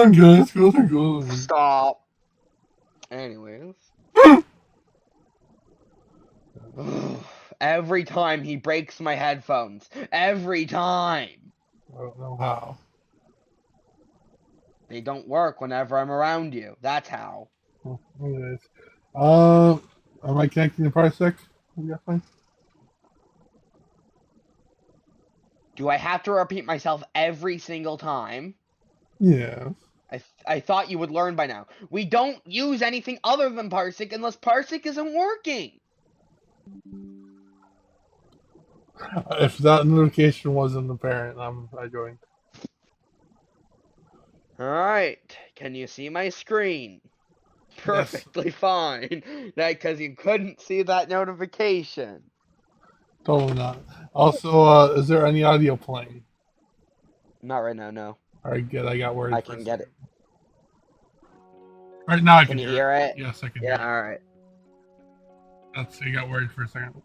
I'm good. It's good. I'm good. Stop. Anyways. Every time he breaks my headphones. Every time. I don't know how. They don't work whenever I'm around you. That's how. Anyways, uh, am I connecting the parsec? Yeah, fine. Do I have to repeat myself every single time? Yes. I thought you would learn by now. We don't use anything other than Parsec unless Parsec isn't working. If that notification wasn't apparent, I joined. Alright. Can you see my screen? Yes. Perfectly fine. Because you couldn't see that notification. Totally not. Also, is there any audio playing? Not right now, no. All right, good. I got worried I for a can get second. it. All right, now I Can can you hear it. hear it? Yes, I can hear Yeah, it. alright. That's I got worried for a second.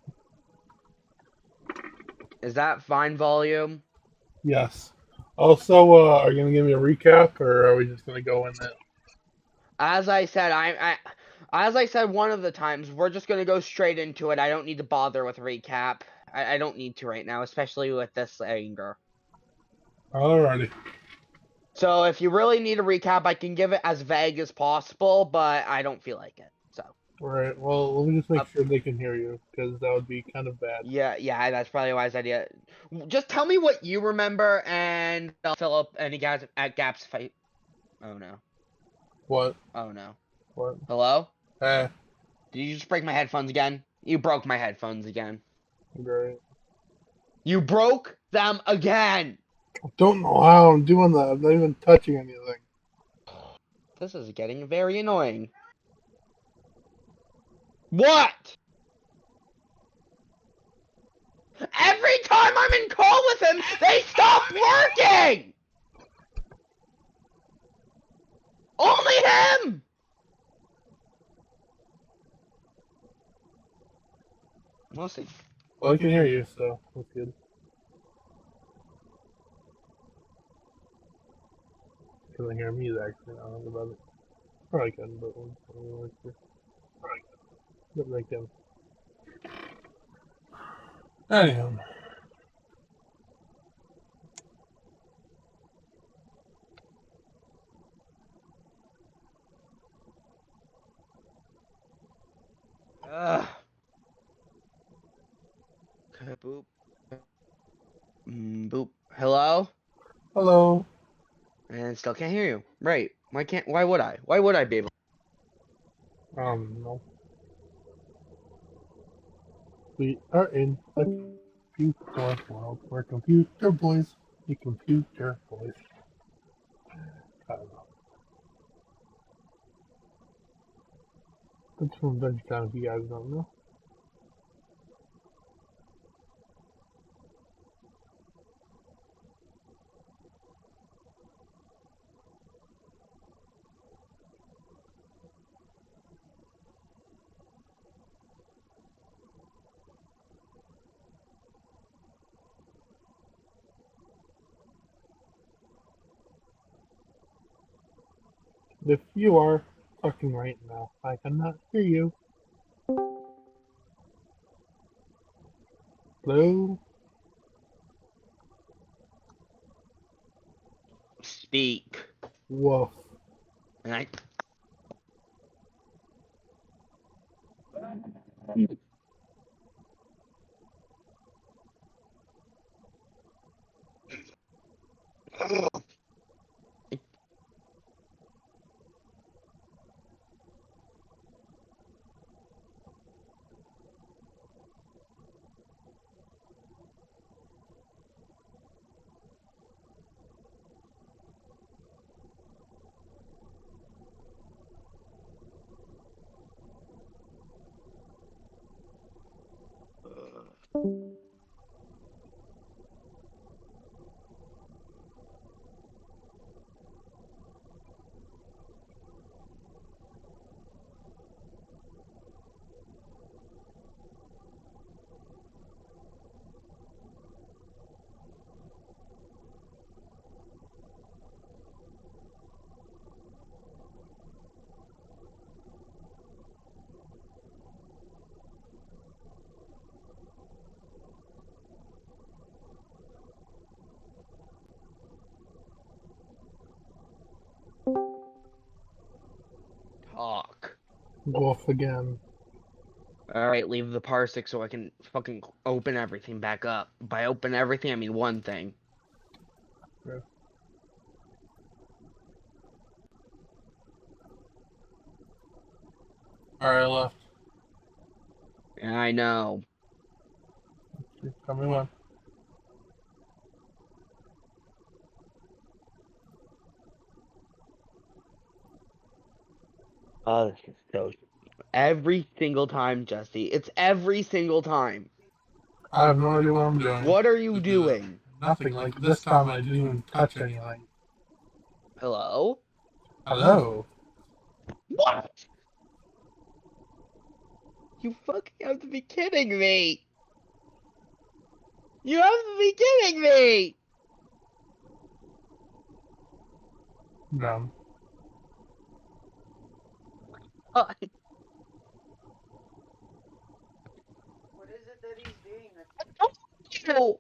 Is that fine volume? Yes. Also, are you gonna give me a recap, or are we just gonna go in it? As I said, as I said one of the times, we're just gonna go straight into it. I don't need to bother with recap. I don't need to right now, especially with this anger. Alrighty. So if you really need a recap, I can give it as vague as possible, but I don't feel like it. So, All right. Well, let me just make uh, sure they can hear you, because that would be kind of bad. yeah, that's probably a wise idea. Just tell me what you remember, and I'll fill up any gaps if I. Oh no. What? Oh no. What? Hello? Eh. Did you just break my headphones again? You broke my headphones again. Great. You broke them again! I don't know how I'm doing that. I'm not even touching anything. This is getting very annoying. What? Every time I'm in call with him, they stop working! Only him! We'll see. Well, I can hear you, so that's good. Can I hear me actually? I don't know about it. Probably can, but but I can. Anyhow. Ugh. Boop. Boop. Hello? Hello. And still can't hear you. Right. Why would I? Why would I be able? No. We are in a computer world. We're computer boys. You computer boys. I don't know. That's from Adventure Time if you guys don't know. If you are talking right now, I cannot hear you. Hello? Speak. Woof. And I. Wolf again. Alright, leave the parsec so I can fucking open everything back up. By open everything, I mean one thing. Yeah. Alright, left. Yeah, I know. Coming on. Oh, this is so. Every single time, Jesse. It's every single time. I have no idea what I'm doing. What are you doing? Nothing. Like this time I didn't even touch anything. Hello? Hello? What? You fucking have to be kidding me! You have to be kidding me! No. What is it that he's doing? I don't know.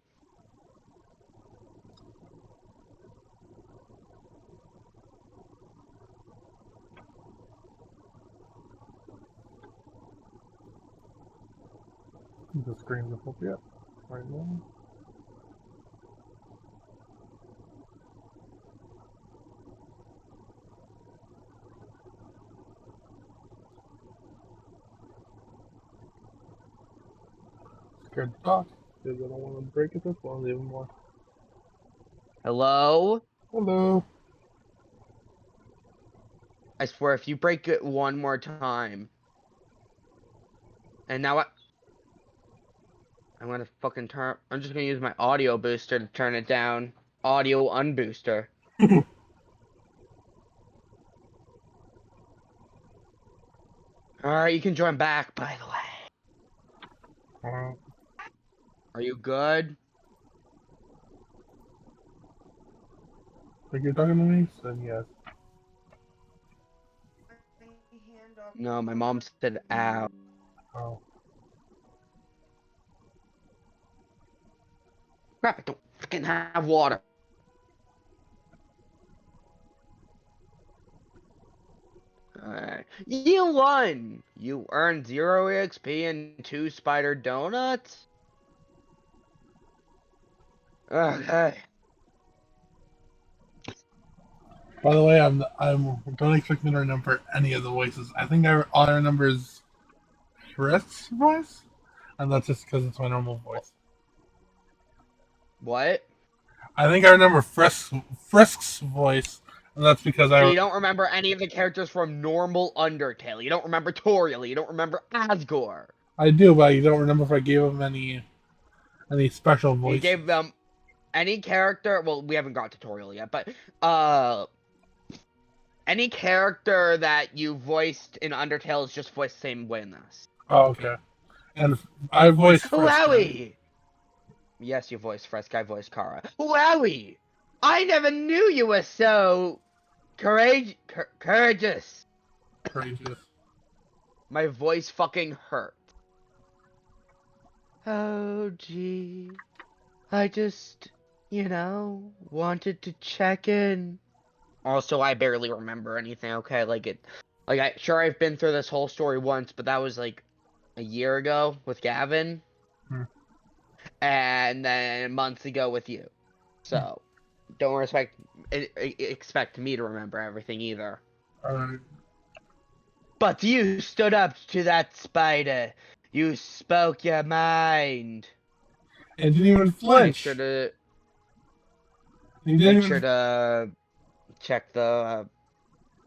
The screen's up yet. Right now. Scared to talk. Because I don't want to break it this one even more. Hello? Hello. I swear, if you break it one more time, and now I'm gonna fucking turn. I'm just gonna use my audio booster to turn it down. Audio unbooster. Alright, you can join back, by the way. Uh, Are you good? Think you're talking to me? Then yes. No, my mom said ow. Oh. Crap, I don't fucking have water. You won! You earned 0 XP and 2 spider donuts? Okay. By the way, I'm don't expect me to remember any of the voices. I think all I remember is Chris' voice, and that's just because it's my normal voice. What? I think I remember Frisk's voice, and that's because So I you don't remember any of the characters from normal Undertale. You don't remember Toriel. You don't remember Asgore. I do, but I don't remember if I gave him any special You voices. gave them any character. Well, we haven't got tutorial yet, but uh, any character that you voiced in Undertale is just voiced the same way in this. Oh, okay. And I voiced Frisk, right? Wowie! Yes, you voiced Fresk. I voiced Kara. Wowie! I never knew you were so courageous. Courageous. My voice fucking hurt. Oh, gee. I just, wanted to check in. Also, I barely remember anything, okay? I've been through this whole story once, but that was like a year ago with Gavin, Hmm. and then months ago with you. So, don't expect me to remember everything either. Alright. But you stood up to that spider. You spoke your mind. And didn't even Make sure flinch. to He didn't make even. sure to check the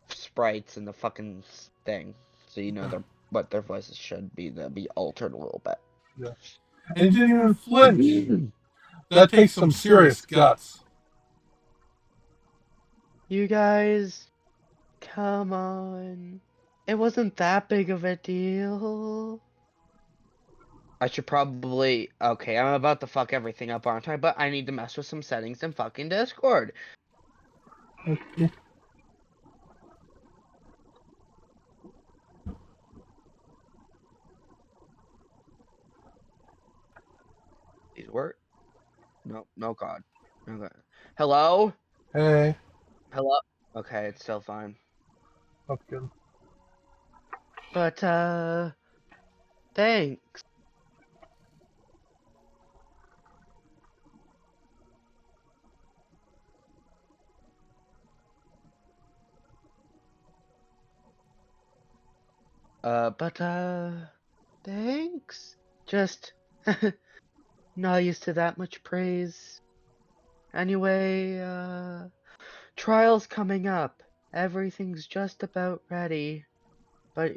sprites and the fucking thing, so you know what their voices should be. They'll be altered a little bit. Yeah. And he didn't even flinch. That takes some serious guts. You guys, come on. It wasn't that big of a deal. I should probably. Okay, I'm about to fuck everything up, aren't I? But I need to mess with some settings in fucking Discord. Okay. These work? No, no, God. Okay. Hello? Hey. Hello? Okay, it's still fine. That's good. But, thanks. But, thanks? Just, not used to that much praise. Anyway, trial's coming up. Everything's just about ready. But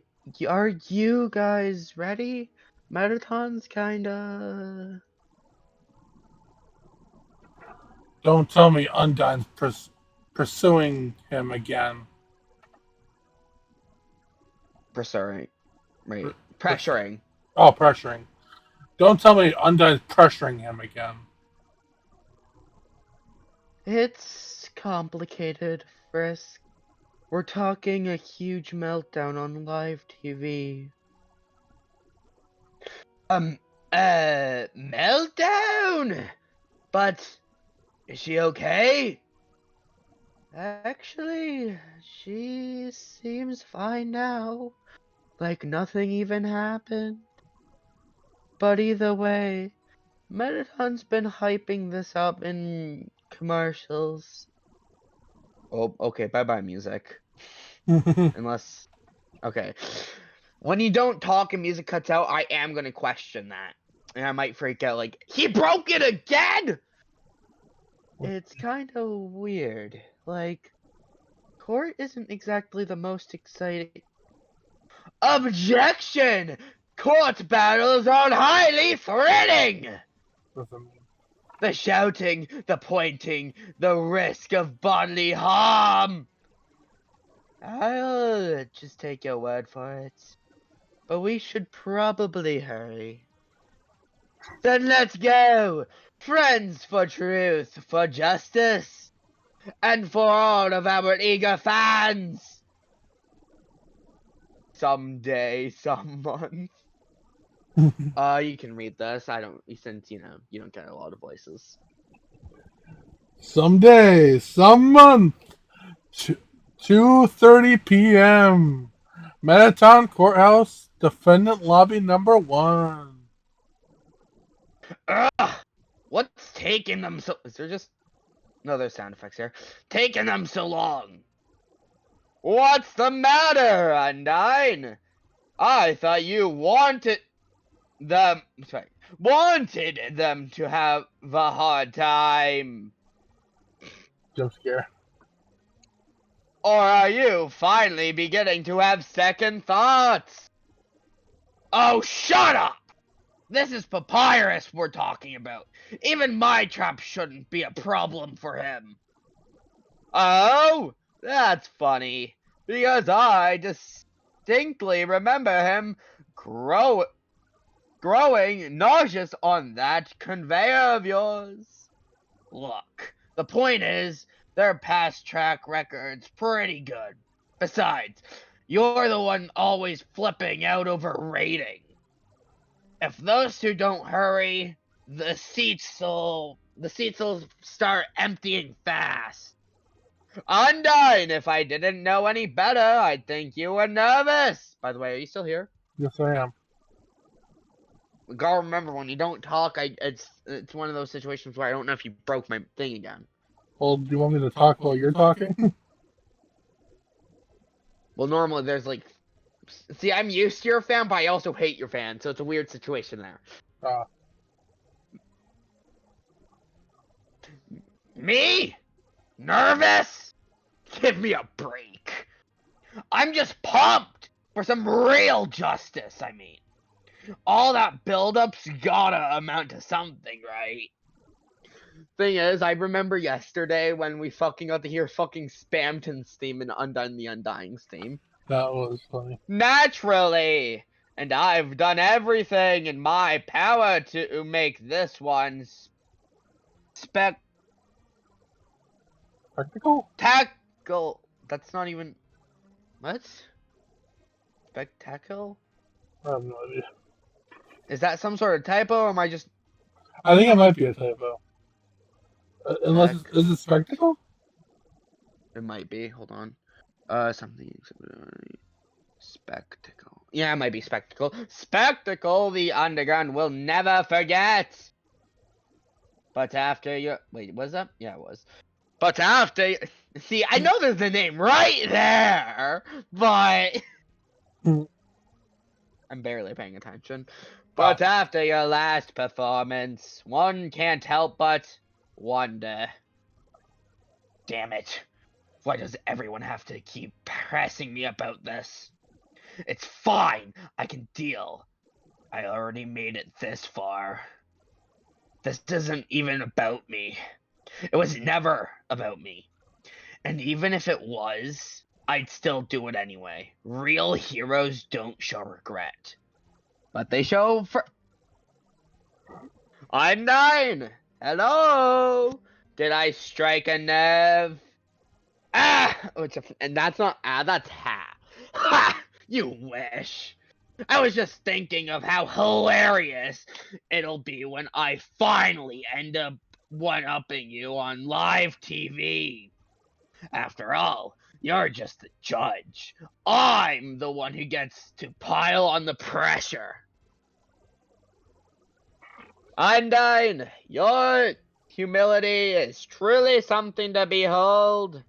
are you guys ready? Marathon's kinda... Don't tell me Undyne's pursuing him again. Pressuring. Pr- Right. pursu- Pressuring. oh, pressuring. Don't tell me Undyne's pressuring him again. It's complicated, Frisk. We're talking a huge meltdown on live TV. Um, meltdown? But is she okay? Actually, she seems fine now. Like nothing even happened. But either way, Mettaton's been hyping this up in commercials. Oh, okay, bye-bye music. Unless, okay. When you don't talk and music cuts out, I am gonna question that. And I might freak out like, he broke it again?! It's kinda weird. Like, Court isn't exactly the most exciting. Objection! Court battles are highly threatening! The shouting, the pointing, the risk of bodily harm! I'll just take your word for it. But we should probably hurry. Then let's go! Friends for truth, for justice, and for all of our eager fans! Someday, some month. You can read this. I don't, since, you don't get a lot of voices. Someday, some month, 2:30 p.m. Metaton Courthouse, Defendant Lobby number 1. Ugh! What's taking them so... Is there just... No, there's sound effects here. Taking them so long! What's the matter, Undyne? I thought you wanted them to have a hard time. Jump scare. Or are you finally beginning to have second thoughts? Oh, shut up! This is Papyrus we're talking about. Even my trap shouldn't be a problem for him. Oh, that's funny. Because I distinctly remember him growing nauseous on that conveyor of yours. Look, the point is, their past track record's pretty good. Besides, you're the one always flipping out over rating. If those two don't hurry, the seats will start emptying fast. Undyne, if I didn't know any better, I'd think you were nervous. By the way, are you still here? Yes, I am. Gotta remember, when you don't talk, it's one of those situations where I don't know if you broke my thing again. Well, do you want me to talk while you're talking? Well, normally there's like... See, I'm used to your fan, but I also hate your fan, so it's a weird situation there. Me? Nervous? Give me a break. I'm just pumped for some real justice, I mean. All that build-up's gotta amount to something, right? Thing is, I remember yesterday when we fucking got to hear fucking Spamton's theme and Undone the Undying's theme. That was funny. Naturally! And I've done everything in my power to make this one Spectacle? spectacle. That's not even... What? Spectacle? I have no idea. Is that some sort of typo, or am I just... I think it might be a typo. Unless Heck. is it spectacle? It might be. Hold on. Something... Spectacle. Yeah, it might be spectacle. Spectacle the underground will never forget. But after you... Wait, was that? Yeah, it was. But after... See, I know there's the name right there, but... I'm barely paying attention. But after your last performance, one can't help but wonder. Damn it. Why does everyone have to keep pressing me about this? It's fine. I can deal. I already made it this far. This isn't even about me. It was never about me. And even if it was, I'd still do it anyway. Real heroes don't show regret. But they show for... I'm 9! Hello! Did I strike a nerve? Ah! And that's not that's ha. Ha! You wish. I was just thinking of how hilarious it'll be when I finally end up one-upping you on live TV. After all, you're just the judge. I'm the one who gets to pile on the pressure. Undyne, your humility is truly something to behold.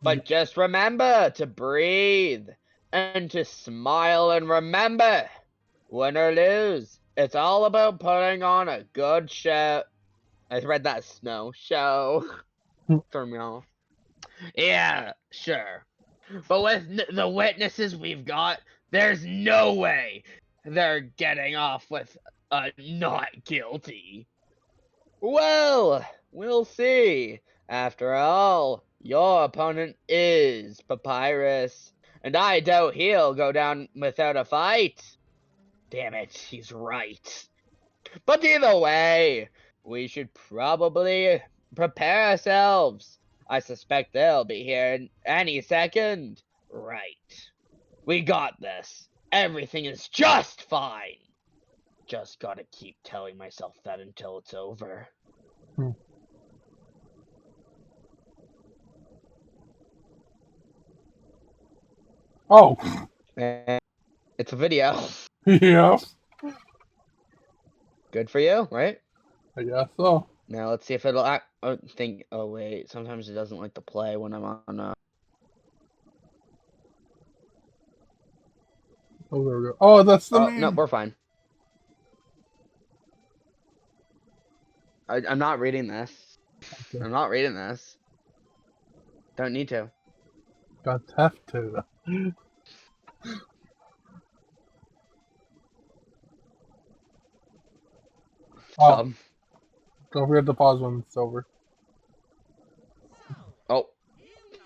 But just remember to breathe and to smile, and remember, win or lose, it's all about putting on a good show. I read that show. Throw me off. Yeah, sure. But with the witnesses we've got, there's no way they're getting off with a not guilty. Well, we'll see. After all, your opponent is Papyrus, and I doubt he'll go down without a fight. Damn it, he's right. But either way, we should probably prepare ourselves. I suspect they'll be here any second. Right. We got this. Everything is just fine. Just gotta keep telling myself that until it's over. Oh. It's a video. Yeah. Good for you, right? I guess so. Now let's see if it'll act. Oh wait, sometimes it doesn't like to play when I'm on. Oh, there we go. Oh, that's the Oh meme. no, we're fine. I'm not reading this. Okay. I'm not reading this. Don't need to. Got have to. Oh, don't forget to pause when it's over. Oh.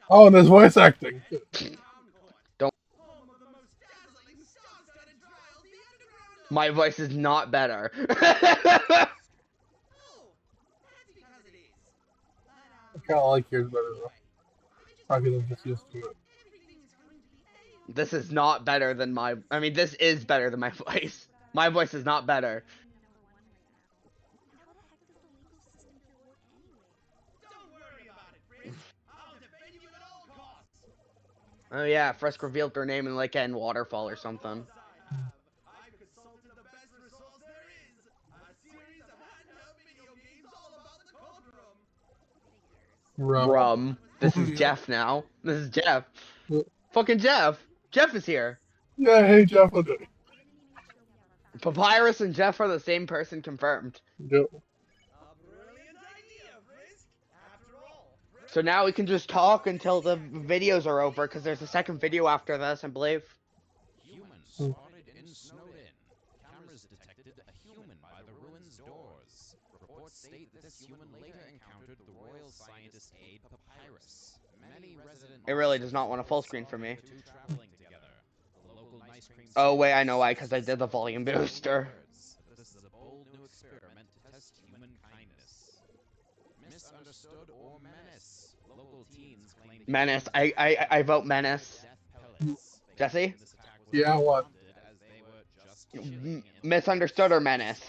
Oh, and there's voice acting. Don't. My voice is not better. I kind of like yours better though. Probably I'm just used to it. This is not better than my. I mean, this is better than my voice. My voice is not better. Oh yeah, Frisk revealed their name in like an waterfall or something. Rum. This is Jeff now. This is Jeff. Fucking Jeff. Jeff is here. Yeah, hey Jeff. Papyrus and Jeff are the same person confirmed. Yep. So now we can just talk until the videos are over, because there's a second video after this, I believe. Humans spotted in Snowden. Cameras detected a human by the ruins doors. Reports state that this human later encountered the royal scientist aide Papyrus. Many residents. It really does not want a full screen for me. Oh wait, I know why, because I did the volume booster. This is a bold new experiment to test human kindness. Misunderstood or menace. Local teens claim Menace. I vote Menace. Jesse? Yeah, what? Misunderstood or Menace?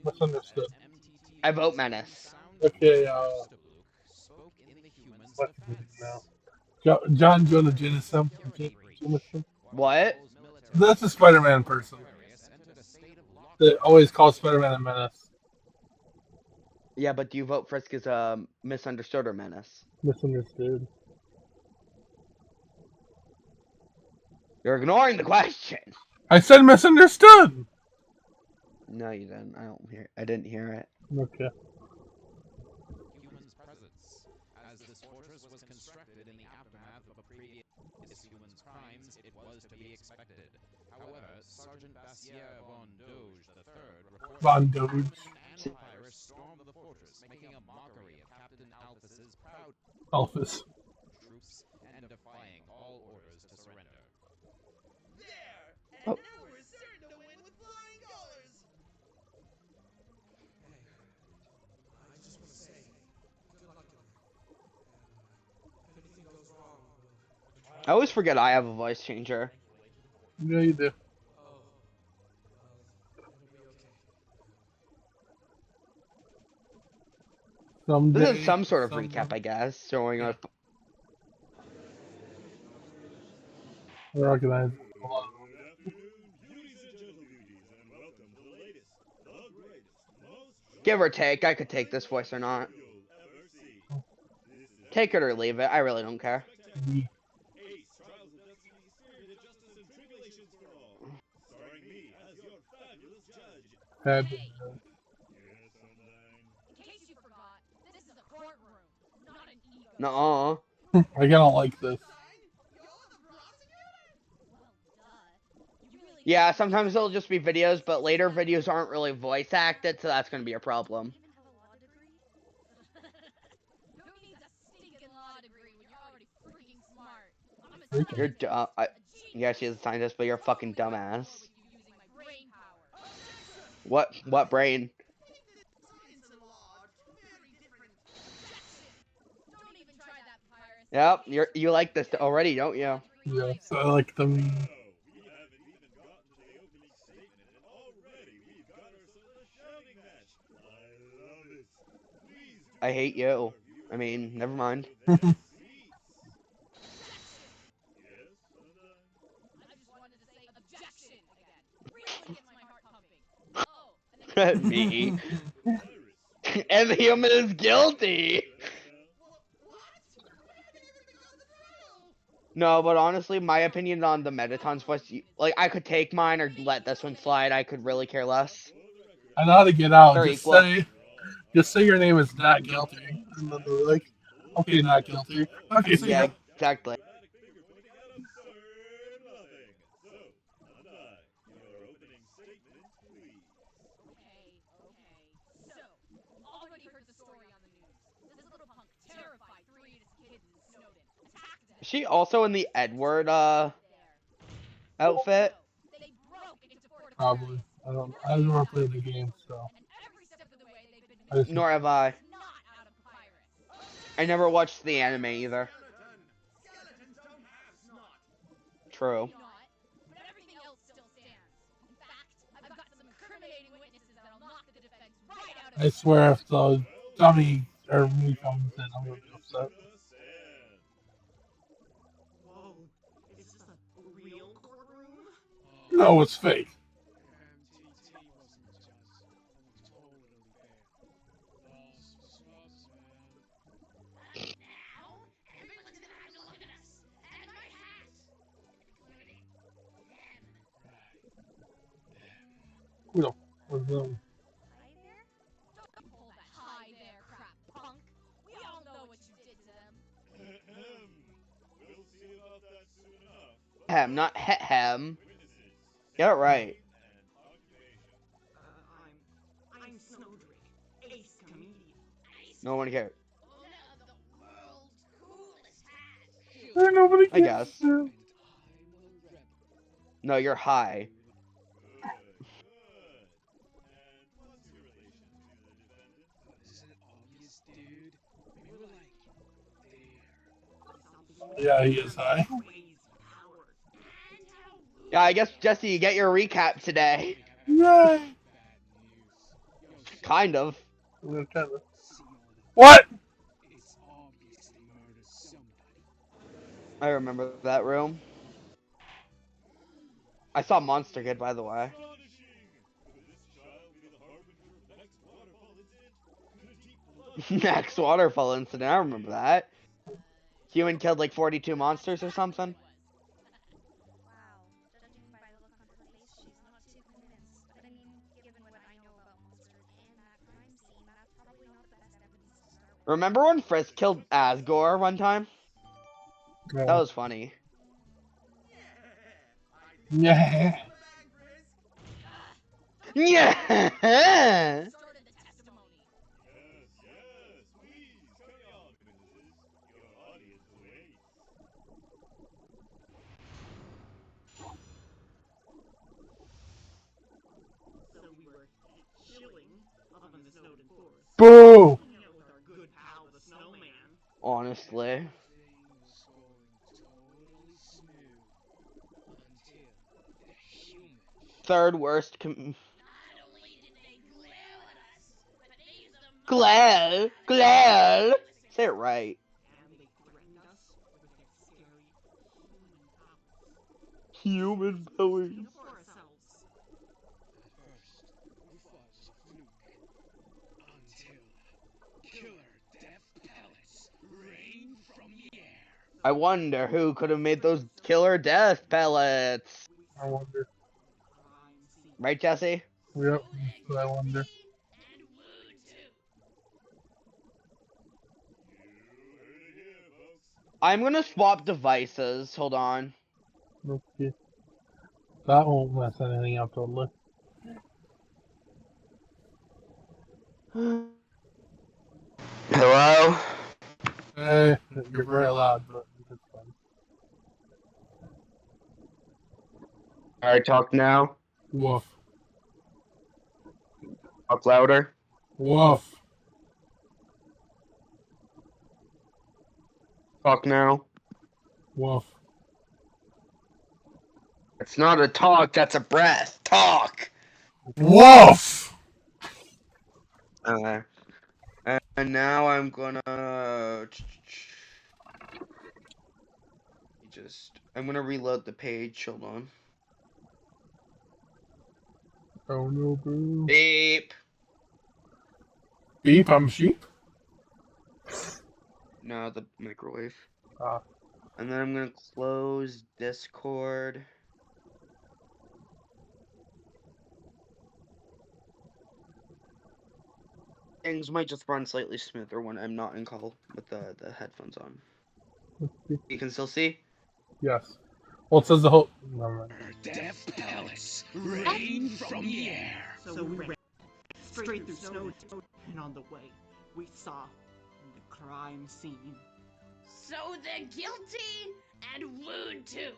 Misunderstood. I vote Menace. Okay, what's his name now? John Jonah Jameson. What? That's a Spider-Man person. They always call Spider-Man a menace. Yeah, but do you vote Frisk as a misunderstood or menace? Misunderstood. You're ignoring the question. I said misunderstood. No, you didn't. I don't hear. I didn't hear it. Okay. Human's presence. As this fortress was constructed in the aftermath of a previous human's crimes, it was to be expected. However, Sergeant Bassier von Doge III reports Von that Doge. Spider-Man and Papyrus stormed the fortress, making a mockery of Captain Alphys's proud Alphys. troops and defying all orders to surrender. There! And Oh. now we're certain to win with flying colors! Hey, I just want to say, good luck in there. And if anything goes wrong, we'll try. I always forget I have a voice changer. Yeah, you do. Oh, well, it'll be okay. This is Someday, some sort of someday. recap, I guess, showing Yeah. us. We're organized. Good afternoon, beauties and gentlebeauties, and welcome to the latest, the greatest, most Give or take, I could take this voice or not. you'll ever see. This is Take it or leave it. I really don't care. Spectacular. Ace, Trials of Destiny, Spirited Justice, and Tribulations for All. Starring me as your fabulous judge. Had Yes, Sunline. In case you forgot, this is a courtroom, not an ego. Nuh-uh. I don't like this. Well, duh. You really Yeah, sometimes it'll just be videos, but later videos aren't really voice acted, so that's gonna be a problem. even have a law degree? Who needs a stinking law degree when you're already freaking smart? I'm a Freaking. You're scientist. dumb. A genius. Yeah, she is a scientist, but you're a fucking dumbass. With you using my brain power. What brain? Science and law are two very different. Objection! Don't even try that, Pyrus. Yep, you like this already, don't you? Yes, I like them. Wow, we haven't even gotten to the opening statement, and already we've got ourselves a shouting match. I love it. Please do I hate you. our viewers I mean, never mind. to their seats. Yes, Sunline. I just wanted to say objection again. Really gets my heart pumping. Oh, and then Me. Pirates, And the human is guilty. What? We haven't even begun the trial! No, but honestly, my opinion on the Metaton's voice, like, I could take mine or let this one slide. I could really care less. I know how to get out. They're equal. Just say your name is not guilty, and then they're like, okay, not guilty. Okay, see Yeah, ya. exactly. dramatic figure pointing out absurd nothing. So, Sunline, your opening statement, please. Okay. So, you've already heard the story on the news. This little punk terrified three innocent kids in Snowden. Attacked them. Is she also in the Edward There. outfit? No, they broke into Fort Probably. I don't want to play the game, so And every step of the way they've been I just. Nor have I. not out of Papyrus. I never watched the anime either. Skeletons don't have snot! True. Not, but everything else still stands. In fact, I've got some incriminating witnesses that'll knock the defense right out of I swear, if the dummy or me comes in, I'm gonna be upset. Whoa, is this a real courtroom? No, it's fake. MTT wasn't just totally fair. Lost trust, man. Now, everyone's gonna have to look at us and my hat, including them. Who the was them? Hi there? Don't pull that hi there crap, punk. We all know what you did to them. We'll see about that soon enough. Hem, not hem. Witnesses, Get it right. and occupation. I'm Snowdrake, ace comedian. No one cares. Owner of the world's coolest hat. Ain't nobody I cares. guess. And I'm a rebel. No, you're high. Good. And what's your relation to the defendant? Isn't it obvious, dude? We were like there. Yeah, he is high. Crazy powers. And how Yeah, I guess Jesse, you get your recap today. Yay! Bad news. Yo, Kind of. I'm gonna try this. see all that? What? It's obvious they murdered somebody. I remember that room. I saw Monster Kid, by the way. Astonishing! Could this child be the harbinger of the next waterfall incident? Could a deep blood Next waterfall incident, I remember that. Human killed like 42 monsters or something. Wow, judging by the look on her face, she's not too convinced. But I mean, given what I know about monsters and that crime scene, that's probably not the best evidence to start with. Remember when Frisk killed Asgore one time? That Yeah. was funny. Yeah. Yeah. Started the testimony. Yes, yes, please, carry on, witnesses. Your audience awaits. So we were chilling up in the Snowden forest, Boo! hanging out with our good pal, the snowman. Honestly. Everything was going totally smooth until the human Third worst. Not only did they glare at us, but they used a Glare. Glare. Say it right. And they threatened us with their scary human powers. Human You powers. know, for ourselves. At first, we thought it was a fluke. Until killer death pellets rained from the air. I wonder who could have made those killer death pellets. We I saw wonder. the crime scene. Right, Jesse? Yep. I wonder. and woo too. You heard it here, folks. I'm gonna swap devices. Hold on. Okay. That won't mess anything up totally. Hello? Hey, you're very loud, but it's fine. Alright, talk now. Woof. Talk louder. Woof. Talk now. Woof. It's not a talk, that's a breath. Talk! Woof! Uh, and now I'm gonna I'm gonna reload the page. Hold on. Oh no, boo. Beep. Beep, I'm sheep. No, the microwave. Ah, And then I'm gonna close Discord. Things might just run slightly smoother when I'm not in call with the headphones on. okay. You can still see? Yes. Well, it says the whole. Never mind. Death pellets rained from the air. So we ran straight through Snowden. And on the way, we saw the crime scene. So they're guilty and wooed too.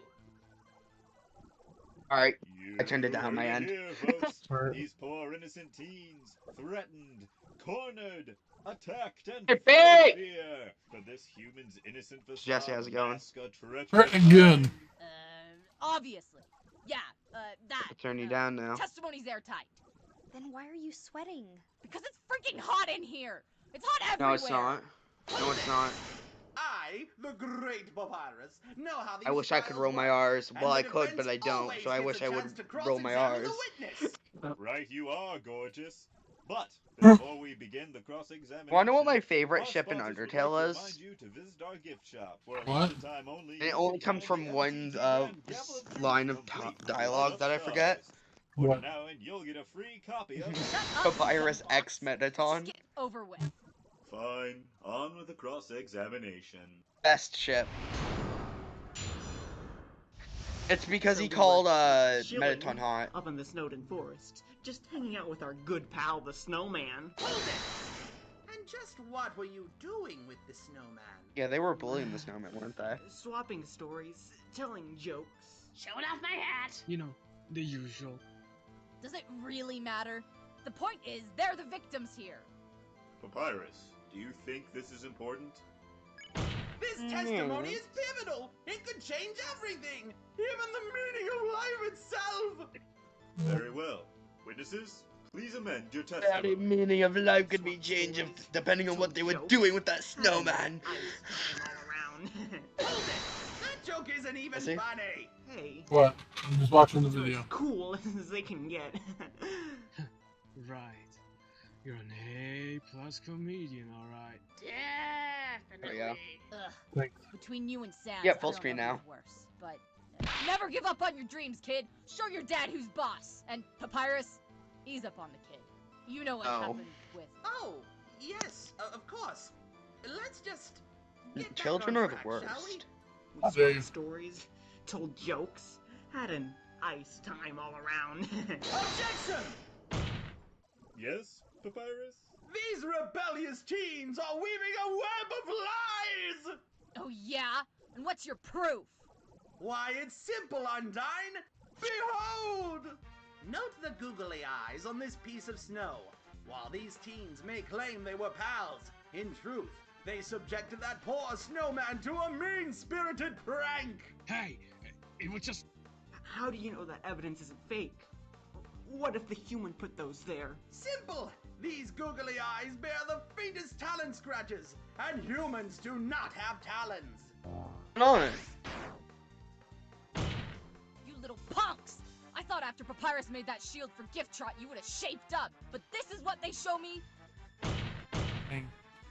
Alright. You I turned it down on my heard end. here, folks. Alright. These poor innocent teens, threatened, cornered, attacked, and Hey, full of Pete! fear. Could this human's innocent facade Jesse, how's it going? mask a treacherous Pretty good. mind? Obviously. Yeah, that. I'll turn you down now. Testimony's airtight. Then why are you sweating? Because it's freaking hot in here. It's hot No, everywhere. it's not. No, it's not. I, the great Papyrus, know how these I wish I could trials roll my work, R's. and Well, the I could, but defense I don't. always So I gets wish a I would chance to roll my cross-examine R's. the witness. Right you are, gorgeous. But before we begin the cross-examination, Wanna know what my favorite our ship in sponsors would Undertale like to is? remind you to visit our gift shop for a What? limited time only. And it you only can comes find from the one LTT brand Gavel of Truth, line of complete with dialogue lit-up that I forget. stars. Order What? now and you'll get a free copy of Shut up, Papyrus you X dumb box. Metaton. Just get over with. Fine. On with the cross-examination. Best ship. It's because So he we called were chilling Metaton hot. up in the Snowden forest, just hanging out with our good pal, the snowman. Hold it! And just what were you doing with the snowman? Yeah, they were bullying the snowman, weren't they? Swapping stories, telling jokes. Showing off my hat. You know, the usual. Does it really matter? The point is, they're the victims here. Papyrus, do you think this is important? This testimony is pivotal! It could change everything! Even the meaning of life itself! Very well. Witnesses, please amend your The testimony. meaning of life could be changed depending on what they were doing with that snowman. I stuck him all around. Hold it! That joke isn't even Is he? funny. Hey, What? I'm just watching the you're video. as cool as they can get. Right. You're an A+ comedian, alright. Definitely. There Ugh. Thanks. Between you and Sans, Yeah, I full don't screen know now. who's worse, but never give up on your dreams, kid. Show your dad who's boss. And Papyrus, ease up on the kid. You know what Oh. happened with. Oh, yes, of course. Let's just get Children back are on the track, shall we? worst. We There told you- stories, told jokes, had an ice time all around. Objection! Yes, Papyrus? These rebellious teens are weaving a web of lies! Oh yeah? And what's your proof? Why, it's simple, Undyne! Behold! Note the googly eyes on this piece of snow. While these teens may claim they were pals, in truth, they subjected that poor snowman to a mean-spirited prank! Hey, it was just... How do you know that evidence isn't fake? What if the human put those there? Simple! These googly eyes bear the faintest talon scratches, and humans do not have talons! On. You little punks! I thought after Papyrus made that shield for Gift Trot, you would have shaped up. But this is what they show me? Dang.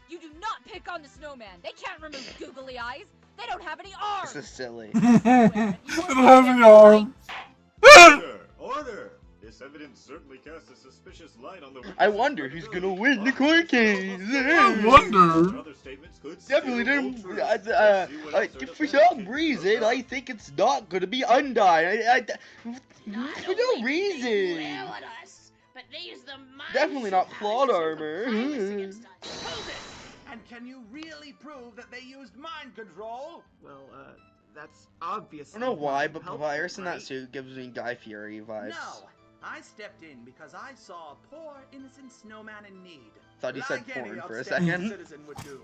You do not pick on the snowman. They can't remove googly eyes. They don't have any arms. This is silly. I don't have any arms. Order! Order! This evidence certainly casts a suspicious light on the I wonder who's gonna win the court case. I wonder. Other statements could Definitely still hold didn't. true. Let's see what else our For defense some can reason, cook up. I think it's not gonna be Undyne. Not For only no did they reason. yell at us, but they used the mind Definitely not shield plot powers to armor. Papyrus against us. Hold it! And can you really prove that they used mind control? Well, that's obvious. I don't know why, but Papyrus in that suit gives me Guy Fieri vibes. No! I stepped in because I saw a poor, innocent snowman in need. Thought you said like any porn for a upstanding second. citizen would do.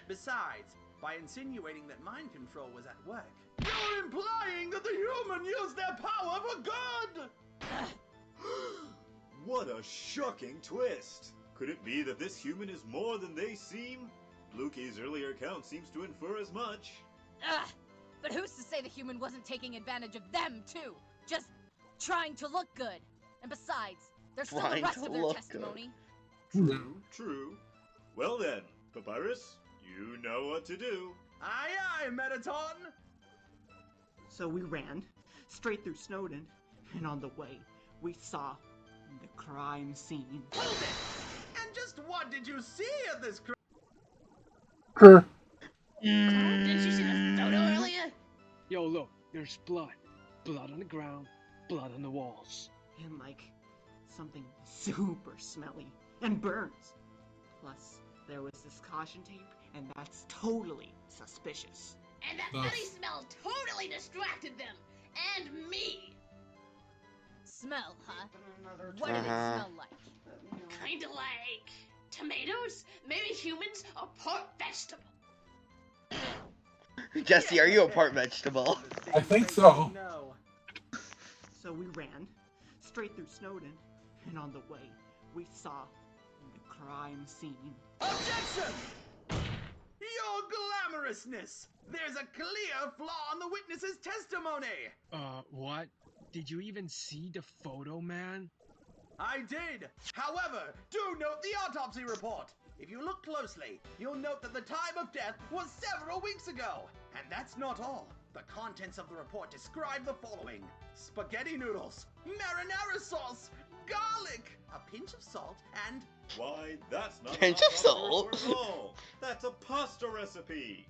Besides, by insinuating that mind control was at work, you're implying that the human used their power for good! What a shocking twist! Could it be that this human is more than they seem? Lukey's earlier account seems to infer as much. Ugh. But who's to say the human wasn't taking advantage of them, too? Just trying to look good. And besides, there's still the Trying rest to of their look testimony. True, true. Well then, Papyrus, you know what to do. Aye aye, Metaton! So we ran straight through Snowden, and on the way, we saw the crime scene. Hold it! And just what did you see at this Grr. Didn't you see the photo earlier? Yo, look, there's blood. Blood on the ground, blood on the walls. And like something super smelly and burns. Plus, there was this caution tape, and that's totally suspicious. And that funny smell totally distracted them. And me. Smell, huh? What do they smell like? Kinda like tomatoes? Maybe humans? A part vegetable? Jesse, are you a part vegetable? I think so. No. So we ran straight through Snowden, and on the way, we saw the crime scene. Objection! Your glamorousness! There's a clear flaw in the witness's testimony! What? Did you even see the photo, man? I did! However, do note the autopsy report! If you look closely, you'll note that the time of death was several weeks ago! And that's not all. The contents of the report describe the following: spaghetti noodles, marinara sauce, garlic, a pinch of salt, and... Why, that's not Pinch an of autopsy salt. report at all. That's a pasta recipe.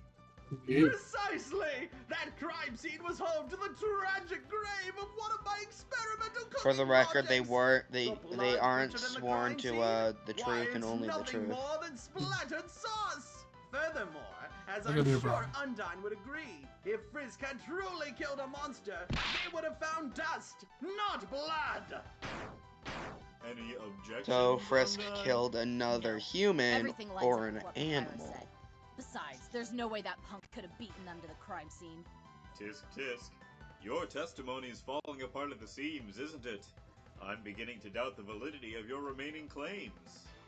Precisely! That crime scene was home to the tragic grave of one of my experimental cooking For the record, they projects. weren't. The They blood aren't featured in the sworn crime to scene? the Why, truth and it's only the nothing truth. more than splattered sauce. Furthermore, as Look I'm at me, sure bro. Undyne would agree, if Frisk had truly killed a monster, they would have found dust, not blood. Any objections? So Frisk on that? killed another human Everything lines or up an with what Papyrus animal. said. Besides, there's no way that punk could have beaten them to the crime scene. Tisk tisk. Your testimony is falling apart at the seams, isn't it? I'm beginning to doubt the validity of your remaining claims.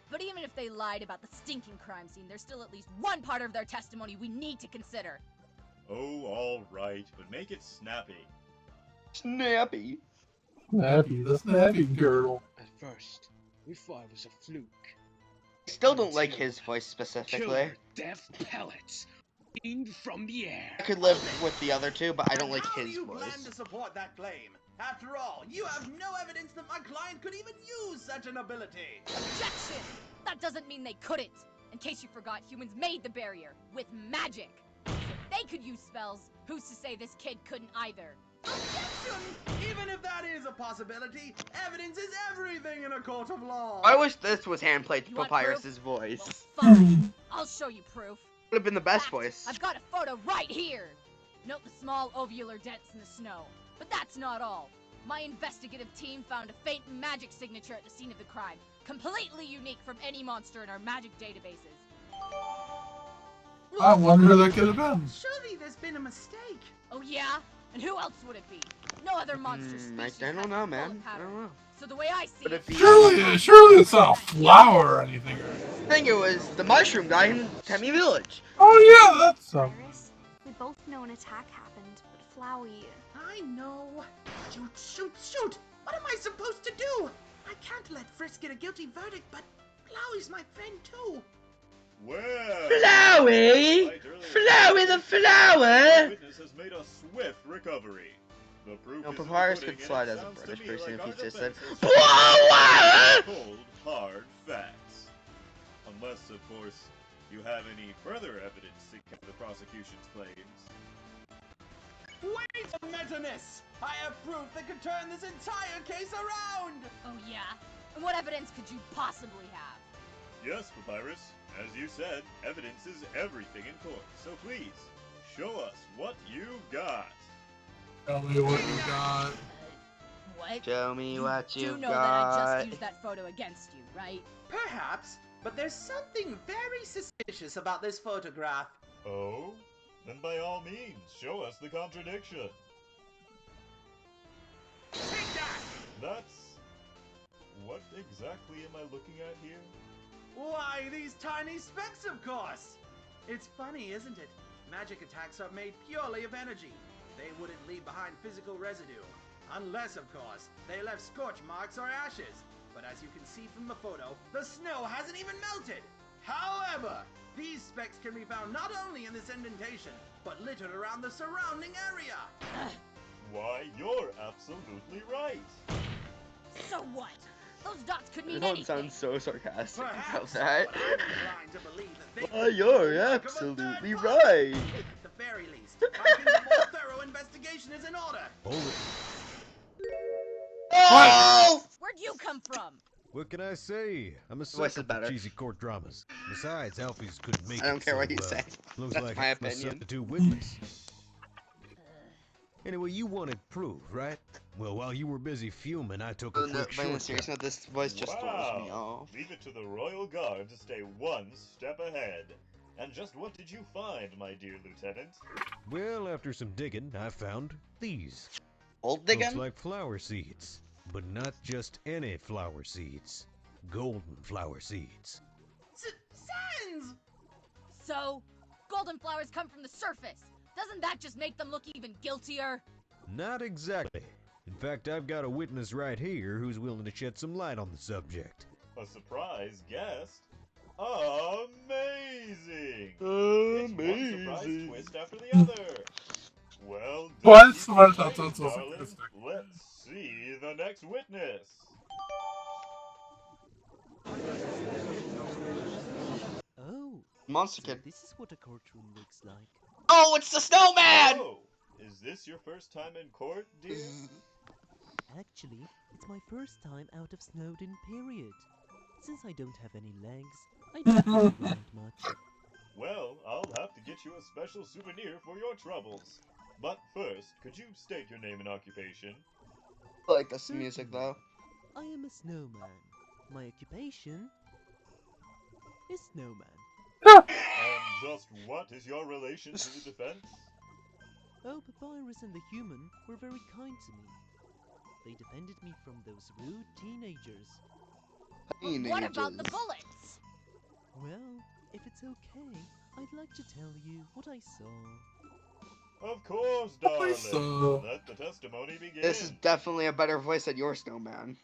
But even if they lied about the stinking crime scene, there's still at least one part of their testimony we need to consider. Oh, all Alright, but make it snappy. Snappy. Snappy, the snappy girdle. At first, we thought it was a fluke. Still don't like Until his voice specifically. Killer death pellets rained from the air. I could live with the other two, but I don't like How do his you plan voice. to support that claim? After all, you have no evidence that my client could even use such an ability. Objection! That doesn't mean they couldn't. In case you forgot, humans made the barrier with magic. So if they could use spells, who's to say this kid couldn't either? Objection! Even if that is a possibility, evidence is everything in a court of law. I wish this was handplayed You want Papyrus's proof? voice. Well, fine. I'll show you proof. Would have been the best Fact, voice. I've got a photo right here. Note the small ovular dents in the snow. But that's not all. My investigative team found a faint magic signature at the scene of the crime, completely unique from any monster in our magic databases. I wonder who that could have been. Surely there's been a mistake. Oh yeah? And who else would it be? No other monster species I has don't the know, bullet man. I pattern. don't know. So the way I see Would it, it be? Surely it's not a flower or anything. I think it was the mushroom guy in Temmie Village. Oh yeah, that's Iris, we both know an attack happened, but Flowey... I know. Shoot, shoot, shoot! What am I supposed to do? I can't let Frisk get a guilty verdict, but Flowey's my friend too. Well, Flowey! right earlier Flowey the the flower! witness has made a swift recovery. The proof No, is in the Papyrus pudding, could and slide it as a sounds to British me person like if he our just said, defense has Flower! cold, hard facts. Unless, of course, you have any further evidence to counter the prosecution's claims. Wait a Metanus! I have proof that could turn this entire case around! oh yeah? And what evidence could you possibly have? Yes, Papyrus. As you said, evidence is everything in court. So please, show us what you got. Tell me what you got. What? Show me what do you know that I got. just used that photo against you, right? Perhaps, but there's something very suspicious about this photograph. Oh? Then by all means, show us the contradiction. Take that! That's... What exactly am I looking at here? Why, these tiny specks, of course! It's funny, isn't it? Magic attacks are made purely of energy. They wouldn't leave behind physical residue. Unless, of course, they left scorch marks or ashes. But as you can see from the photo, the snow hasn't even melted! However, these specks can be found not only in this indentation, but littered around the surrounding area! Why, you're absolutely right. So what? Those dots could mean It all anything. sounds so sarcastic about Perhaps, that. but I'm inclined to believe that they Why, could be you're the work of a absolutely third party. right. At the very least, I think a more thorough investigation is in order. Hold it. Oh! Where'd you come from? What can I say? I'm a Voice is sucker for better. cheesy court dramas. Besides, Alfie's couldn't make I don't it, care so, what you say. looks That's like my I'm a opinion. substitute witness. Anyway, you wanted proof, right? Well, while you were busy fuming, I took a No, quick but in shortcut. seriousness, this voice just throws me off. Leave it to the Royal Guard to stay one step ahead. And just what did you find, my dear Lieutenant? Well, after some digging, I found these. Old Looks diggin'? like flower seeds. But not just any flower seeds. Golden flower seeds. Sans! So, golden flowers come from the surface. Doesn't that just make them look even guiltier? Not exactly. In fact, I've got a witness right here who's willing to shed some light on the subject. A surprise guest? Amazing! It's one surprise twist after the other. Well done, What? you What? great, That sounds so darling. sarcastic. Let's see the next witness. Oh, Monster so Kid. this is what a courtroom looks like. Oh, it's the snowman! Oh, is this your first time in court, dear? Actually, it's my first time out of Snowdon, period. Since I don't have any legs, I don't move around much. Well, I'll have to get you a special souvenir for your troubles. But first, could you state your name and occupation? I like this music though. I am a snowman. My occupation is snowman. And just what is your relation to the defense? Oh, Papyrus and the human were very kind to me. They defended me from those rude teenagers. What about the bullets? Well, if it's okay, I'd like to tell you what I saw. Of course, darling. So. Let the testimony begin. This is definitely a better voice than your snowman.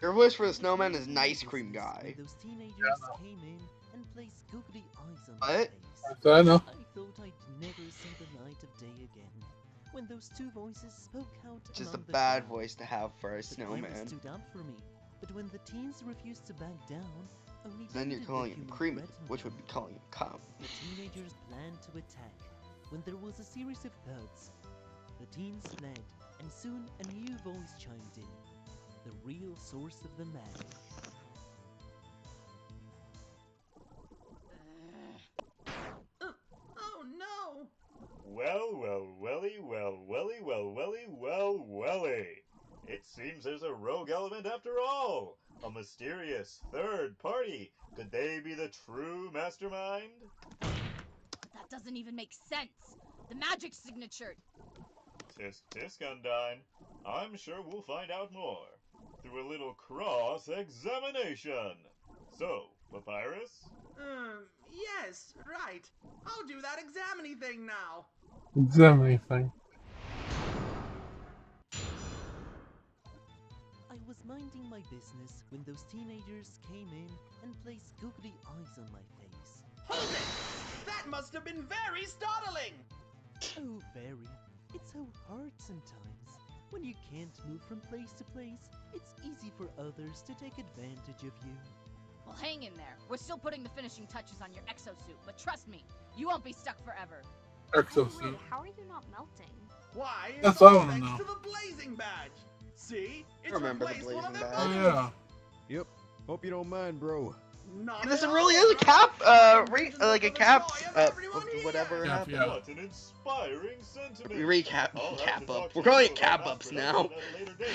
Your voice for the snowman is nice cream guy. Those teenagers came in and placed googly eyes on my What? face. I know. I thought I'd never see the light of day again. When those two voices spoke out Just a among the bad crowd. voice to have for a The snowman. pirate stood up for me, but when the teens refused to back down, only Then you're did calling the him human creamy, threaten which them. would be calling him cum. The teenagers planned to attack when there was a series of thuds. The teens fled, and soon a new voice chimed in. The real source of the magic. Oh no! Welly. It seems there's a rogue element after all. A mysterious third party. Could they be the true mastermind? That doesn't even make sense. The magic signature. Tisk tisk, Undyne. I'm sure we'll find out more through a little cross-examination. So, Papyrus? Yes, right. I'll do that examining thing now. Examine thing. I was minding my business when those teenagers came in and placed googly eyes on my face. Hold it! That must have been very startling! Oh, very. It's so hard sometimes. When you can't move from place to place, it's easy for others to take advantage of you. Well, hang in there. We're still putting the finishing touches on your exosuit, but trust me, you won't be stuck forever. Exosuit. Wait, how are you not melting? Why, it's That's what I all wanna thanks know. to the blazing badge! See? It's Remember the replaced one of blazing their badge. Oh buttons! yeah. Yep. Hope you don't mind, bro. Not This at really all, is a bro. cap, Visions like a for the cap, joy of everyone whatever here. Cap, happened. yeah. What an inspiring sentiment. We recap, I'll have cap to talk up. to We're calling you it about cap mass ups production now. at a later date.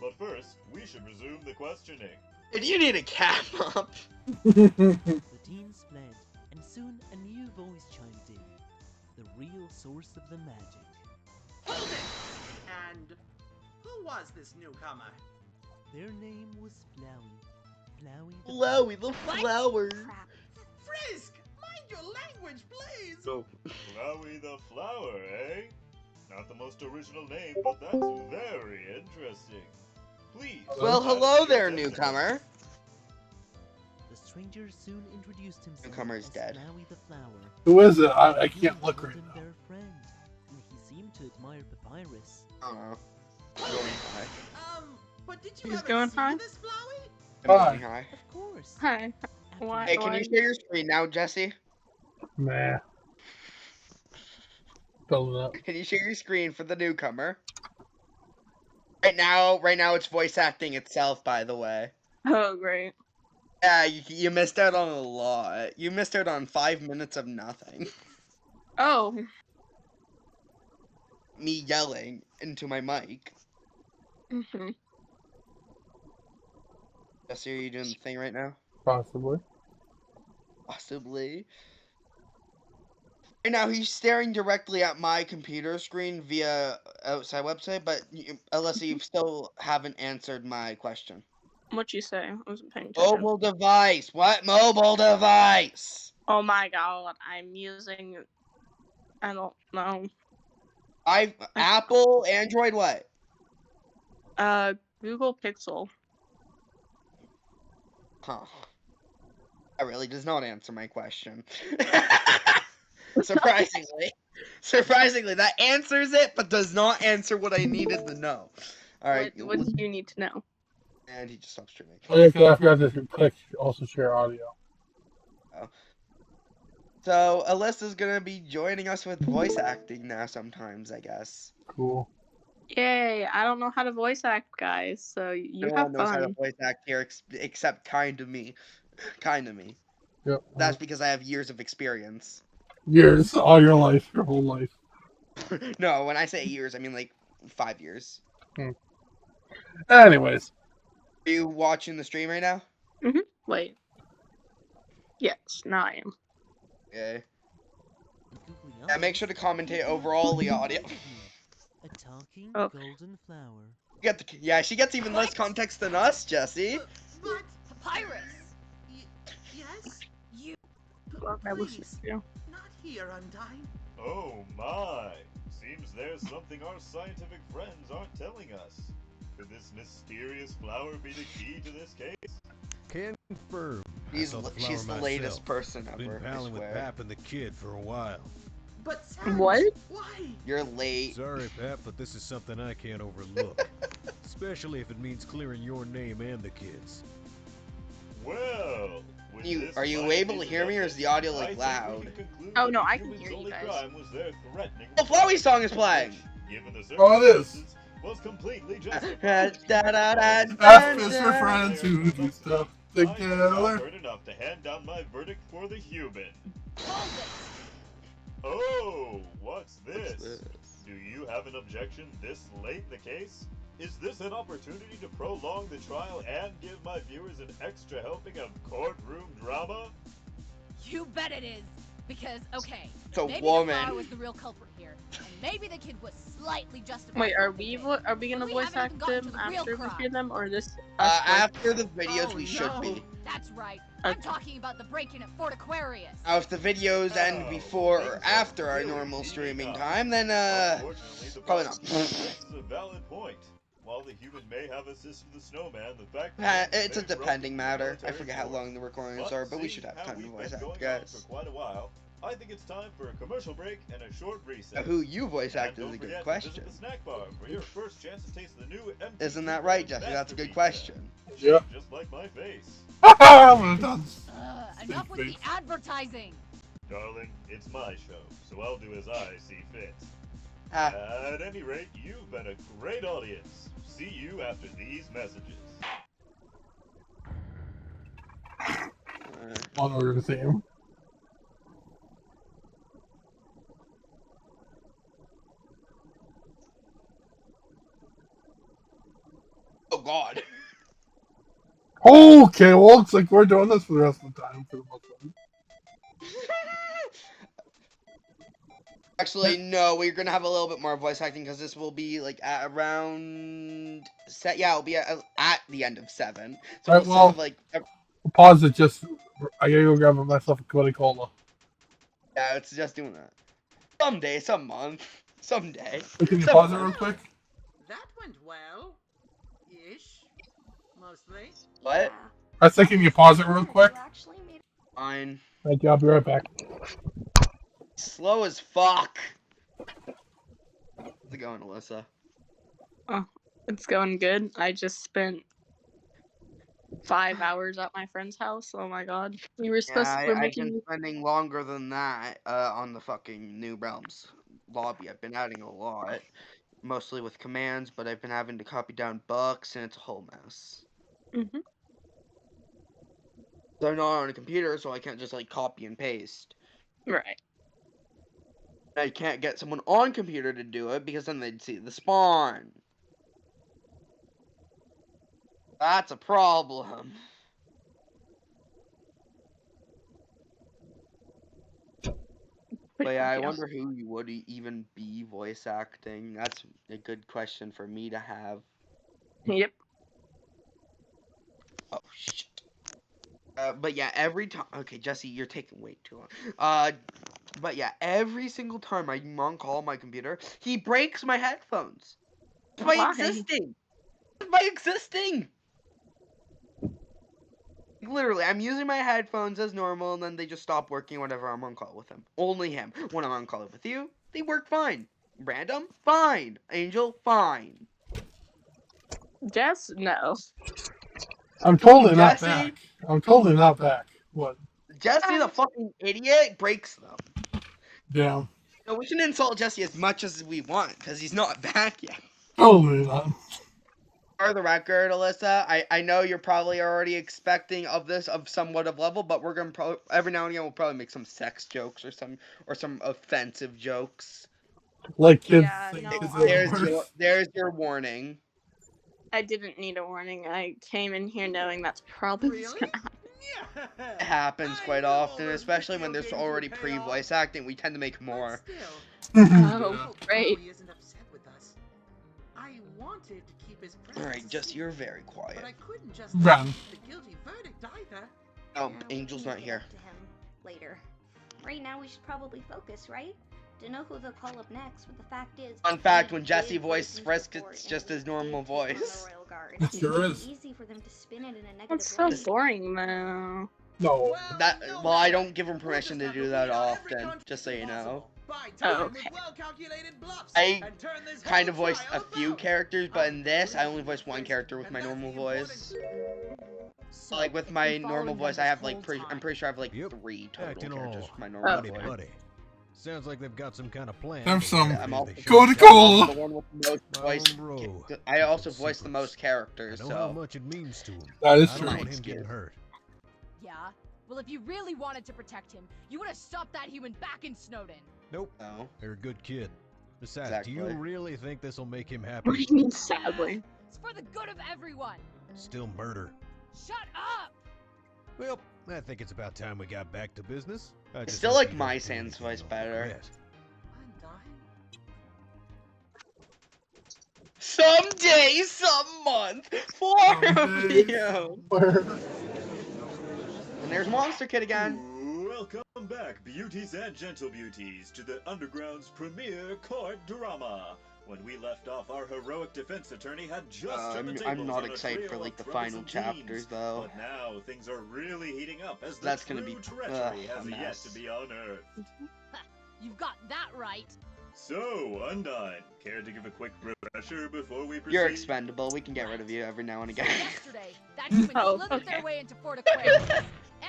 But first, we should resume the questioning. Did you need a cap up? The teens fled, and soon a new voice chimed in. The real source of the magic. Hold it! And who was this newcomer? Their name was Flowey. Flowey the Flowey the What? flower. Crap. Frisk! Mind your language, please! Oh. Flowey the Flower, eh? Not the most original name, but that's very interesting. Please. Well, ask hello your there, sentiments. newcomer. The stranger soon introduced himself Newcomer's as dead. Flowey the Flower. Who is it? I You can't and look called right him now. their friend, and he seemed to admire Papyrus. I don't know. I'm going high. But did you He's ever going see high? this Flowey? I'm Hi. going high. Of course. Hi. After Why? Hey, can you share your screen now, Jesse? Nah. Fill it up. Can you share your screen for the newcomer? Right now it's voice acting itself, by the way. Oh, great. Yeah, you missed out on a lot. You missed out on 5 minutes of nothing. Oh. Me yelling into my mic. Mm-hmm. Jesse, are you doing the thing right now? Possibly. Possibly. Right now, he's staring directly at my computer screen via outside website, but Alyssa, you still haven't answered my question. What'd you say? I wasn't paying attention. Mobile device. What mobile device? Oh my god, I'm using... I don't know. Apple, Android, what? Google Pixel. Huh. That really does not answer my question. Surprisingly, that answers it, but does not answer what I needed to know. All right. What did you need to know? And he just stopped streaming. Oh yeah, 'cause I forgot to click also share audio. Oh. So Alyssa's gonna be joining us with voice acting now sometimes, I guess. Cool. Yay, I don't know how to voice act, guys, so you No have one knows how to fun. voice act here except kind of me. Kind of me. Yep. That's because I have years of experience. Years, all your life, your whole life. No, when I say years, I mean like 5 years. Anyways. Are you watching the stream right now? Mm-hmm. Wait. Yes, now I am. Okay. Yeah, make sure to commentate over all the audio. A talking Okay. golden flower. Yeah, she gets even less context than us, Jesse. Papyrus! love I listen Please, to you. not here, Undyne. Oh my! Seems there's something our scientific friends aren't telling us. Could this mysterious flower be the key to this case? Confirm. I saw the flower She's the myself. latest person Been ever, I palling with swear. Pap and the kid for a while. But Sans, What? why? You're late. Sorry, Pap, but this is something I can't overlook. Especially if it means clearing your name and the kids. Well, with this Are you fine able to piece of hear me, or is the evidence, audio I like think loud? we can conclude Oh that no, the I can human's hear you only guys. crime was their threatening Oh, Flowey song is playing. which, given the Oh, it is. circumstances, was completely Da, justified. da, da, da, F da, is for da. friends who do stuff I think I've together. heard enough to hand down my verdict for the human. Hold it! Oh, what's this? this? Do you have an objection this late in the case? Is this an opportunity to prolong the trial and give my viewers an extra helping of courtroom drama? You bet it is! Because, okay, It's a maybe woman. the flower was the real culprit here, and maybe the kid was slightly justified. Wait, in are what they we did. are we gonna But we voice haven't even act gotten them to the real after we crime. hear them, or this us voice? After the videos, Oh, we should no. be. That's right. Okay. I'm talking about the break-in at Fort Aquarius. Now, if the videos end Oh, before or things are after our really normal heating streaming up. time, then Unfortunately, the probably not. prosecution raises a valid point. While the human may have assisted the snowman, the fact remains It's a they broke depending into matter. I military forget how force. long the recordings are, but we should seeing have how time to we've voice been act, going on for guys. quite a while, I think it's time for a commercial break and a short recess. Who you voice And act is don't a good forget to question. visit the snack bar for your first chance to taste the new MTV Isn't that right, brand Jesse? That's a good Master question. Pizza. Yeah. Just like my face. I'm done. Enough with the advertising. Darling, it's my show, so I'll do as I see fit. Ah. At any rate, you've been a great audience. See you after these messages. On order to see him. Oh God. Okay, well, looks like we're doing this for the rest of the time for the most part. Actually, no. We're gonna have a little bit more voice acting because this will be like at around set. Yeah, it'll be at the end of 7. So Alright, we'll still have well, like. pause it. Just I gotta go grab myself a Cody Cola. Yeah, it's just doing that. Someday, some month, someday. Can you some pause it month. real quick? That went well. Ish. Mostly. What? I was thinking you pause it real quick. Fine. Thank you. I'll be right back. Slow as fuck. How's it going, Alyssa? Oh, it's going good. I just spent 5 hours at my friend's house. Oh my god. We were supposed Yeah, we're I've been making spending longer than that on the fucking New Realms lobby. I've been adding a lot, mostly with commands, but I've been having to copy down books, and it's a whole mess. Mhm. They're not on a computer, so I can't just like copy and paste. Right. I can't get someone on computer to do it because then they'd see the spawn. That's a problem. But yeah, I wonder who you would even be voice acting. That's a good question for me to have. Yep. Oh shit. But yeah, every time. Okay, Jesse, you're taking way too long. But yeah, every single time I'm on call on my computer, he breaks my headphones. By Why? existing. By existing. Literally, I'm using my headphones as normal, and then they just stop working whenever I'm on call with him. Only him. When I'm on call with you, they work fine. Random, fine. Angel, fine. Jess, no. I'm totally not Jesse? back. I'm totally not back. What? Jesse, the fucking idiot, breaks them. Damn. No, we can insult Jesse as much as we want, because he's not back yet. Totally not. For the record, Alyssa, I know you're probably already expecting of this of somewhat of level, but we're gonna every now and again we'll probably make some sex jokes or some offensive jokes. Like kids Yeah, think no, There's your warning. I didn't need a warning. I came in here knowing that's probably what's gonna happen. It happens quite often, especially when there's already pre-voice acting. We tend to make more. Oh, great. Chloe isn't upset with us. I wanted to keep his presence. Alright, just you're very quiet. But I couldn't just Run. the guilty verdict either. Oh, Angel's not here. To him later. Right now, we should probably focus, right? Don't know who they'll call up next, but the fact is, Fun fact: we when Jesse did voices listen to Frisk, report it's and just we his normal did take on the voice. Royal Guard. It sure It's is. easy for them to spin it in a negative That's so light. boring, though. No. Well, I don't give him permission to do that often, just so you know. Oh, okay. I kind of voiced a few characters, but in this, I only voiced one character with my normal voice. So, Like with if my you're normal following voice, them I this have like whole I'm time- pretty sure I have like Yep. 3 total Acting characters all with my normal buddy voice. buddy. Sounds like they've got some kind of plan. Have some Yeah, I'm also Coca-Cola. the one with the most voice. bro. I also voice the most characters, I know how so much it means to him. That is I true. don't want him getting hurt. Yeah? Well, if you really wanted to protect him, you would have stopped that human back in Snowden. Nope. no. You're a good kid. Besides, Exactly. do you really think this will make him What do happy? you mean, sadly? It's for the good of everyone. Still murder. Shut up! Well, I think it's about time we got back to business. I I just still hope like you my don't do Sans anything voice you'll better. regret. Someday, some month, 4 of you. And there's Monster Kid again. Welcome back, beauties and gentle beauties, to the Underground's premiere court drama. When we left off, our heroic defense attorney had just turned the tables I'm not on a excited for trio like of the final troublesome chapters teens. though. But now things are really heating up as the That's true gonna be treachery a has yet mess. to be unearthed. You've got that right. So, Undyne, care to give a quick refresher before we proceed? You're expendable. We can get rid of you every now and So again. yesterday, that human Oh, slithered okay. their way into Fort Aquarius.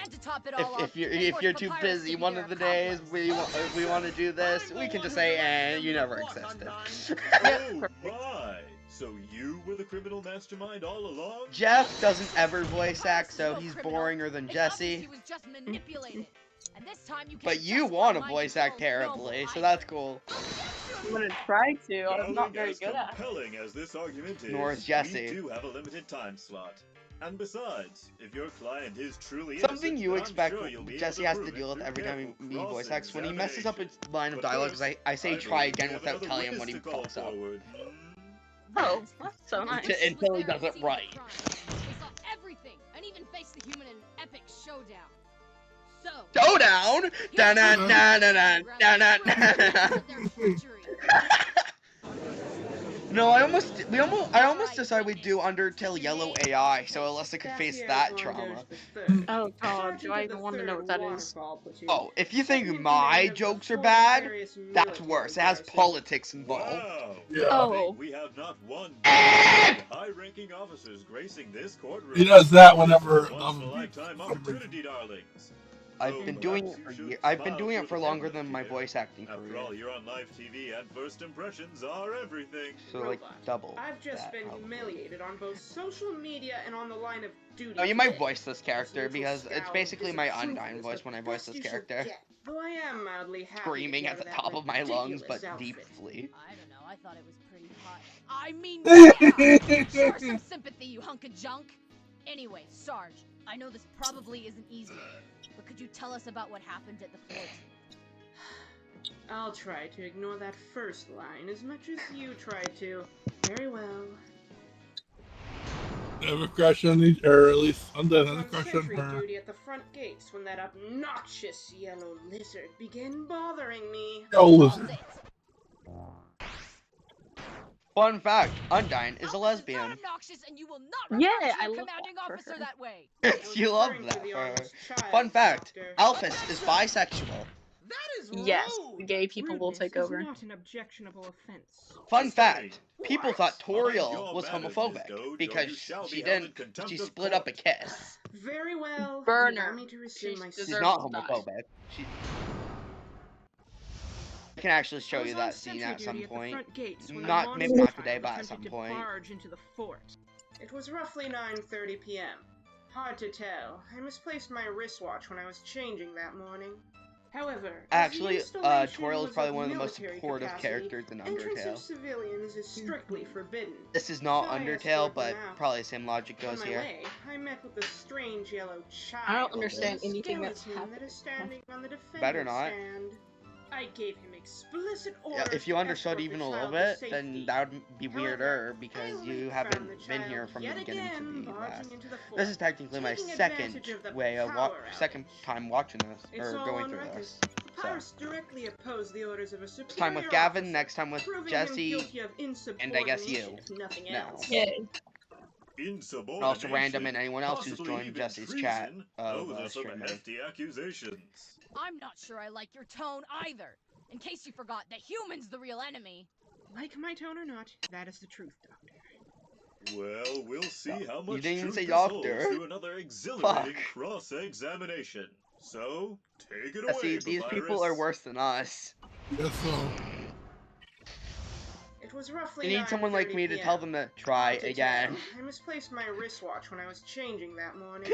And to top it all off, If you're they if forced you're too Papyrus busy to be one their of the days accomplice. we want to do this, we can just say, you never existed. Oh my! So you were the criminal mastermind all along? Jeff doesn't ever voice Papyrus act, is so no he's criminal. boringer than It's obvious Jesse. He was just manipulated. And this time you But can't you just want to mind voice control act terribly, noble so either. that's cool. I'm gonna try to. I'm Darling, not very as good at it. compelling as this argument is, Nor is Jesse. we do have a limited time slot. And besides, if your client is truly Something innocent, you then I'm expect sure you'll be Jesse able has to to prove deal it with through every time careful he voice acts. When he messes up his cross-examination. line of But dialogue, first, I say I try believe again we have without another telling him when he witness to call fucks up. forward. Oh, that's so nice. Until he does it right. They saw everything and even faced the human in an epic showdown. So Showdown! Dun dun dun dun dun dun dun. their treachery. No, I almost decided we'd do Undertale Yellow AI, so Alyssa could face that trauma. Oh god, do I even want to know what that is? Oh, if you think my jokes are bad, that's worse. It has politics involved. Wow! Yeah. Oh. We have not one but high-ranking officers gracing this courtroom. He does that whenever. Once in a lifetime opportunity, darlings. I've been doing it for years. I've been doing it for longer than my voice acting After all, career. you're on live TV, and first impressions are everything. So like double. I've just that, been probably. humiliated on both social media and on the line of duty. No, you might today. voice this character This because neutral it's scowl basically isn't my proof Undyne is voice the when I voice best this you shall character. get, though I am mildly happy Screaming to at the get top that of my lungs, but ridiculous outfit. deeply. I don't know. I thought it was pretty hot. I mean, yeah. Show some sympathy, you hunk of junk. Anyway, Sarge, I know this probably isn't easy, but could you tell us about what happened at the fort? I'll try to ignore that first line as much as you tried to. Very well. I have a crush on each, or at least Undead has a On crush on sentry her. duty at the front gates when that obnoxious yellow lizard began bothering me. Oh, listen. Fun fact: Undyne is a Not lesbian. obnoxious, and you will not Yeah, refer to I your love commanding that for officer her. that way. You love referring to that the for her. honest child, Fun fact: Doctor. Alphys is bisexual. That is Yes, rude. the gay people will Rudeness take is over. not an objectionable offense. Fun Steady. fact: people What? thought Mind Toriel your was manners, Miss homophobic Doge, or you because shall she be held in didn't. contempt She of split up a court. kiss. Very well. Burn Allow her. me to resume She my She's deserves not to die. homophobic. She. I can actually show I was you on that scene sentry at some duty the point. front gates when the Not maybe monster not today, child but at attempted some to point. barge into the fort. It was roughly 9:30 p.m. Hard to tell. I misplaced my wristwatch when I was changing that morning. However, as the Actually, installation Toriel is was probably of one of the most military supportive capacity, characters in entrance of Undertale. civilians is strictly forbidden. This is not So I Undertale, escorted but them out. probably the same logic On goes my here. way, I met with a strange yellow child. I don't understand and a anything that's skeleton that happening. is standing on the defendant's Better not. stand. I gave him explicit Yeah, orders if you to understood escort even the a little child to bit, safety. then that would be However, weirder because I you found haven't the been child here from the yet beginning again to the barging last. into the fort, This is technically my taking second advantage of the way of power second outage. time watching this It's or all going on through record. this. Papyrus directly opposed the orders of a superior This time with Gavin, officer, next time with proving him Jesse, guilty of and I guess you. insubordination, if nothing No. else. Yay. And also random and anyone else who's Possibly joined even Jesse's treason. chat of Those are some streaming. hefty accusations. I'm not sure I like your tone either. In case you forgot, the human's the real enemy. Like my tone or not, that is the truth, Doctor. Well, we'll see how much didn't even truth say dissolves doctor. through another exhilarating Fuck. cross-examination. So, take it Jesse, away, these Papyrus. people are worse than us. Yes, so. It was roughly You need someone like 9:30 me to PM. tell them to try Undertale. again. I misplaced my wristwatch when I was changing that morning.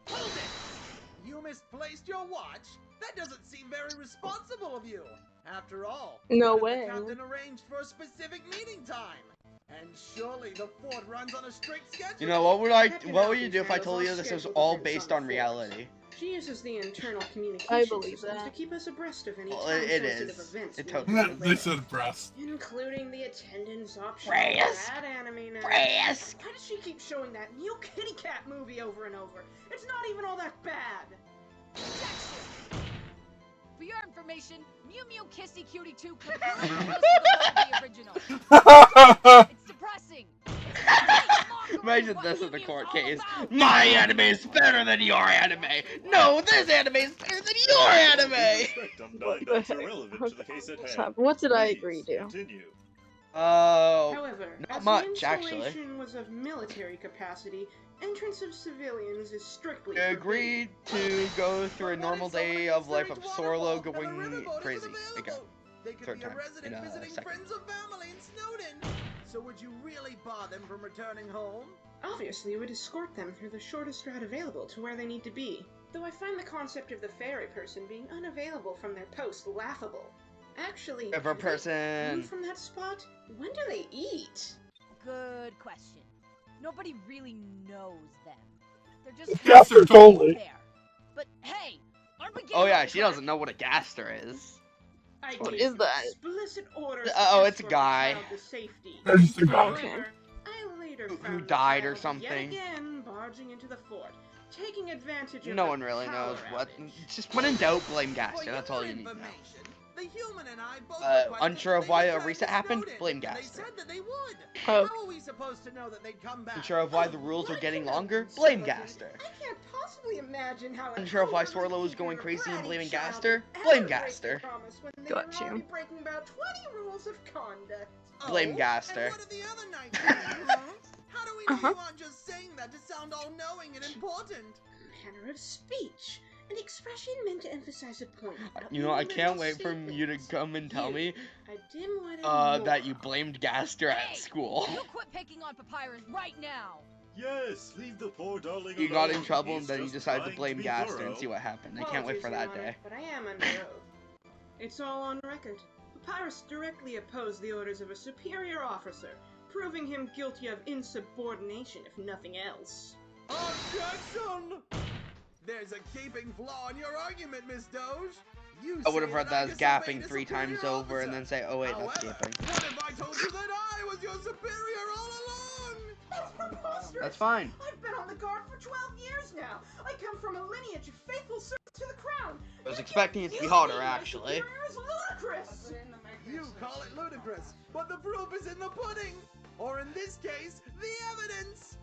Hold it! You misplaced your watch? That doesn't seem very responsible of you. After all, No the way. captain arranged for a specific meeting time. And surely the fort runs on a strict schedule. You know, what would Captain you do if I Alphonse told you handles this was scheduled all events based on on the fort. reality? She uses the internal communication I believe systems to that. keep us abreast of any Well, time-sensitive it is. events. It we totally may is. have They said breast. including the attendance option. Breast. That anime now. Breast. Why does she keep showing that new kitty cat movie over and over? It's not even all that bad. Objection! For your information, Mew Mew Kissy Cutie 2 completely replaces the original. It's depressing. It's a complete mockery of Imagine what this Mew in the Mew's court all case. about. My anime is better than your anime. No, this anime is better than your anime. Respect, Undyne, What the that's heck? irrelevant to the case at hand. What did I Please, agree to? Continue. Oh, However, not as much the actually. installation was of military capacity, entrance of civilians is strictly I agreed to go through a But normal what if day someone of life of needs to reach Sorlo waterfall and a going riverboat crazy isn't again. available? They could Third be a time resident in a visiting second. friends or family in Snowdon. So would you really bar them from returning home? Obviously, we'd escort them through the shortest route available to where they need to be. Though I find the concept of the ferry person being unavailable from their post laughable. Actually, River do they person. come from that spot? When do they eat? Good question. Nobody really knows them. They're just Gaster totally. there. But hey, aren't we getting Oh yeah, off she track? doesn't know what a gaster is. I What gave is you that? explicit orders Oh, to it's a escort the guy. child to safety. They're just a guy. Okay. However, I later Who found the died or child something. Yet again, barging into the fort, taking advantage of No the one really knows power what. outage. Just when in doubt, blame For Gaster. That's all your you need to know. information, the human and I both Unsure of requested why they a return reset to happened? Snowdon, Blame and they Gaster. said that they would. Oh. How are we supposed to know that they'd come back? Unsure of why the rules are getting longer? Blame Gaster. I can't possibly imagine how Unsure of why Sorlo is going crazy and blaming Gaster? Blame Gaster. Got you. Breaking about 20 rules of conduct. Blame And Gaster. what are the other 19? Huh? How do we know you aren't just saying that to sound all-knowing and important? Manner of speech. An expression meant to emphasize a point. You know, I can't wait for you to come and tell me A dim-witted that you blamed Gaster at Hey, school. you quit picking on Papyrus right now. Yes, leave the poor darling You got alone. in trouble and He's then you just decided to trying blame be Gaster thorough. and see what happened. I can't wait for that day. But I am under oath. It's all on record. Papyrus directly opposed the orders of a superior officer, proving him guilty of insubordination, if nothing else. Objection! There's a gaping flaw in your argument, Miss Doge. You I would have say read that I that as disobeyed gapping a 3 times superior over and officer. then say, oh wait, that's However, gapping. what if I told you that I was your superior all along? That's preposterous! That's fine. I've been on the guard for 12 years now. I come from a lineage of faithful service to the crown. I was expecting it to be hotter, actually. It's ludicrous. You call it ludicrous, but the proof is in the pudding! Or in this case, the evidence!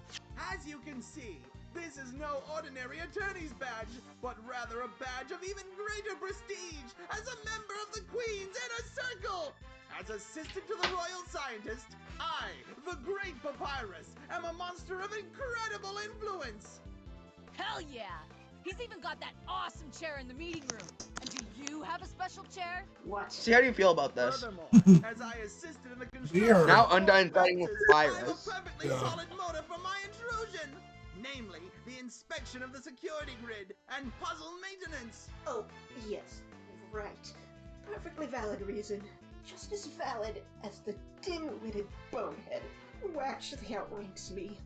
As you can see, this is no ordinary attorney's badge, but rather a badge of even greater prestige as a member of the Queen's Inner Circle! As assistant to the royal scientist, I, the great Papyrus, am a monster of incredible influence! Hell yeah! He's even got that awesome chair in the meeting room. And do you have a special chair? What? See, how do you feel about this? Furthermore, as I assisted in the construction Now of Undyne's fighting with fences, I have a Papyrus. perfectly Yeah. solid motive for my intrusion! Namely, the inspection of the security grid and puzzle maintenance! Oh, yes, right. Perfectly valid reason. Just as valid as the dim-witted bonehead who actually outranks me.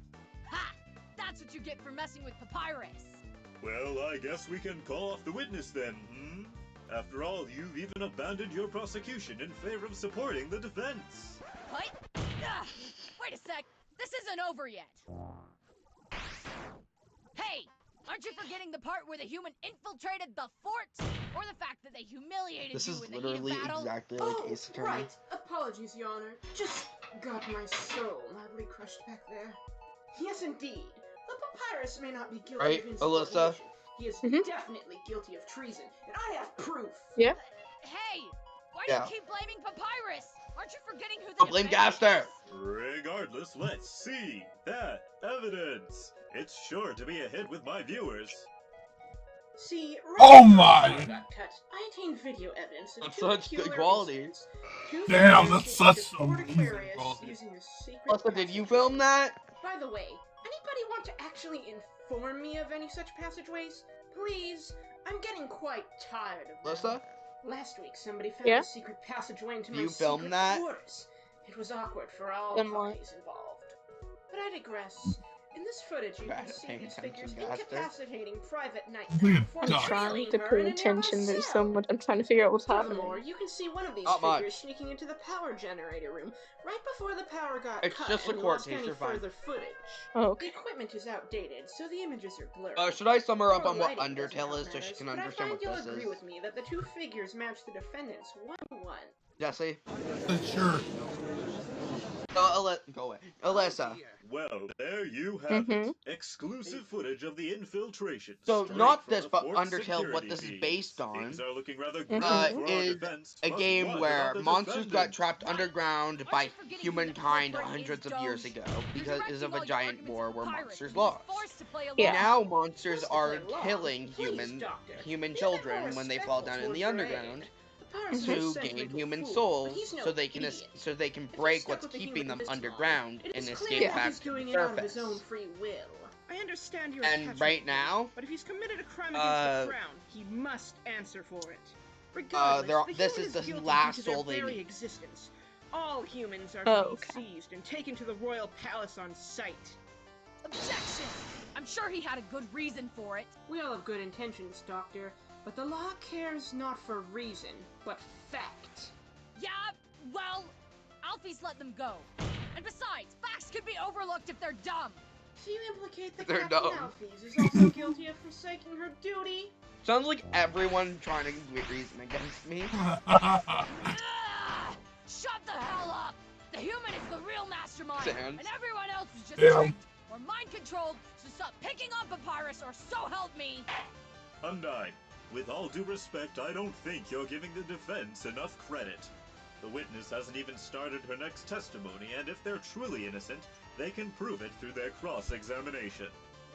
Ha! That's what you get for messing with Papyrus. Well, I guess we can call off the witness then, hmm? After all, you've even abandoned your prosecution in favor of supporting the defense. What? Ugh, wait a sec. This isn't over yet. Hey! Aren't you forgetting the part where the human infiltrated the fort? Or the fact that they humiliated This you is in the heat of literally battle? exactly like Ace Attorney. Right. Apologies, Your Honor. Just got my soul madly crushed back there. Yes, indeed. The papyrus may not be guilty Right, of Alyssa? insubordination. He is Mhm. definitely guilty of treason, and I have proof. Yeah. Hey, why Yeah. do you keep blaming Papyrus? Aren't you forgetting who the Don't blame defendant Gaster. is? Regardless, let's see that evidence. It's sure to be a hit with my viewers. See, right Oh before my! the power got cut, I obtained video evidence of That's two such good peculiar quality. incidents. Two Damn, figures that's who entered such Fort amazing Aquarius quality. using a secret Alyssa, did you passageway. film that? By the way, anybody want to actually inform me of any such passageways? Please, I'm getting quite tired of them. Alyssa? Last week, somebody found Yeah? a secret passageway into my You filmed secret that? quarters. It was awkward for all Then what? parties involved. But I digress. In this footage, you can Bad at see paying these attention, figures Gaster. incapacitating Private Knight Look at before I'm Duck. trying trailing to her pay in a nearby attention. There's so cell. much. I'm trying to figure out what's Furthermore, happening. you can see one of these Not figures much. sneaking into the power generator room right before the power got It's cut just a and court lost case, any you're fine. further footage. Oh, The okay. equipment is outdated, so the images are blurry. Should I sum her up Poor on what lighting doesn't Undertale help is so she matters, can but I understand find what you'll this agree is? with me that the two figures match the defendants 1-to-1. Jesse? Sure. Go away. Alyssa. Well, there you have Mhm. it. Exclusive footage of the infiltration. So, straight not from this, the but fort Undertale, what security this is feeds. based on, Things are looking rather Mhm. grim for our is defense. a But game what where about the monsters got defendant? trapped underground by forgetting who the humankind culprit is, hundreds of years Doge? ago You're because directing of a all your giant arguments war at where Papyrus, monsters and he's lost. forced to play along. Yeah. Now monsters Just to are play along, killing please, Doctor, human be a bit children more when they fall down in respectful the towards your underground aid. Papyrus is to a gain sentimental human fool, souls but he's no so they can idiot. break If you stuck what's with the keeping them human this long, underground it and is escape clear that back he's to doing the it out of his surface. own free will. I understand your And attachment right to him, now, but if he's committed a crime against the crown, he must answer for it. this Regardless, the is human the is guilty last due to their soul they very need. existence. All humans are Oh, to be okay. seized and taken to the royal palace on sight. Objection! I'm sure he had a good reason for it. We all have good intentions, Doctor, but the law cares not for reason, but fact. Yeah, well, Alfie's let them go. And besides, facts can be overlooked if they're dumb. So you implicate that They're Captain dumb. Alphys is also guilty of forsaking her duty? Sounds like everyone trying to reason against me. Ah, shut the hell up! The human is the real mastermind, Sans. and everyone else is just Damn. tricked or mind-controlled, so stop picking on Papyrus or so help me! Undyne, with all due respect, I don't think you're giving the defense enough credit. The witness hasn't even started her next testimony, and if they're truly innocent, they can prove it through their cross-examination.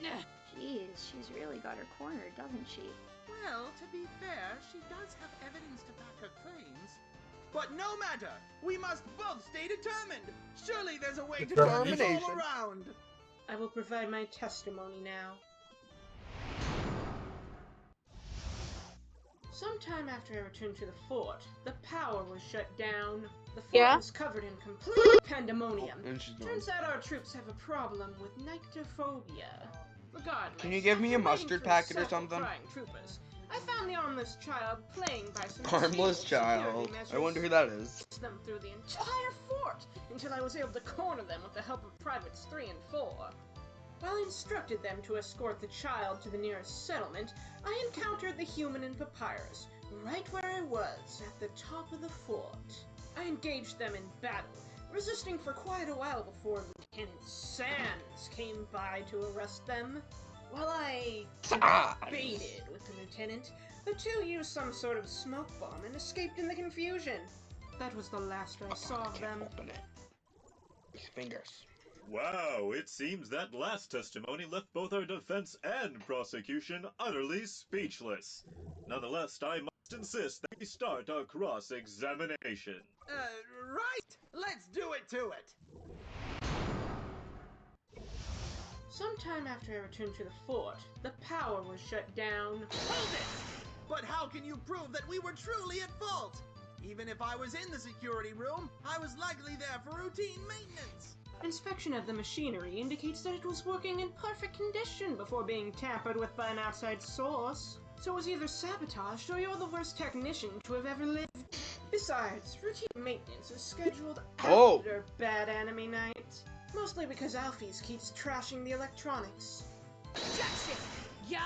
Jeez, she's really got her cornered, doesn't she? Well, to be fair, she does have evidence to back her claims. But no matter, we must both stay determined. Surely there's a way to turn this all Determination. around. I will provide my testimony now. Sometime after I returned to the fort, the power was shut down. The fort Yeah? was covered in complete pandemonium. And she's gone. Turns out our troops have a problem with nyctophobia. Regardless, Can you give me a after waiting mustard through packet or several something? prying troopers, I found the armless child playing by some Harmless disabled security child. measures. I wonder who that is. Them through the entire fort until I was able to corner them with the help of Privates 3 and 4. While I instructed them to escort the child to the nearest settlement, I encountered the human and Papyrus, right where I was, at the top of the fort. I engaged them in battle, resisting for quite a while before Lieutenant Sans came by to arrest them. While I debated with the lieutenant, the two used some sort of smoke bomb and escaped in the confusion. That was the last I saw of them. Open it. Fingers. Wow, it seems that last testimony left both our defense and prosecution utterly speechless. Nonetheless, I must insist that we start our cross-examination. Right! Let's do it to it! Sometime after I returned to the fort, the power was shut down. Hold it! But how can you prove that we were truly at fault? Even if I was in the security room, I was likely there for routine maintenance. Inspection of the machinery indicates that it was working in perfect condition before being tampered with by an outside source. So it was either sabotaged or you're the worst technician to have ever lived. Besides, routine maintenance is scheduled after Bad Anime Night. Mostly because Alphys keeps trashing the electronics. Objection! Yeah?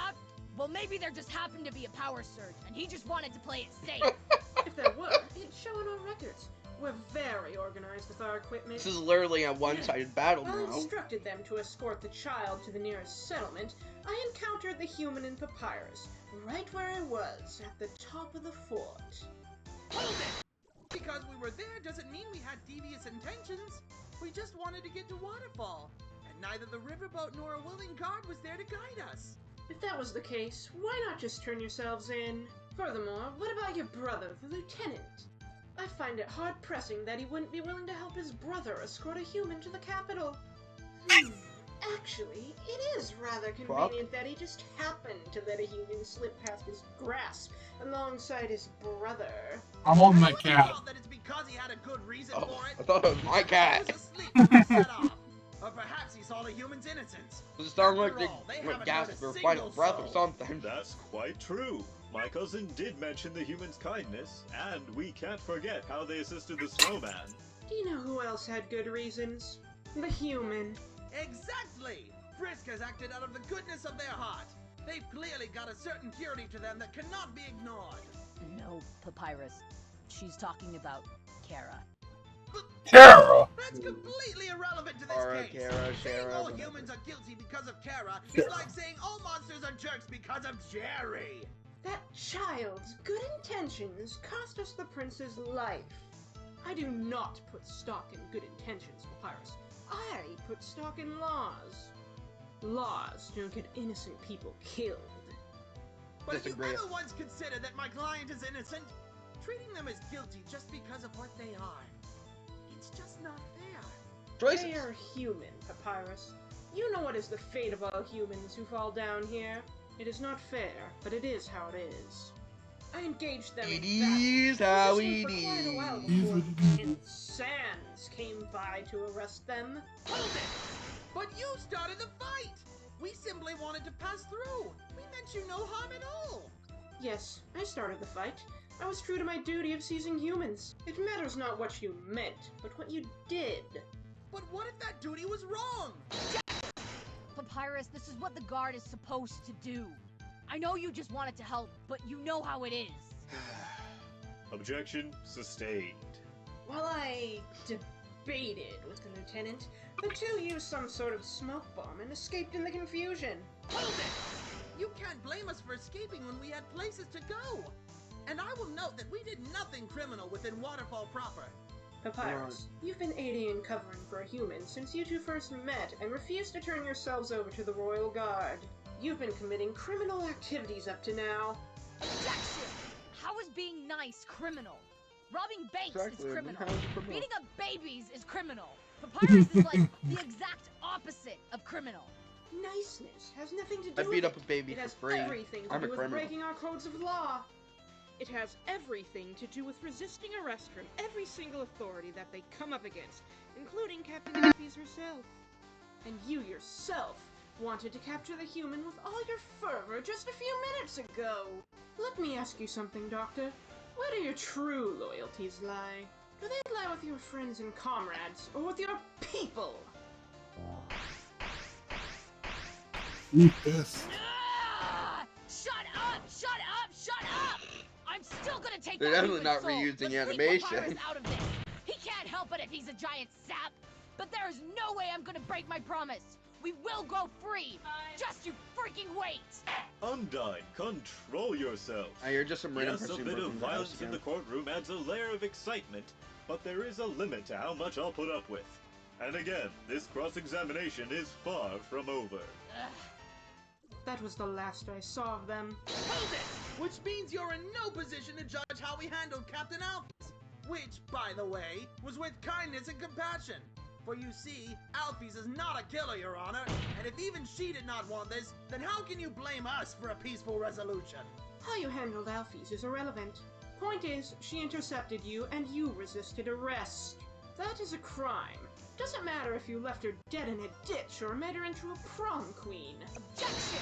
Well, maybe there just happened to be a power surge, and he just wanted to play it safe. If there were, it'd show in our records. We're very organized with our equipment. This is literally a one-sided battle While I now. instructed them to escort the child to the nearest settlement, I encountered the human in Papyrus, right where I was, at the top of the fort. Hold it! Because we were there doesn't mean we had devious intentions. We just wanted to get to Waterfall, and neither the riverboat nor a willing guard was there to guide us. If that was the case, why not just turn yourselves in? Furthermore, what about your brother, the lieutenant? I find it hard-pressing that he wouldn't be willing to help his brother escort a human to the capital. Actually, it is rather convenient that he just happened to let a human slip past his grasp alongside his brother. I'm holding my cat. That it's because he had a good reason Oh, for it. I thought it was my cat. He was asleep when we set off. Or perhaps he saw the human's innocence. Does it sound like After all, they they haven't gasp heard a their single final breath or soul. something? That's quite true. My cousin did mention the human's kindness, and we can't forget how they assisted the snowman. Do you know who else had good reasons? The human. Exactly! Frisk has acted out of the goodness of their heart. They've clearly got a certain purity to them that cannot be ignored. No, Papyrus. She's talking about Kara. Kara! That's completely irrelevant to this Kara, case. Kara, Saying Shara, all whatever. humans are guilty because of Kara is like saying all monsters are jerks because of Jerry. That child's good intentions cost us the prince's life. I do not put stock in good intentions, Papyrus. I put stock in laws. Laws don't get innocent people killed. But if Disagree. you ever once consider that my client is innocent, treating them as guilty just because of what they are, it's just not fair. They are human, Papyrus. You know what is the fate of all humans who fall down here. It is not fair, but it is how it is. I engaged them It in battle, is how resisting it for quite a while is. before and Sans came by to arrest them. Hold it! But you started the fight! We simply wanted to pass through. We meant you no harm at all. Yes, I started the fight. I was true to my duty of seizing humans. It matters not what you meant, but what you did. But what if that duty was wrong? Papyrus, this is what the guard is supposed to do. I know you just wanted to help, but you know how it is. Objection sustained. While I debated with the lieutenant, the two used some sort of smoke bomb and escaped in the confusion. Hold it! You can't blame us for escaping when we had places to go. And I will note that we did nothing criminal within Waterfall proper. Papyrus, you've been aiding and covering for a human since you two first met and refused to turn yourselves over to the Royal Guard. You've been committing criminal activities up to now. Objection! How is being nice criminal? Robbing banks Exactly, is criminal. how is it criminal? Beating up babies is criminal. Papyrus is like the exact opposite of criminal. Niceness has nothing to do I with beat it. up a baby It for has free. everything to I'm a do with criminal. breaking our codes of law. It has everything to do with resisting arrest from every single authority that they come up against, including Captain Alphys herself. And you yourself wanted to capture the human with all your fervor just a few minutes ago. Let me ask you something, Doctor. Where do your true loyalties lie? Do they lie with your friends and comrades, or with your people? Eat this. Ah! Shut up! Shut up! Shut up! I'm still gonna take They're that definitely human not soul. reusing Let's leave animation. Papyrus out of this. He can't help it if he's a giant sap. But there is no way I'm gonna break my promise. We will go free. Just you freaking wait. Undyne, control yourself. I hear just some random Yes, a person bit of broken the house violence in again. the courtroom adds a layer of excitement, but there is a limit to how much I'll put up with. And again, this cross-examination is far from over. That was the last I saw of them. Hold it! Which means you're in no position to judge how we handled Captain Alphys. Which, by the way, was with kindness and compassion. For you see, Alphys is not a killer, Your Honor, and if even she did not want this, then how can you blame us for a peaceful resolution? How you handled Alphys is irrelevant. Point is, she intercepted you and you resisted arrest. That is a crime. Doesn't matter if you left her dead in a ditch or made her into a prom queen. Objection!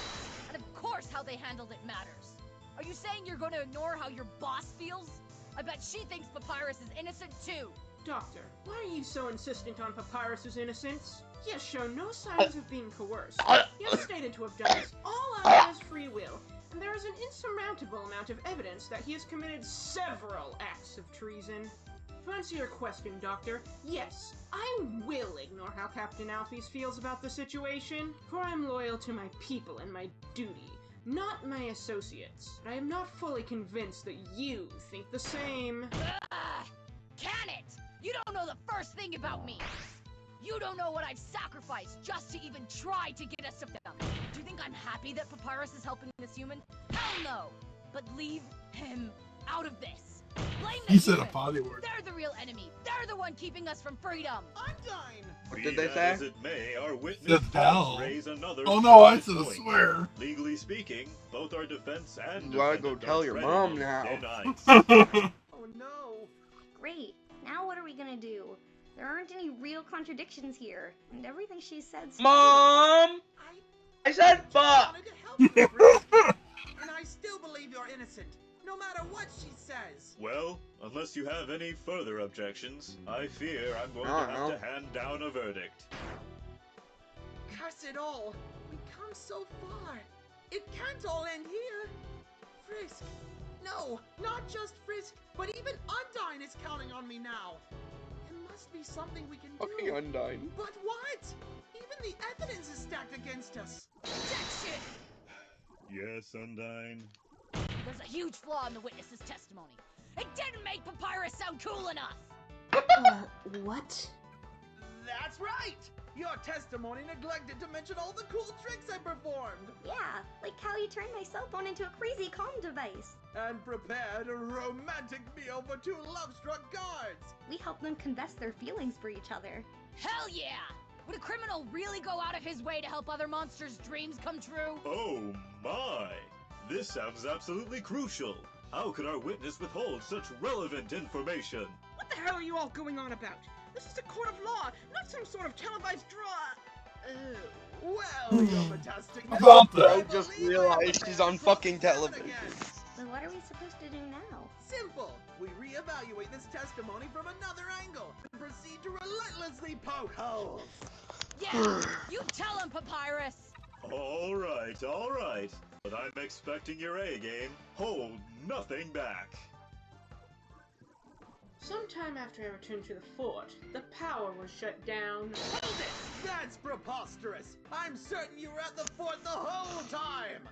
And of course how they handled it matters. Are you saying you're going to ignore how your boss feels? I bet she thinks Papyrus is innocent too. Doctor, why are you so insistent on Papyrus's innocence? He has shown no signs of being coerced. He has stated to have done this all out of his free will, and there is an insurmountable amount of evidence that he has committed several acts of treason. To answer your question, Doctor, yes, I will ignore how Captain Alphys feels about the situation, for I'm loyal to my people and my duty, not my associates. But I am not fully convinced that you think the same. Can it? You don't know the first thing about me. You don't know what I've sacrificed just to even try to get us to them. Do you think I'm happy that Papyrus is helping this human? Hell no! But leave him out of this. Blame the He said a human. potty word. They're the real enemy. They're the one keeping us from freedom. Undyne! What did they say? As it may, our witness Said does hell. raise another Oh no, I salient said a point. swear. Legally speaking, both our defense and You gotta go defendant tell are your treading mom on now. thin ice. Oh no! Great. Now what are we gonna do? There aren't any real contradictions here, and everything she said. Mom! I said fuck! Wanted to help you, Frisk. And I still believe you're innocent, no matter what she says. Well, unless you have any further objections, I fear I'm going to have to hand down a verdict. Curse it all! We've come so far. It can't all end here. Frisk. No, not just Frisk, but even Undyne is counting on me now. There must be something we can Fucking do. Undyne. But what? Even the evidence is stacked against us. Objection! Yes, Undyne. There's a huge flaw in the witness's testimony. It didn't make Papyrus sound cool enough. What? That's right! Your testimony neglected to mention all the cool tricks I performed! Yeah, like how you turned my cell phone into a crazy comm device. And prepared a romantic meal for two love-struck guards! We helped them confess their feelings for each other. Hell yeah! Would a criminal really go out of his way to help other monsters' dreams come true? Oh my! This sounds absolutely crucial. How could our witness withhold such relevant information? What the hell are you all going on about? This is a court of law, not some sort of televised draw. Well, you're fantastic. About I that. just realized she's on fucking television. So what are we supposed to do now? Simple! We reevaluate this testimony from another angle and proceed to relentlessly poke holes! Yeah, you tell him, Papyrus! All right. But I'm expecting your A-game. Hold nothing back. Sometime after I returned to the fort, the power was shut down. Hold it! That's preposterous! I'm certain you were at the fort the whole time!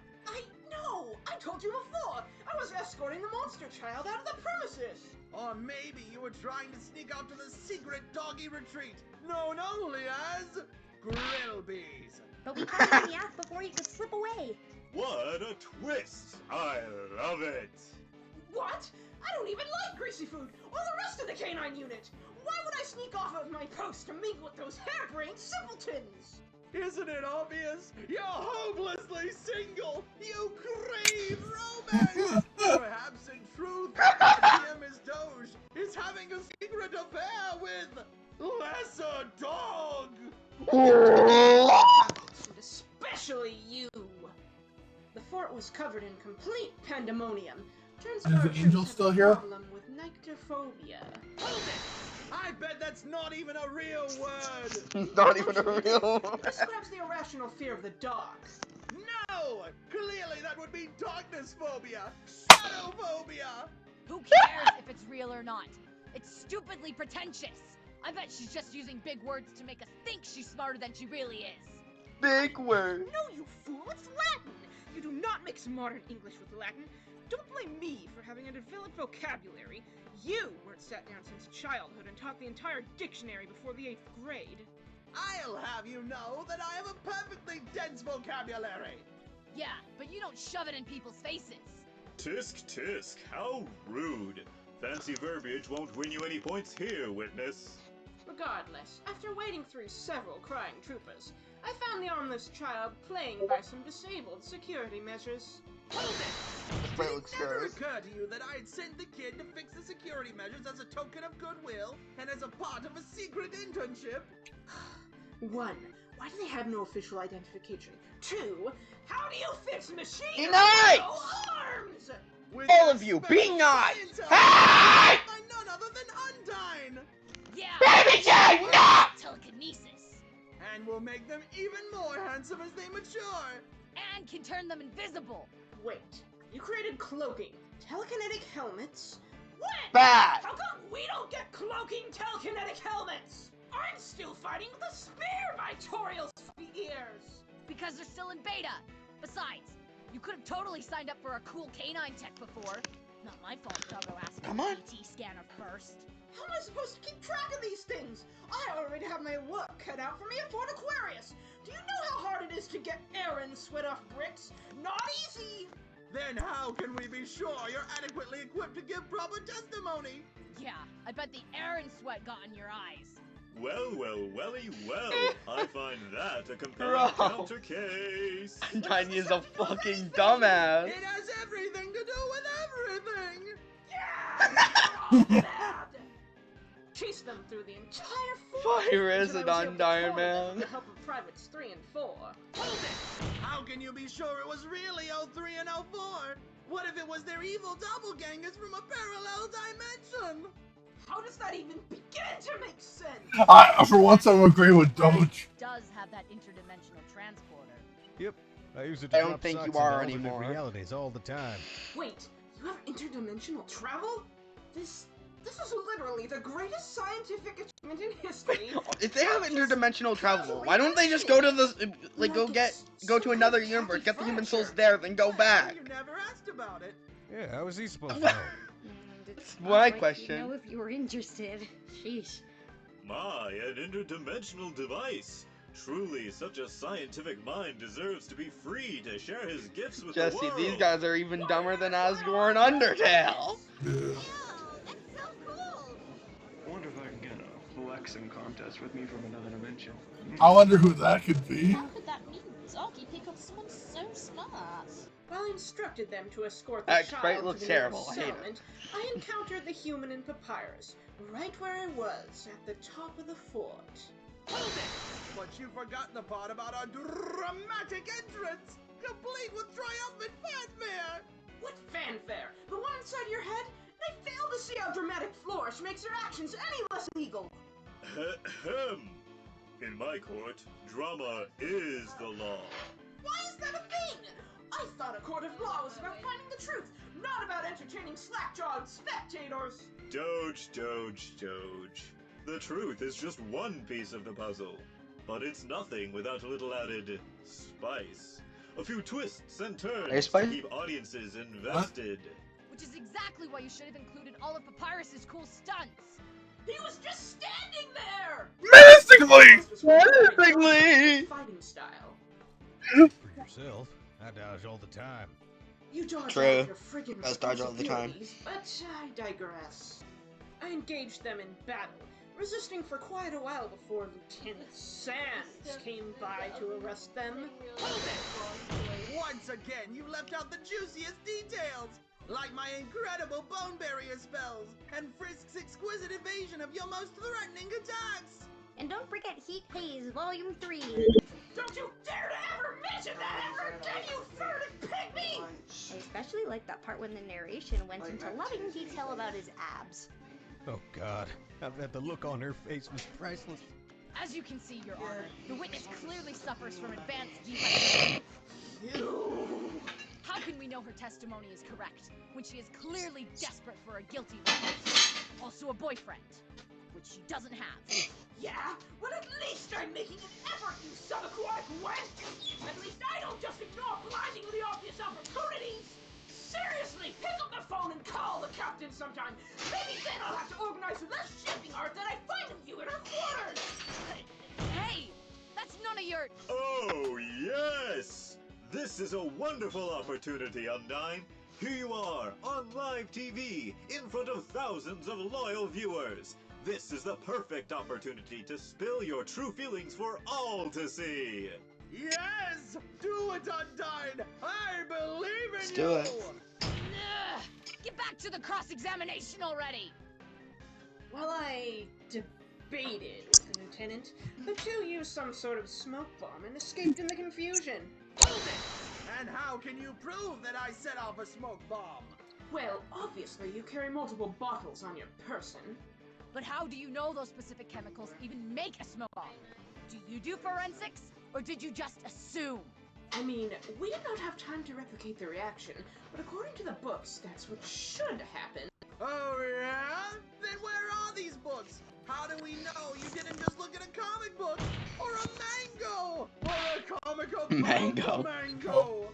No! I told you before! I was escorting the monster child out of the premises! Or maybe you were trying to sneak out to the secret doggy retreat, known only as Grillbees. But we caught him in the act before he could slip away. What a twist! I love it! What? I don't even like greasy food, or the rest of the canine unit! Why would I sneak off of my post to mingle with those harebrained simpletons? Isn't it obvious? You're hopelessly single! You crave romance! Perhaps in truth, dear Miss Doge is having a secret affair with Lesser Dog! And especially you! The fort was covered in complete pandemonium. Turns Is out the our angel troops still have a here? problem with nyctophobia. Hold it! I bet that's not even a real word! Not even a real It describes the irrational fear of the dark. No! Clearly that would be darkness phobia! Shadow-phobia! Who cares if it's real or not? It's stupidly pretentious. I bet she's just using big words to make us think she's smarter than she really is. Big word. No, you fool, it's Latin! You do not mix modern English with Latin. Don't blame me for having a developed vocabulary. You weren't sat down since childhood and taught the entire dictionary before the 8th grade. I'll have you know that I have a perfectly dense vocabulary! Yeah, but you don't shove it in people's faces. Tisk, how rude. Fancy verbiage won't win you any points here, witness. Regardless, after wading through several crying troopers, I found the armless child playing by some disabled security measures. Hold it! Did Did it never occur to you that I had sent the kid to fix the security measures as a token of goodwill and as a part of a secret internship? 1. Why do they have no official identification? 2. How do you fix machine Be with nice! no arms? With All that of you, special be nice! intel Hey! by none other than Undyne! Yeah! Baby Jack, no! Telekinesis! And we'll make them even more handsome as they mature! And can turn them invisible! Wait, you created cloaking, telekinetic helmets? What? Bad! How come we don't get cloaking telekinetic helmets? I'm still fighting with a spear, my Toriel's ears! Because they're still in beta! Besides, you could have totally signed up for a cool canine tech before. Not my fault Doggo asked for a PT scanner first. How am I supposed to keep track of these things? I already have my work cut out for me at Fort Aquarius. Do you know how hard it is to get Aaron sweat off bricks? Not easy! Then how can we be sure you're adequately equipped to give proper testimony? Yeah, I bet the Aaron sweat got in your eyes. Well, welly, well. I find that a compelling counter case. Tiny is a fucking dumbass. It has everything to do with everything! Yeah! Chase them through the entire fort. Fire is until an I was able to undying corner them man. with the help of Privates 3 and 4. Hold it! How can you be sure it was really 03 and 04? What if it was their evil doppelgangers from a parallel dimension? How does that even begin to make sense? For once, I'm agreeing with Doge. Does have that interdimensional transporter. Yep, I use it I to don't drop think socks you are into alternate anymore. realities all the time. Wait, you have interdimensional travel? This is literally the greatest scientific achievement in history. If they have interdimensional travel, why don't they just go to the go to another universe, get the human souls there, then go back? You never asked about it. Yeah, how was he supposed to know? That's my You question. know, if you were interested. Sheesh. My, an interdimensional device. Truly, such a scientific mind deserves to be free to share his gifts with the Jesse, world. these guys are even dumber than Asgore and Undertale. I wonder if I can get a flexing contest with me from another dimension. I wonder who that could be. How could that mean? Zaki pick up someone so smart. While I instructed them to escort the That child sprite to looks the terrible. nearest I hate it. settlement, I encountered the human in papyrus, right where I was, at the top of the fort. Hold it! But you forgot the part about our dramatic entrance, complete with triumphant fanfare! What fanfare? The one inside your head? I fail to see how dramatic flourish makes your actions any less legal. Ahem. In my court, drama is the law. Why is that a thing? I thought a court of law was about finding the truth, not about entertaining slack-jawed spectators. Doge. The truth is just one piece of the puzzle, but it's nothing without a little added spice. A few twists and turns to spice? keep audiences invested. Which is exactly why you should have included all of Papyrus's cool stunts. He was just standing there! Menacingly! Fighting style. For yourself, I dodge all the time. You dodge True. all of your friggin' Does dodge all the time. responsibilities, but I digress. I engaged them in battle, resisting for quite a while before Lieutenant Sands came by to arrest them. Once again, you left out the juiciest details! Like my incredible bone barrier spells, and Frisk's exquisite evasion of your most threatening attacks! And don't forget Heat Haze Volume 3. Don't you dare to ever mention that ever again, you furtive pygmy! I especially like that part when the narration went into loving detail about his abs. Oh God, I bet the look on her face was priceless. As you can see, Your Honor, the witness clearly suffers from advanced dehydration. How can we know her testimony is correct when she is clearly desperate for a guilty witness? Also a boyfriend, which she doesn't have. Yeah? Well, at least I'm making an effort, you subaquatic wench! At least I don't just ignore blindingly obvious opportunities! Seriously, pick up the phone and call the captain sometime! Maybe then I'll have to organize less shipping art that I find of you in her quarters! Hey! That's none of your... Oh, yes! This is a wonderful opportunity, Undyne. Here you are, on live TV, in front of thousands of loyal viewers. This is the perfect opportunity to spill your true feelings for all to see. Yes! Do it, Undyne! I believe in Let's you! do it. Ugh, get back to the cross-examination already! While I debated with the lieutenant, the two used some sort of smoke bomb and escaped in the confusion. Hold it! And how can you prove that I set off a smoke bomb? Well, obviously you carry multiple bottles on your person. But how do you know those specific chemicals even make a smoke bomb? Do you do forensics, or did you just assume? I mean, we did not have time to replicate the reaction, but according to the books, that's what should happen. Oh yeah? Then where are these books? How do we know you didn't just look at a comic book? Or a mango? Or a comic about Mango. a mango?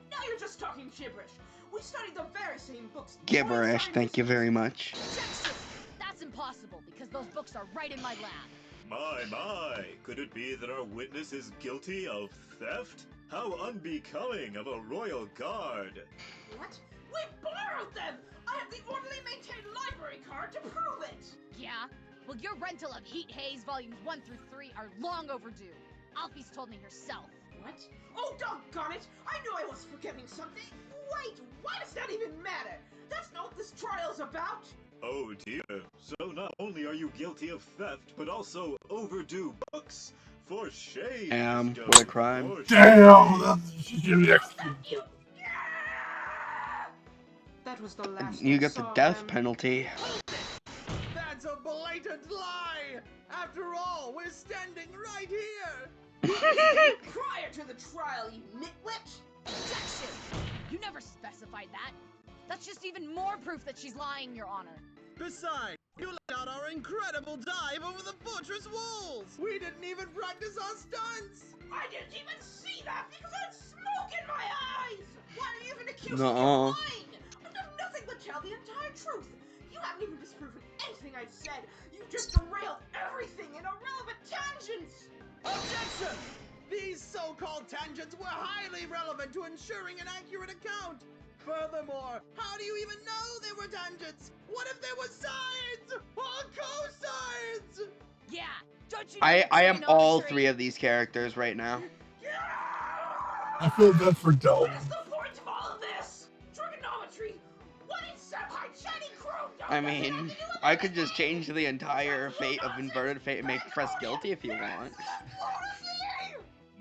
Now you're just talking gibberish. We studied the very same books. Gibberish, thank you very much. Objection! That's impossible, because those books are right in my lab. My, could it be that our witness is guilty of theft? How unbecoming of a royal guard! What? We borrowed them! I have the orderly maintained library card to prove it! Yeah? Well, your rental of Heat Haze Volumes 1 through 3 are long overdue. Alfie's told me herself. What? Oh, doggone it! I knew I was forgetting something! Wait, why does that even matter? That's not what this trial's about! Oh dear, so not only are you guilty of theft, but also overdue books? For shame! Damn, Miss what a Doe, crime. for Damn, shame. That was the last You I get the saw of death them. penalty. That's a blatant lie! After all, we're standing right here! Prior to the trial, you nitwit! Objection! You never specified that. That's just even more proof that she's lying, Your Honor. Besides, you let out our incredible dive over the fortress walls! We didn't even practice our stunts! I didn't even see that because I had smoke in my eyes! Why do you even accuse me Nuh-uh. of lying? I've done nothing but tell the entire truth! You haven't even disproven anything I've said! You just derailed everything in irrelevant tangents! Objection! These so-called tangents were highly relevant to ensuring an accurate account! Furthermore, how do you even know they were tangents? What if they were sides? Or cosines? Yeah, don't you know I am all trigonometry? 3 of these characters right now. I feel bad for Dome. What is the point of all of this? Trigonometry! What is Senpai Jenny Crow? I mean, I could just change the entire fate of Inverted Fate and make Press guilty if you want.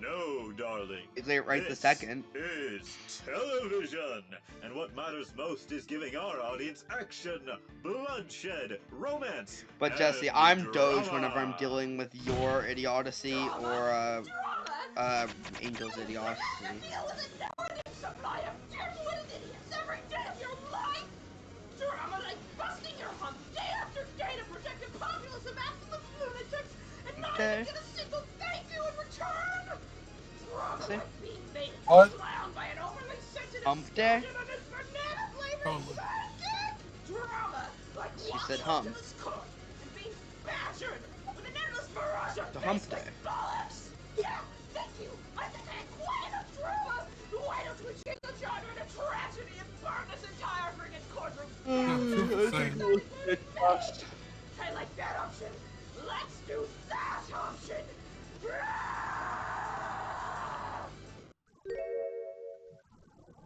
No, darling. They right the This second. is television, and what matters most is giving our audience action, bloodshed, romance. But Jesse, and I'm drama. Doge whenever I'm dealing with your idiocy or Angel's idiocy. Deal with a never-ending supply of dim-witted idiots every day of your life! Drama like busting your hump day after day to protect a populace of absolute lunatics and not even get a single thank you in return! Drama like being made into a clown by an overly sensitive Hump day? scoundrel and his banana-flavored sidekick! Drama like She walking said up hump. to this court and being badgered with an endless barrage of The hump baseless day. bollocks! Yeah, thank you! I think I had quite enough drama! Why don't we change the genre to tragedy and burn this entire friggin' courtroom down? I like that option! Let's do that option!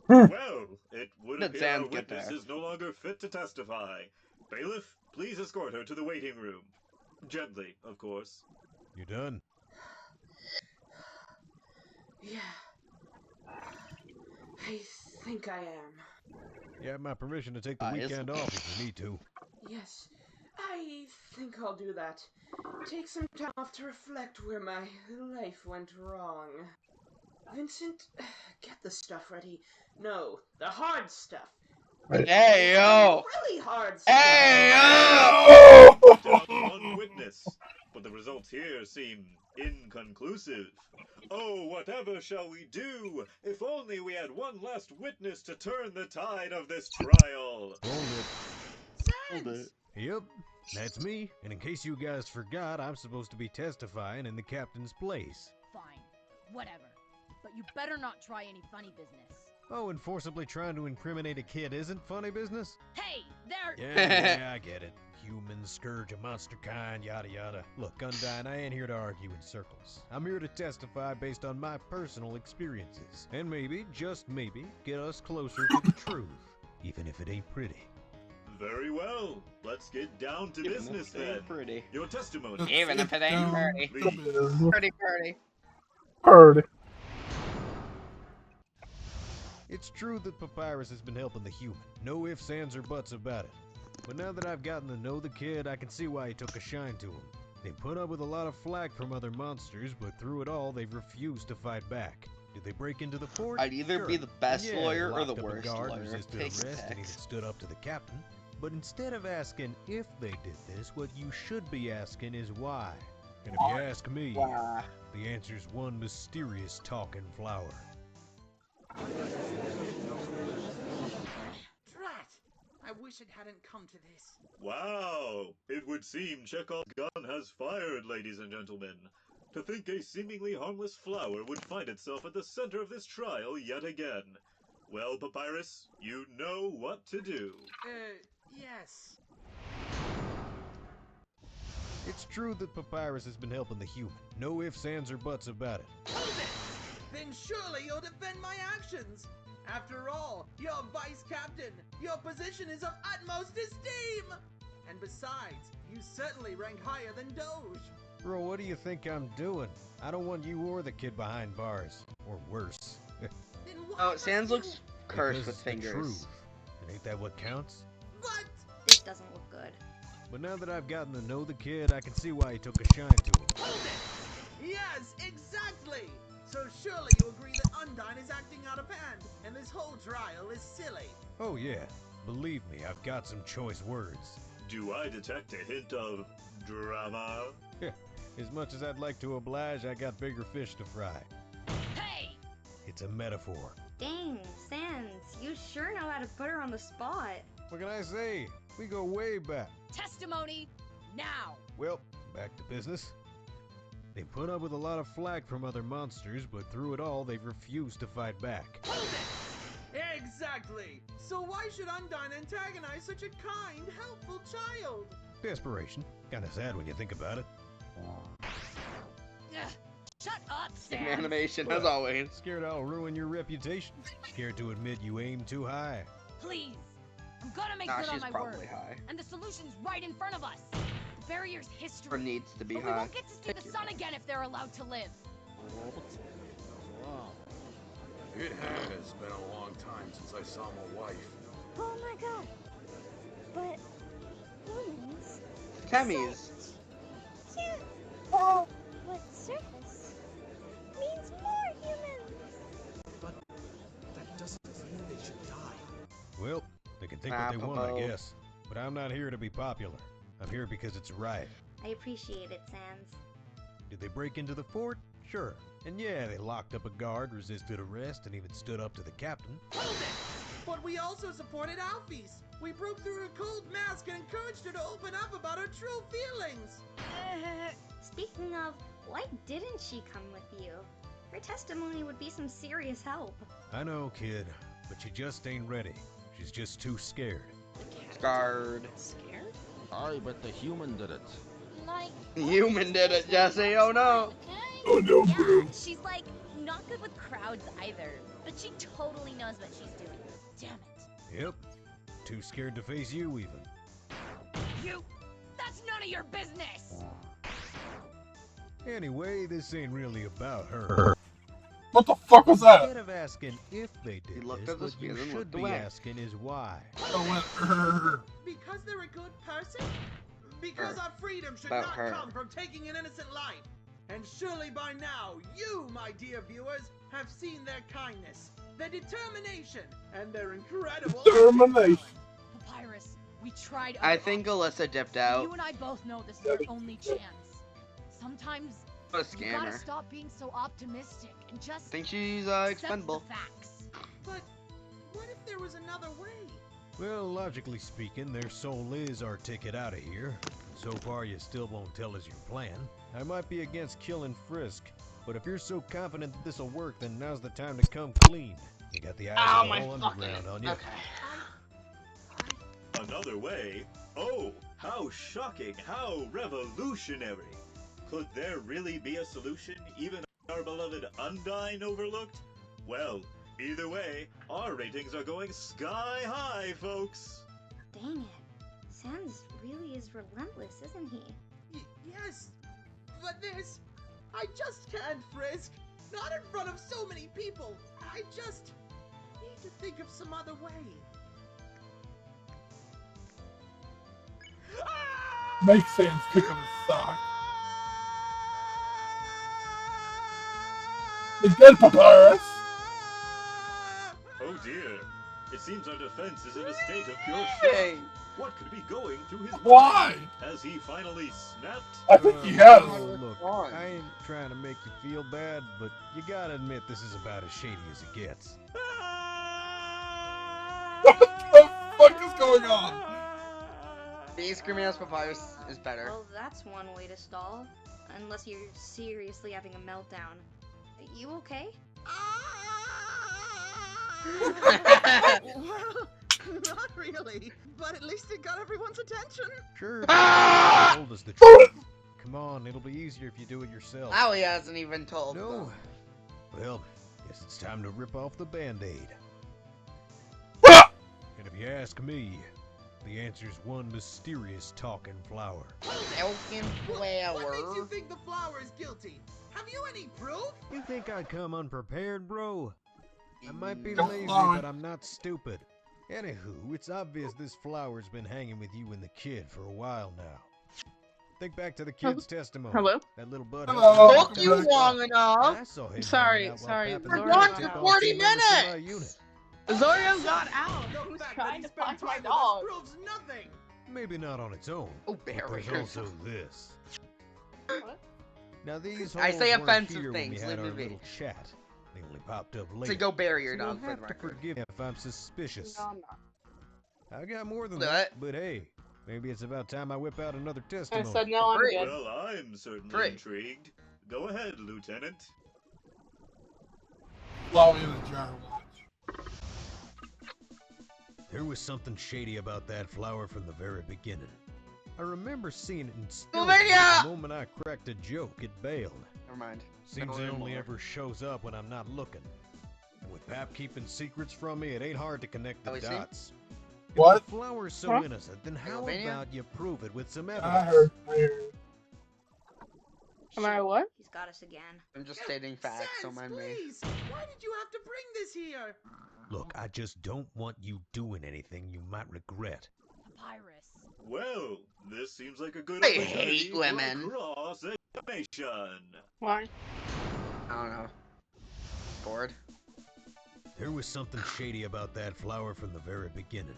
Well, it would Let appear our Sam get witness there. is no longer fit to testify. Bailiff, please escort her to the waiting room. Gently, of course. You done? Yeah. I think I am. You have my permission to take the weekend off if you need to. Yes, I think I'll do that. Take some time off to reflect where my life went wrong. Vincent, get the stuff ready. No, the hard stuff. Hey, yo! Really hard stuff. Hey, yo! Down one witness, but the results here seem inconclusive. Oh, whatever shall we do? If only we had one last witness to turn the tide of this trial. Hold it. Yep, that's me. And in case you guys forgot, I'm supposed to be testifying in the captain's place. Fine, whatever. But you better not try any funny business. Oh, and forcibly trying to incriminate a kid isn't funny business? Hey, there! Yeah, I get it. Human, scourge of monster kind, yada yada. Look, Undyne, I ain't here to argue in circles. I'm here to testify based on my personal experiences. And maybe, just maybe, get us closer to the truth. Even if it ain't pretty. Very well. Let's get down to Even business if it ain't then. pretty. Your testimony. Even if it ain't pretty. Pretty. Pretty. It's true that Papyrus has been helping the human. No ifs, ands, or buts about it. But now that I've gotten to know the kid, I can see why he took a shine to him. They put up with a lot of flack from other monsters, but through it all, they've refused to fight back. Did they break into the fort? I'd either be Sure. the best Yeah, lawyer they or the locked up a worst guard, lawyer. resisted Pick your arrest, and even picks. stood up to the captain. But instead of asking if they did this, what you should be asking is why. And if you ask me, the answer's one mysterious talking flower. Drat! I wish it hadn't come to this. Wow! It would seem Chekhov's gun has fired, ladies and gentlemen. To think a seemingly harmless flower would find itself at the center of this trial yet again. Well, Papyrus, you know what to do. Yes. It's true that Papyrus has been helping the human. No ifs, ands, or buts about it. Then surely you'll defend my actions. After all, you're vice captain. Your position is of utmost esteem. And besides, you certainly rank higher than Doge. Bro, what do you think I'm doing? I don't want you or the kid behind bars. Or worse. Oh, Sans looks cursed Because with it's the fingers. truth. And ain't that what counts? This doesn't look good. But now that I've gotten to know the kid, I can see why he took a shine to him. Yes, exactly. So surely you agree that Undyne is acting out of hand, and this whole trial is silly. Oh yeah, believe me, I've got some choice words. Do I detect a hint of drama? As much as I'd like to oblige, I got bigger fish to fry. Hey! It's a metaphor. Dang, Sans, you sure know how to put her on the spot. What can I say? We go way back. Testimony now! Well, back to business. They put up with a lot of flack from other monsters, but through it all, they've refused to fight back. Exactly. So why should Undyne antagonize such a kind, helpful child? Desperation. Kinda sad when you think about it. Ugh, shut up, Sam! Animation, as always. Scared I'll ruin your reputation? Scared to admit you aim too high? Please! I'm gonna make Nah, good on she's my probably word. high. And the solution's right in front of us. The barrier's history. Or needs to be but high. we won't get to see the sun again if they're allowed to live. Wow. It has been a long time since I saw my wife. Oh my god. But humans. Temis. Yeah. Oh, but surface means more humans. But that doesn't mean they should die. Well, they can think what they want, I guess. But I'm not here to be popular. I'm here because it's right. I appreciate it, Sans. Did they break into the fort? Sure. And yeah, they locked up a guard, resisted arrest, and even stood up to the captain. But we also supported Alphys. We broke through her cold mask and encouraged her to open up about her true feelings. Speaking of, why didn't she come with you? Her testimony would be some serious help. I know, kid, but she just ain't ready. She's just too scared. Scared. Scared? Aye, but the human did it. Like, The human did it, Jesse. Oh no. Oh no, yeah, she's like not good with crowds either, but she totally knows what she's doing. Damn it. Yep. Too scared to face you, even. You! That's none of your business! Anyway, this ain't really about her. What the fuck was that? Instead of asking if they did this, what you should be asking is why. Because they're a good person? Because our freedom should About not her. come from taking an innocent life. And surely by now, you, my dear viewers, have seen their kindness, their determination, and their incredible Determination. Papyrus, we tried. I other think options. Alyssa dipped out. You and I both know this is our only chance. Sometimes What a you gotta scammer. stop being so optimistic and just I think she's accept expendable. the facts. But what if there was another way? Well, logically speaking, their soul is our ticket out of here. So far, you still won't tell us your plan. I might be against killing Frisk, but if you're so confident that this'll work, then now's the time to come clean. You got the eyes of the whole underground on you. Another way? Oh, how shocking, how revolutionary! Could there really be a solution even our beloved Undyne overlooked? Well, either way, our ratings are going sky high, folks! Dang it. Sans really is relentless, isn't he? Yes, but there's... I just can't, Frisk. Not in front of so many people. I just need to think of some other way. Makes sense. Pick up his sock. It's good, Papyrus. Oh dear. It seems our defense is in a state of pure shock. What could be going through his Why? mind? Has he finally snapped? I think he has. Look, I ain't trying to make you feel bad, but you gotta admit this is about as shady as it gets. What the fuck is going on? Me screaming as Papyrus is better. Well, that's one way to stall. Unless you're seriously having a meltdown. You okay? Well, not really, but at least it got everyone's attention. Sure, told us the truth. Come on, it'll be easier if you do it yourself. Now he hasn't even told No. them. Well, guess it's time to rip off the Band-Aid. And if you ask me, the answer's one mysterious talking flower. Talking What flower? makes you think the flower is guilty? Have you any proof? You think I come unprepared, bro? I might be Don't lazy, lie. but I'm not stupid. Anywho, it's obvious this flower's been hanging with you and the kid for a while now. Think back to the kid's testimony. Hello? That little bud. Hello. Took you long enough. I saw him Sorry, hanging out while sorry, Pap and Zoro Zoro got took out. on 40 two members of my minutes. unit. Zoro got out. The He was fact that trying he to spent find my time with dog. us proves nothing. Maybe not on its own. Oh, But there's barriers. also this. What? Now these I holes say weren't offensive here when we things, had leave our me be. little chat. They only popped up later. To go barrier So you'll dog for have the to record. forgive me if I'm suspicious. No, I'm not. I got more than What? that, but hey, maybe it's about time I whip out another I testimony. said no, I'm Free. good. Well, I'm certainly Free. intrigued. Go ahead, Lieutenant. Flower in a jar. Watch. There was something shady about that flower from the very beginning. I remember seeing it in stone Sylvania! the moment I cracked a joke, it bailed. Never mind. Seems Never it only more. ever shows up when I'm not looking. And with Pap keeping secrets from me, it ain't hard to connect the Oh, we see? dots. If What? the flower's so Huh? innocent, then how Sylvania? about you prove it with some evidence? I heard. Am I what? He's got us again. I'm just stating facts, don't Sense, mind me. please. Why did you have to bring this here? Look, I just don't want you doing anything you might regret. Papyrus. Well, this seems like a good I opportunity hate for women. a cross-examination. Why? I don't know. Bored. There was something shady about that flower from the very beginning.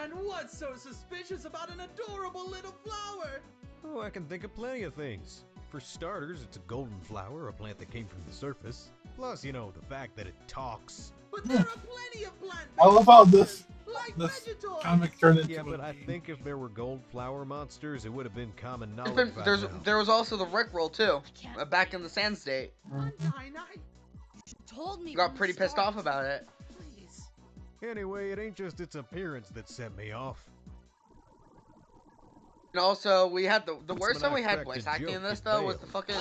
And what's so suspicious about an adorable little flower? Oh, I can think of plenty of things. For starters, it's a golden flower, a plant that came from the surface. Plus, you know, the fact that it talks. But there are plenty of plant I love how this like this Vegetors. comic turned into Yeah, a but I game. think if there were gold flower monsters, it would have been common There's knowledge been, by there's, now. there was also the Rickroll too. can't Back in the Sand State. Undyne, You told me. You got from the pretty pissed start. off about it. please. Anyway, it ain't just its appearance that set me off. And also, we had the That's worst when time I we had cracked voice a acting in joke, this it though was bailed. the fucking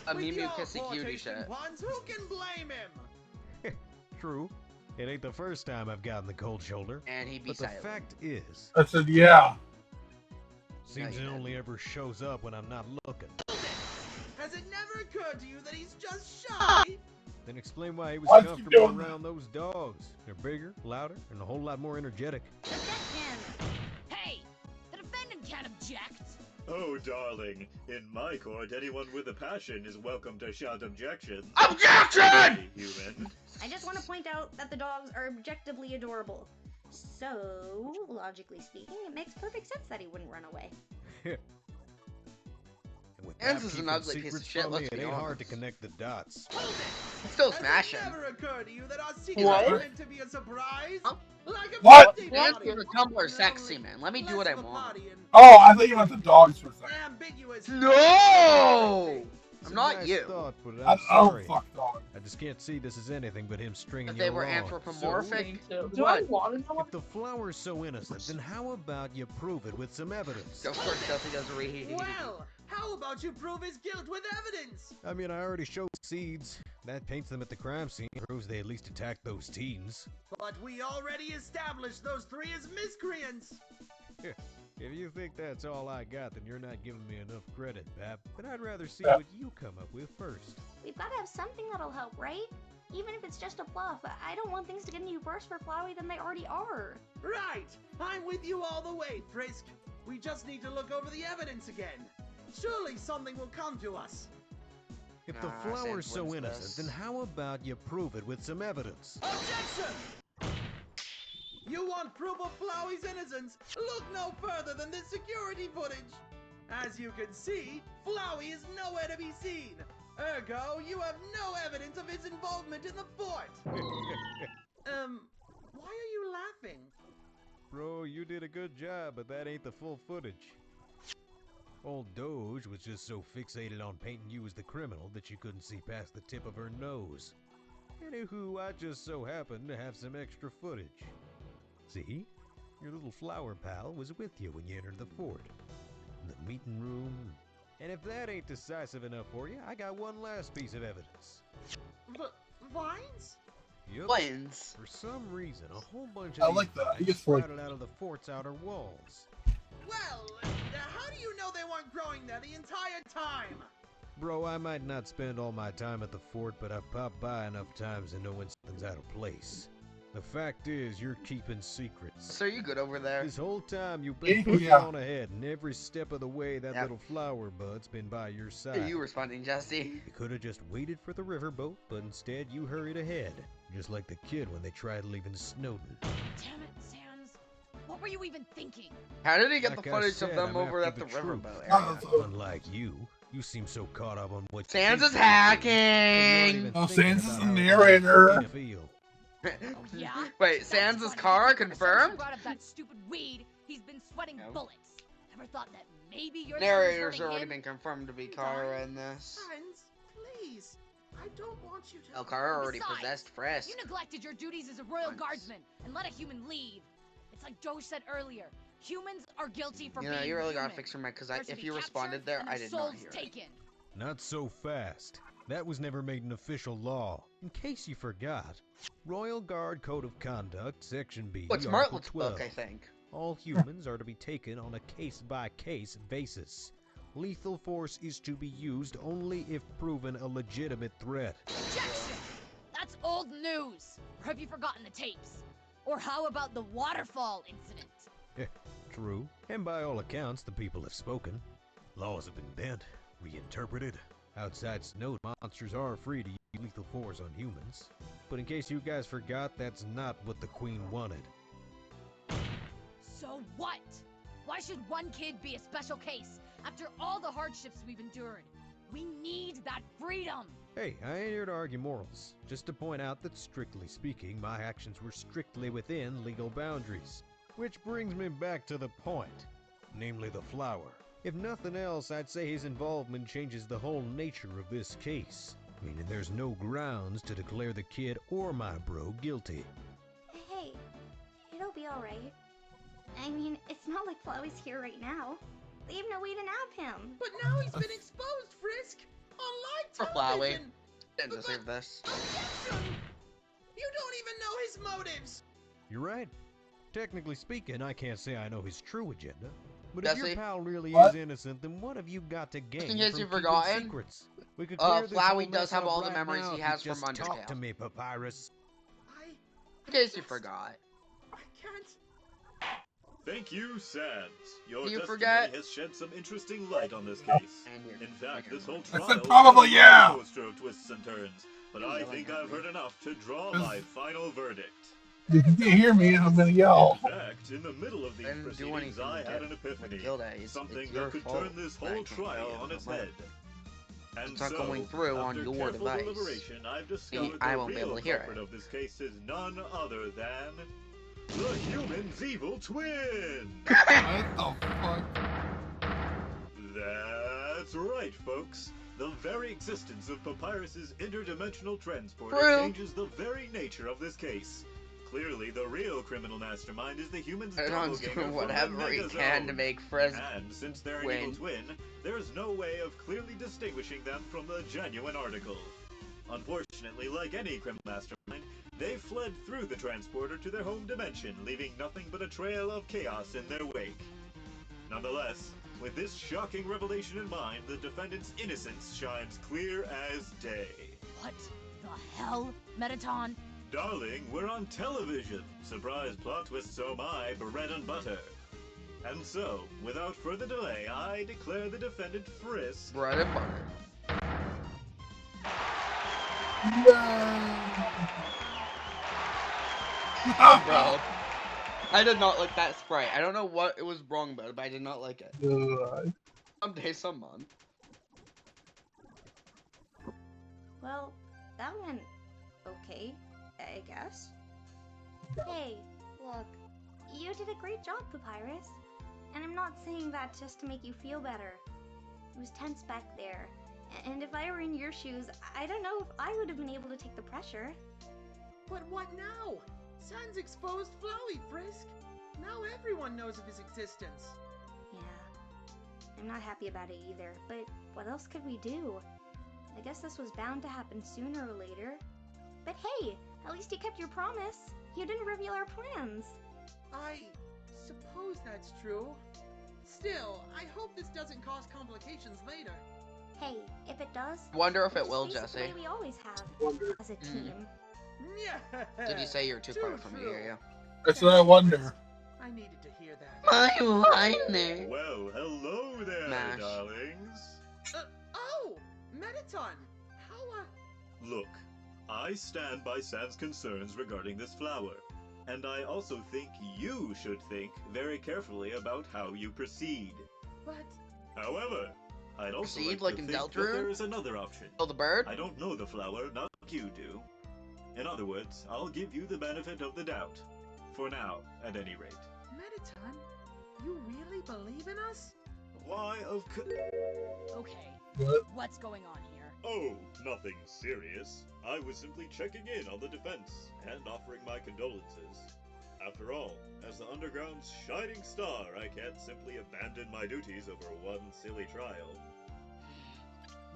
a With Mimi your kissy poor cutie tasting shit. puns, who can blame him? True. It ain't the first time I've gotten the cold shoulder. And he'd be But the silent. fact is, I said, yeah. seems you it did. only ever shows up when I'm not looking. Has it never occurred to you that he's just shy? Then explain why he was Why is he comfortable doing that? around those dogs. They're bigger, louder, and a whole lot more energetic. Objection! Hey, the defendant can't object. Oh, darling. In my court, anyone with a passion is welcome to shout objections. Objection! Hey, human. I just want to point out that the dogs are objectively adorable. So, logically speaking, it makes perfect sense that he wouldn't run away. And with Hans Pap is an keeping ugly piece of secrets shit, from let's me, it be ain't hard to honest. connect the dots. Still Has smashing. it never occurred to you that our secret What? is meant to be a surprise? Huh? Like a What? birthday Hans party. is a Tumblr sexy man. Let me do Less what I of a want. party and Oh, I thought you meant the dogs for a second. ambiguous. No! It's I'm a not nice you. thought, but I I'm don't sorry. fuck dogs. I just can't see this as anything but him stringing If you they were along. anthropomorphic. Do I want to know? If the flower's so innocent, then how about you prove it with some evidence? Of course, Chelsea does read. Well, how about you prove his guilt with evidence? I mean, I already showed seeds. That paints them at the crime scene, proves they at least attacked those teens. But we already established those three as miscreants. If you think that's all I got, then you're not giving me enough credit, Pap. But I'd rather see Yeah. what you come up with first. We've got to have something that'll help, right? Even if it's just a bluff, I don't want things to get any worse for Flowey than they already are. Right! I'm with you all the way, Frisk. We just need to look over the evidence again. Surely something will come to us. If the flower's so innocent, then how about you prove it with some evidence? Objection! You want proof of Flowey's innocence? Look no further than this security footage. As you can see, Flowey is nowhere to be seen. Ergo, you have no evidence of his involvement in the fort. Why are you laughing? Bro, you did a good job, but that ain't the full footage. Old Doge was just so fixated on painting you as the criminal that you couldn't see past the tip of her nose. Anywho, I just so happened to have some extra footage. See? Your little flower pal was with you when you entered the fort. The meeting room. And if that ain't decisive enough for you, I got one last piece of evidence. Vines? Yup. Vines? For some reason, a whole bunch of these vines sprouted out of the fort's outer walls. Well, how do you know they weren't growing there the entire time? Bro, I might not spend all my time at the fort, but I've popped by enough times to know when something's out of place. The fact is, you're keeping secrets. So you good over there? This whole time, you've been pushing on ahead, and every step of the way, that little flower bud's been by your side. Are you responding, Jesse? You could have just waited for the riverboat, but instead you hurried ahead. Just like the kid when they tried leaving Snowden. Damn it, Sans. What were you even thinking? How did he get Like the I footage said, of them I'm over after at the truth. riverboat area? Unlike you seem so caught up on what Sans is hacking! Oh, Sans is the narrator. Yeah? Wait, Sans' car confirmed? Brought up that stupid weed. He's been sweating bullets. Ever thought that maybe you're Narrator's the one already who's been confirmed to be Kara in this. Vines, please. I don't want you to. Oh, Kara already Besides, possessed Frisk. You neglected your duties as a royal guardsman and let a human leave. It's like Doge said earlier. Humans are guilty for being You really human. gotta fix your mic, because They're to if be you responded captured there, and I their did not souls hear it. taken. Not so fast. That was never made an official law. In case you forgot, Royal Guard Code of Conduct, Section B, What's Article Martlet's 12. book, I think. All humans are to be taken on a case-by-case basis. Lethal force is to be used only if proven a legitimate threat. Objection! That's old news. Or have you forgotten the tapes? Or how about the waterfall incident? True. And by all accounts, the people have spoken. Laws have been bent, reinterpreted. Outside Snowden, monsters are free to use lethal force on humans. But in case you guys forgot, that's not what the Queen wanted. So what? Why should one kid be a special case after all the hardships we've endured? We need that freedom! Hey, I ain't here to argue morals. Just to point out that, strictly speaking, my actions were strictly within legal boundaries. Which brings me back to the point, namely the flower. If nothing else, I'd say his involvement changes the whole nature of this case. Meaning there's no grounds to declare the kid or my bro guilty. Hey, it'll be alright. I mean, it's not like Flowey's here right now. They have no way to nab him. But now he's been exposed, Frisk! On For live Flowey. television! Didn't deserve this. Objection! You don't even know his motives! You're right. Technically speaking, I can't say I know his true agenda. But Jesse? if your pal really What? is innocent, then what have you got to gain in case from you've keeping forgotten, secrets? We could clear this whole Flowey does mess have up all the right memories now he if has you from just talk to Undertale. me, Papyrus. In case you forgot. I can't. Thank you, Sans. Your Do you testimony forget? has shed some interesting light on this case. In fact, this whole I trial said probably, was yeah. a coaster of twists and turns, but I think I've heard enough to draw my final verdict. If you can't hear me, I'm gonna yell. In fact, in the middle of these I didn't do proceedings, anything I to had get an epiphany. Gilda. It's Something your that could fault turn this that I whole can't trial hear you, on its but head. And it's not so, going through on after your careful device. deliberation, I've discovered I the won't be real able to hear culprit it. of this case is none other than the human's evil twin. What the fuck? That's right, folks. The very existence of Papyrus's interdimensional transporter True. changes the very nature of this case. Clearly, the real criminal mastermind is the human's Everyone's doppelganger doing from whatever the he Megazone. can to make Frisk And since they're an win. evil twin, there's no way of clearly distinguishing them from the genuine article. Unfortunately, like any criminal mastermind, they fled through the transporter to their home dimension, leaving nothing but a trail of chaos in their wake. Nonetheless, with this shocking revelation in mind, the defendant's innocence shines clear as day. What the hell, Metaton? Darling, we're on television. Surprise plot twist, so my bread and butter. And so, without further delay, I declare the defendant Frisk. Bread and butter. Bro. I did not like that sprite. I don't know what it was wrong about it, but I did not like it. Someday, some month. Well, that went okay, I guess. Hey, look, you did a great job, Papyrus. And I'm not saying that just to make you feel better. It was tense back there, and if I were in your shoes, I don't know if I would have been able to take the pressure. But what now? Sans exposed Flowey, Frisk. Now everyone knows of his existence. Yeah, I'm not happy about it either, but what else could we do? I guess this was bound to happen sooner or later. But hey, at least you kept your promise. You didn't reveal our plans. I suppose that's true. Still, I hope this doesn't cause complications later. Hey, if it does, Wonder if it just will, face it the Jesse. way we always have, as a team. Did you say you're too quiet for me to hear you? That's what I wonder. I needed to hear that. My wonder. Well, hello there, Mash. darlings. Oh! Metaton! How, Look, I stand by Sans concerns regarding this flower. And I also think you should think very carefully about how you proceed. But... However, I'd also Proceed like like to in think that Deltarune? there is another option. Kill the bird? I don't know the flower, not like you do. In other words, I'll give you the benefit of the doubt. For now, at any rate. Metaton, you really believe in us? Why, of course. Okay. What? What's going on here? Oh, nothing serious. I was simply checking in on the defense and offering my condolences. After all, as the Underground's shining star, I can't simply abandon my duties over one silly trial.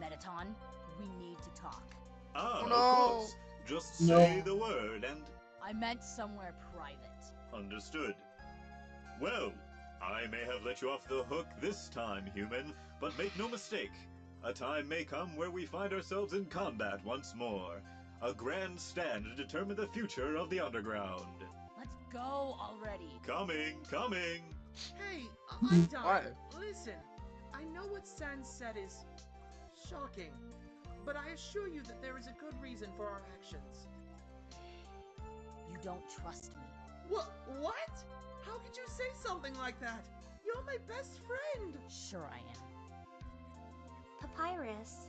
Metaton, we need to talk. Ah, Oh, of no. course. Just say the word and... I meant somewhere private. Understood. Well, I may have let you off the hook this time, human, but make no mistake. A time may come where we find ourselves in combat once more. A grand stand to determine the future of the Underground. Let's go already. Coming, coming! Hey, I'm done. Why? Listen, I know what Sans said is shocking, but I assure you that there is a good reason for our actions. You don't trust me. What? How could you say something like that? You're my best friend! Sure I am. Papyrus.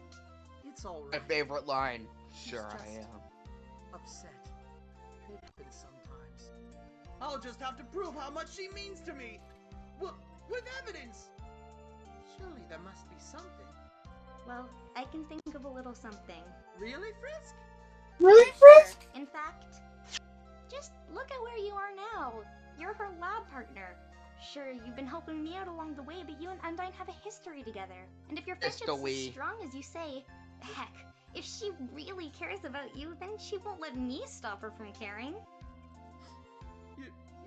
It's alright. My favorite line. Sure just- I am. Upset. It happens sometimes. I'll just have to prove how much she means to me! With evidence! Surely there must be something. Well, I can think of a little something. Really, Frisk? Really, Frisk? In fact, just look at where you are now. You're her lab partner. Sure, you've been helping me out along the way, but you and Undyne have a history together. And if your It's friendship's the we. as strong as you say, heck, if she really cares about you, then she won't let me stop her from caring.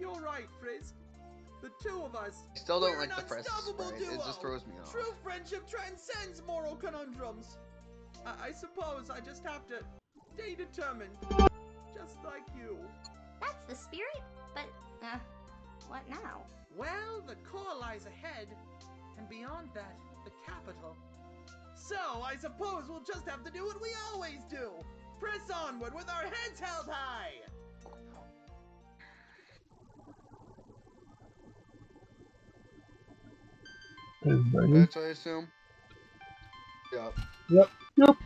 You're right, Frisk. The two of us. I still don't we're like an the Frisk unstoppable sprite. duo. It just throws me off. True friendship transcends moral conundrums. I suppose I just have to stay determined. Just like you. That's the spirit, but, what now? Well, the core lies ahead, and beyond that, the capital. So, I suppose we'll just have to do what we always do. Press onward with our heads held high! That's I assume. Yep. Yep.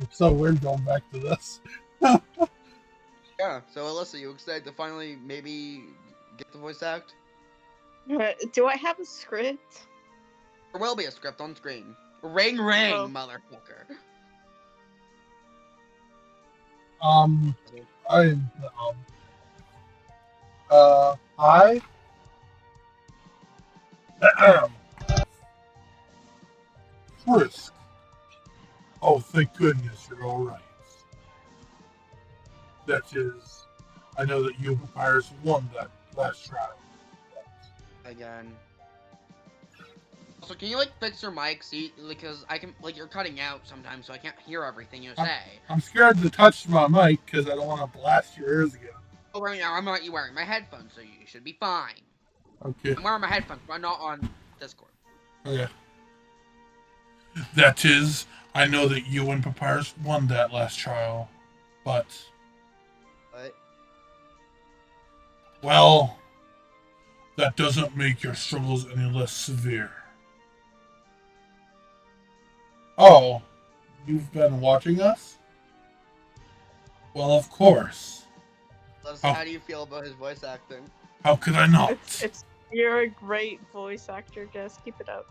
It's so weird going back to this. Yeah, so Alyssa, you excited to finally maybe get the voice act? Do I have a script? There will be a script on screen. Ring ring, motherfucker. Frisk. Oh, thank goodness you're alright. That is, I know that you and Papyrus won that last trial. Again. So can you like fix your mic, see, because I can like you're cutting out sometimes, so I can't hear everything you I'm, say. I'm scared to touch my mic because I don't want to blast your ears again. Oh, right now I'm not wearing my headphones, so you should be fine. Okay. I'm wearing my headphones, but I'm not on Discord. Okay. That is, I know that you and Papyrus won that last trial, but What? well, that doesn't make your struggles any less severe. Oh, you've been watching us? Well, of course. How do you feel about his voice acting? How could I not? It's you're a great voice actor, Jess. Keep it up.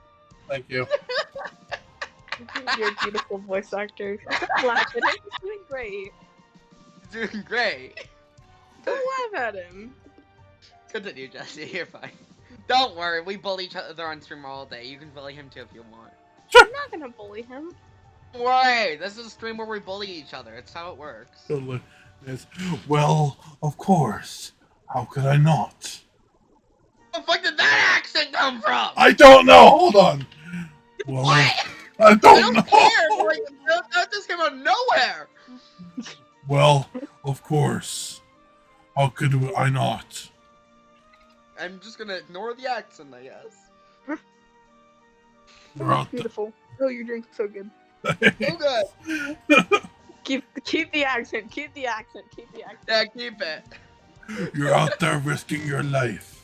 Thank you. You're a beautiful voice actor. Don't laugh at him. He's doing great. Doing great. Don't laugh at him. Continue, Jesse. You're fine. Don't worry, we bully each other on stream all day. You can bully him too if you want. I'm not gonna bully him. Don't worry, this is a stream where we bully each other. It's how it works. Totally. Yes. Well, of course. How could I not? Where the fuck did that accent come from? I don't know. Hold on. Well, What? I don't know. Care. Like, that just came out of nowhere. Well, of course. How could I not? I'm just gonna ignore the accent, I guess. You're out Beautiful. Oh, you're doing so good. So good. Keep the accent. Keep the accent. Keep the accent. Yeah, keep it. You're out there risking your life.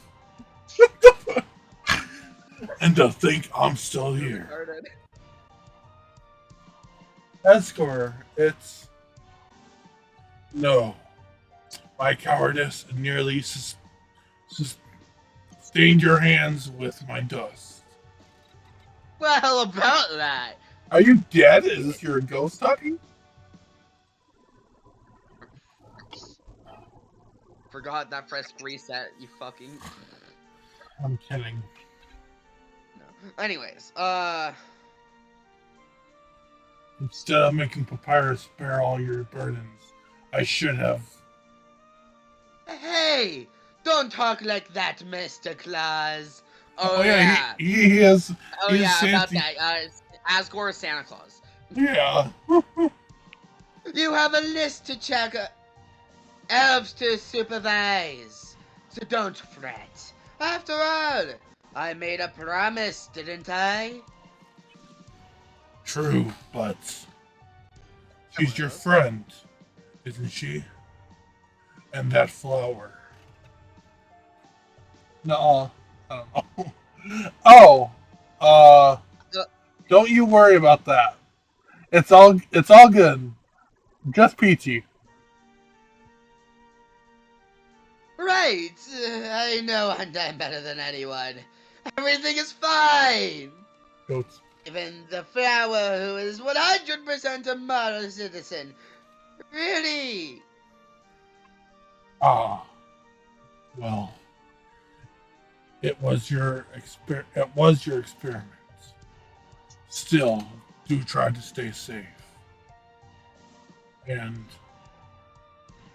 And to think I'm still here. Escor, it's... No. My cowardice nearly stained your hands with my dust. Well, about that. Are you dead? Is this your ghost talking? Forgot that press reset, you fucking... I'm kidding. No. Anyways, Instead of making Papyrus bear all your burdens, I should have. Hey! Don't talk like that, Mr. Claus. Oh yeah, he is. Oh he is yeah, Santa. about that. Asgore is Santa Claus. Yeah. You have a list to check, elves to supervise. So don't fret. After all, I made a promise, didn't I? True, but she's your friend, isn't she? And that flower. No, I don't know. Oh, don't you worry about that. It's all good. Just peachy. Right. I know I'm better than anyone. Everything is fine. Goats. Even the flower, who is 100% a model citizen. Really? Ah. Well, it was your experiment. Still, do try to stay safe. And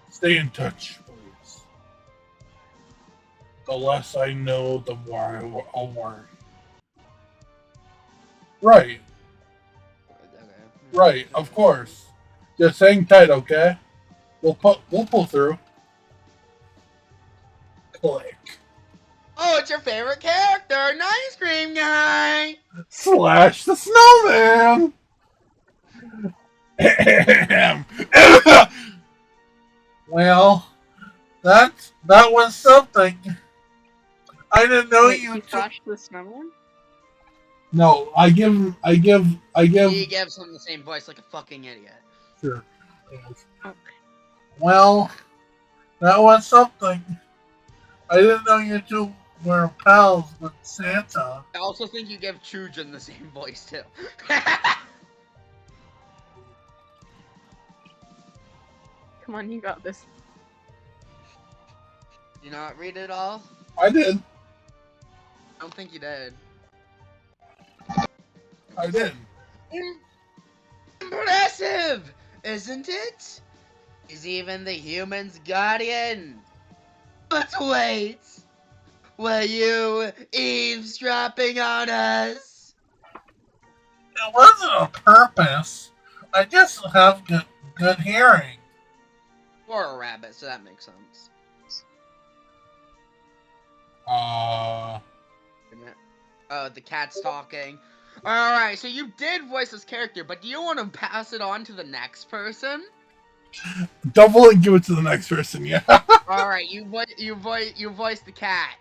stay in touch, please. The less I know, the more I'll worry. Right. Right, of course. Just hang tight, okay? We'll pull through. Click. Oh, it's your favorite character, an ice cream guy. Slash the snowman. Well, that was something. I didn't know you Slash the snowman. No, I give. He gives him the same voice like a fucking idiot. Sure. Well, that was something. I didn't know you two were pals with Santa. I also think you give Chujin the same voice too. Come on, you got this. You not read it all? I did. I don't think you did. I did. Impressive, isn't it? He's even the human's guardian. But wait, were you eavesdropping on us? it wasn't a purpose. I just have good hearing. Or a rabbit, so that makes sense. The cat's talking. Alright, so you did voice this character, but do you want to pass it on to the next person? Double and give it to the next person, yeah. Alright, you voice the cat.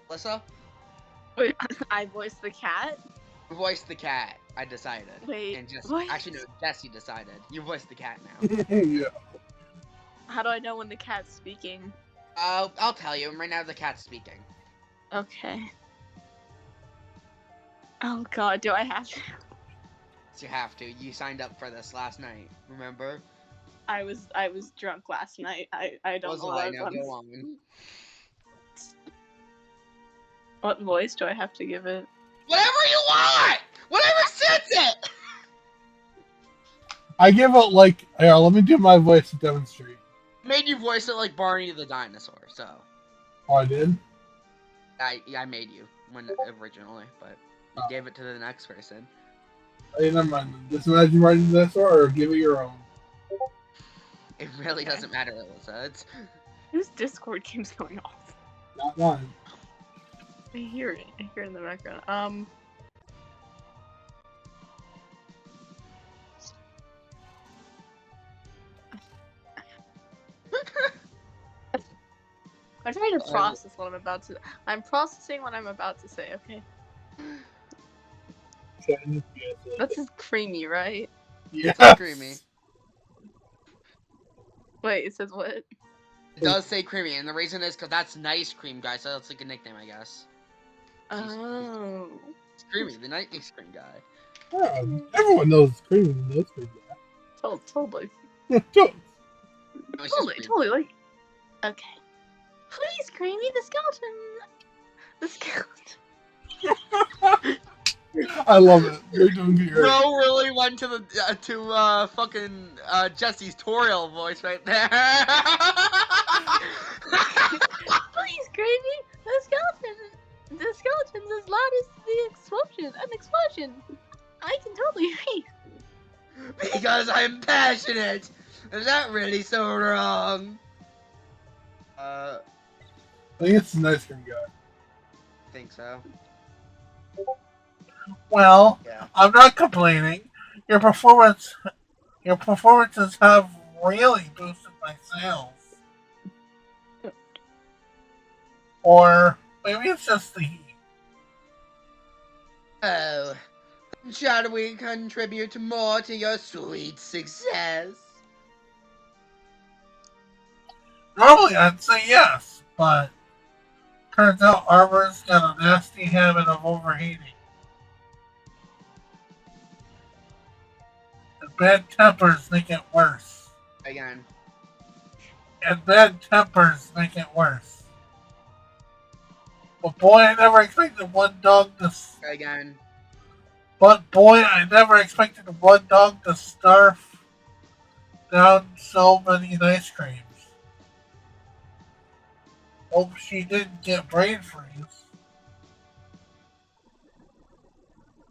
Alyssa? Wait, I voiced the cat? You voiced the cat, I decided. Wait, And Jesse, what? actually, no, Jesse decided. You voiced the cat now. Yeah. How do I know when the cat's speaking? I'll tell you. Right now, the cat's speaking. Okay. Oh god, do I have to? You have to. You signed up for this last night, remember? I was drunk last night. I don't know I what now go on. What voice do I have to give it? Whatever you want! Whatever suits it! I give it like, here, let me do my voice to demonstrate. Made you voice it like Barney the dinosaur, so. Oh, I did? I made you originally, but you gave it to the next person. Hey, never mind. Just imagine writing this or give it your own. It really doesn't matter, Alyssa. It's... Whose Discord keeps going off? Not mine. I hear it. I hear it in the background. I'm trying to process what I'm about to. I'm processing what I'm about to say. Okay. That's just creamy, right? Yeah. It's creamy. Wait, it says what? It does say creamy, and the reason is because that's nice cream, guys. So that's like a nickname, I guess. Oh. It's creamy, the nice cream guy. Yeah, everyone knows creamy. Knows creamy. Totally. Totally. Like. Okay. Please, Creamy, the skeleton. I love it. You're doing great. Bro really went to the fucking Jesse's Toriel voice right there. Please, Creamy, the skeleton. The skeleton's as loud as the explosion. An explosion. I can totally read. Because I'm passionate. Is that really so wrong? I think it's an ice cream guy. I think so. Well, yeah. I'm not complaining. Your performances have really boosted my sales. Or maybe it's just the heat. Oh, shall we contribute more to your sweet success? Normally I'd say yes, but turns out Arbor's got a nasty habit of overheating. And bad tempers make it worse. Again. And bad tempers make it worse. But boy, I never expected one dog to... Again. But boy, I never expected one dog to scarf down so many ice creams. Hope she didn't get brain freeze.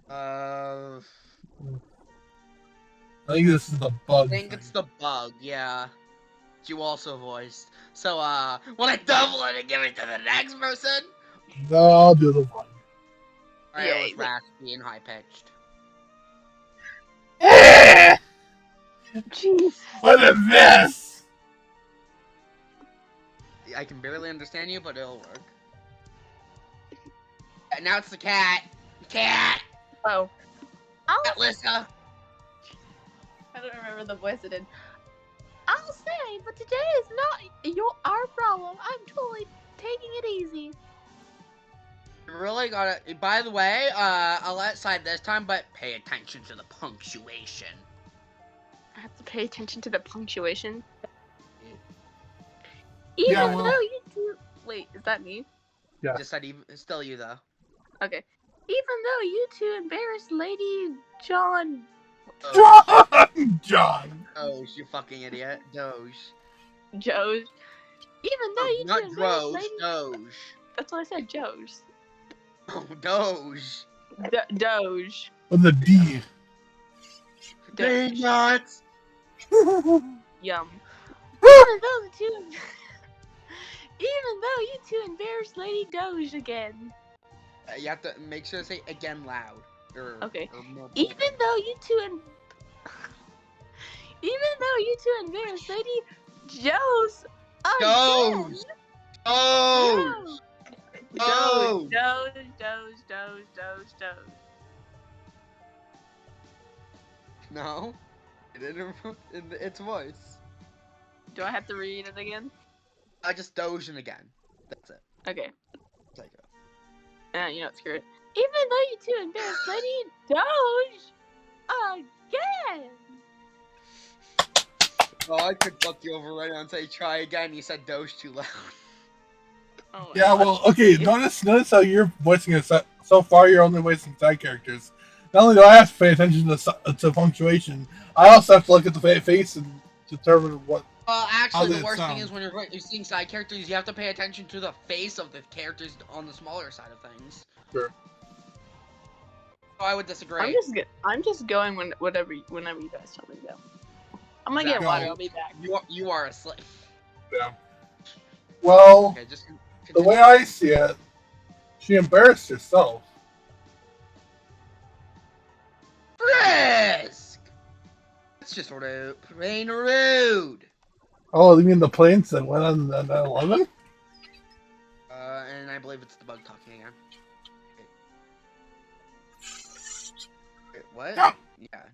I think this is the bug. I think it's the bug, yeah. You also voiced. So, will I double it and give it to the next person? No, I'll do the one. Alright, it was raspy and high pitched. Jeez. What is this? I can barely understand you, but it'll work. And now it's the cat. Cat! Oh. Alyssa! I don't remember the voice it did. I'll say, but today is not our problem. I'm totally taking it easy. You really gotta. By the way, I'll let slide this time, but pay attention to the punctuation. I have to pay attention to the punctuation. Even though you two. Wait, is that me? Yeah. Just said still you though. Okay. Even though you two embarrassed Lady John. John! Doge, you fucking idiot. Doge. Even though you not two embarrassed Droge, Lady. Doge. That's what I said, Joes. Oh, Doge. Doge. With a D. Peanuts. Yum. Even though the two, even though you two embarrassed Lady Doge again. You have to make sure to say again loud. Okay. Or more Even boldly. though you two embarrassed Lady Joe's again. Doge. Doge. Doge. Doge. No. It didn't in its voice. Do I have to read it again? I just Dogeing again. That's it. Okay. Take it. You know, screw it. Even though you two embarrassed Lady Doge again. Oh, I could fuck you over right now and say try again. You said Doge too loud. Oh Yeah, God. well, okay. Notice how you're voicing it. So far, you're only voicing side characters. Not only do I have to pay attention to punctuation, I also have to look at the face and determine what. Well, How actually, the did it worst thing sound? is when you're seeing side characters, you have to pay attention to the face of the characters on the smaller side of things. Sure. So I would disagree. I'm just going whenever you guys tell me to go. I'm gonna get water. I'll be back. You are a slave. Yeah. Well, Okay, just the way I see it, she embarrassed herself. Frisk! That's just sort of plain rude. Oh, you mean the planes that went on 9/11? And I believe it's the bug talking again. Wait, what? Yeah.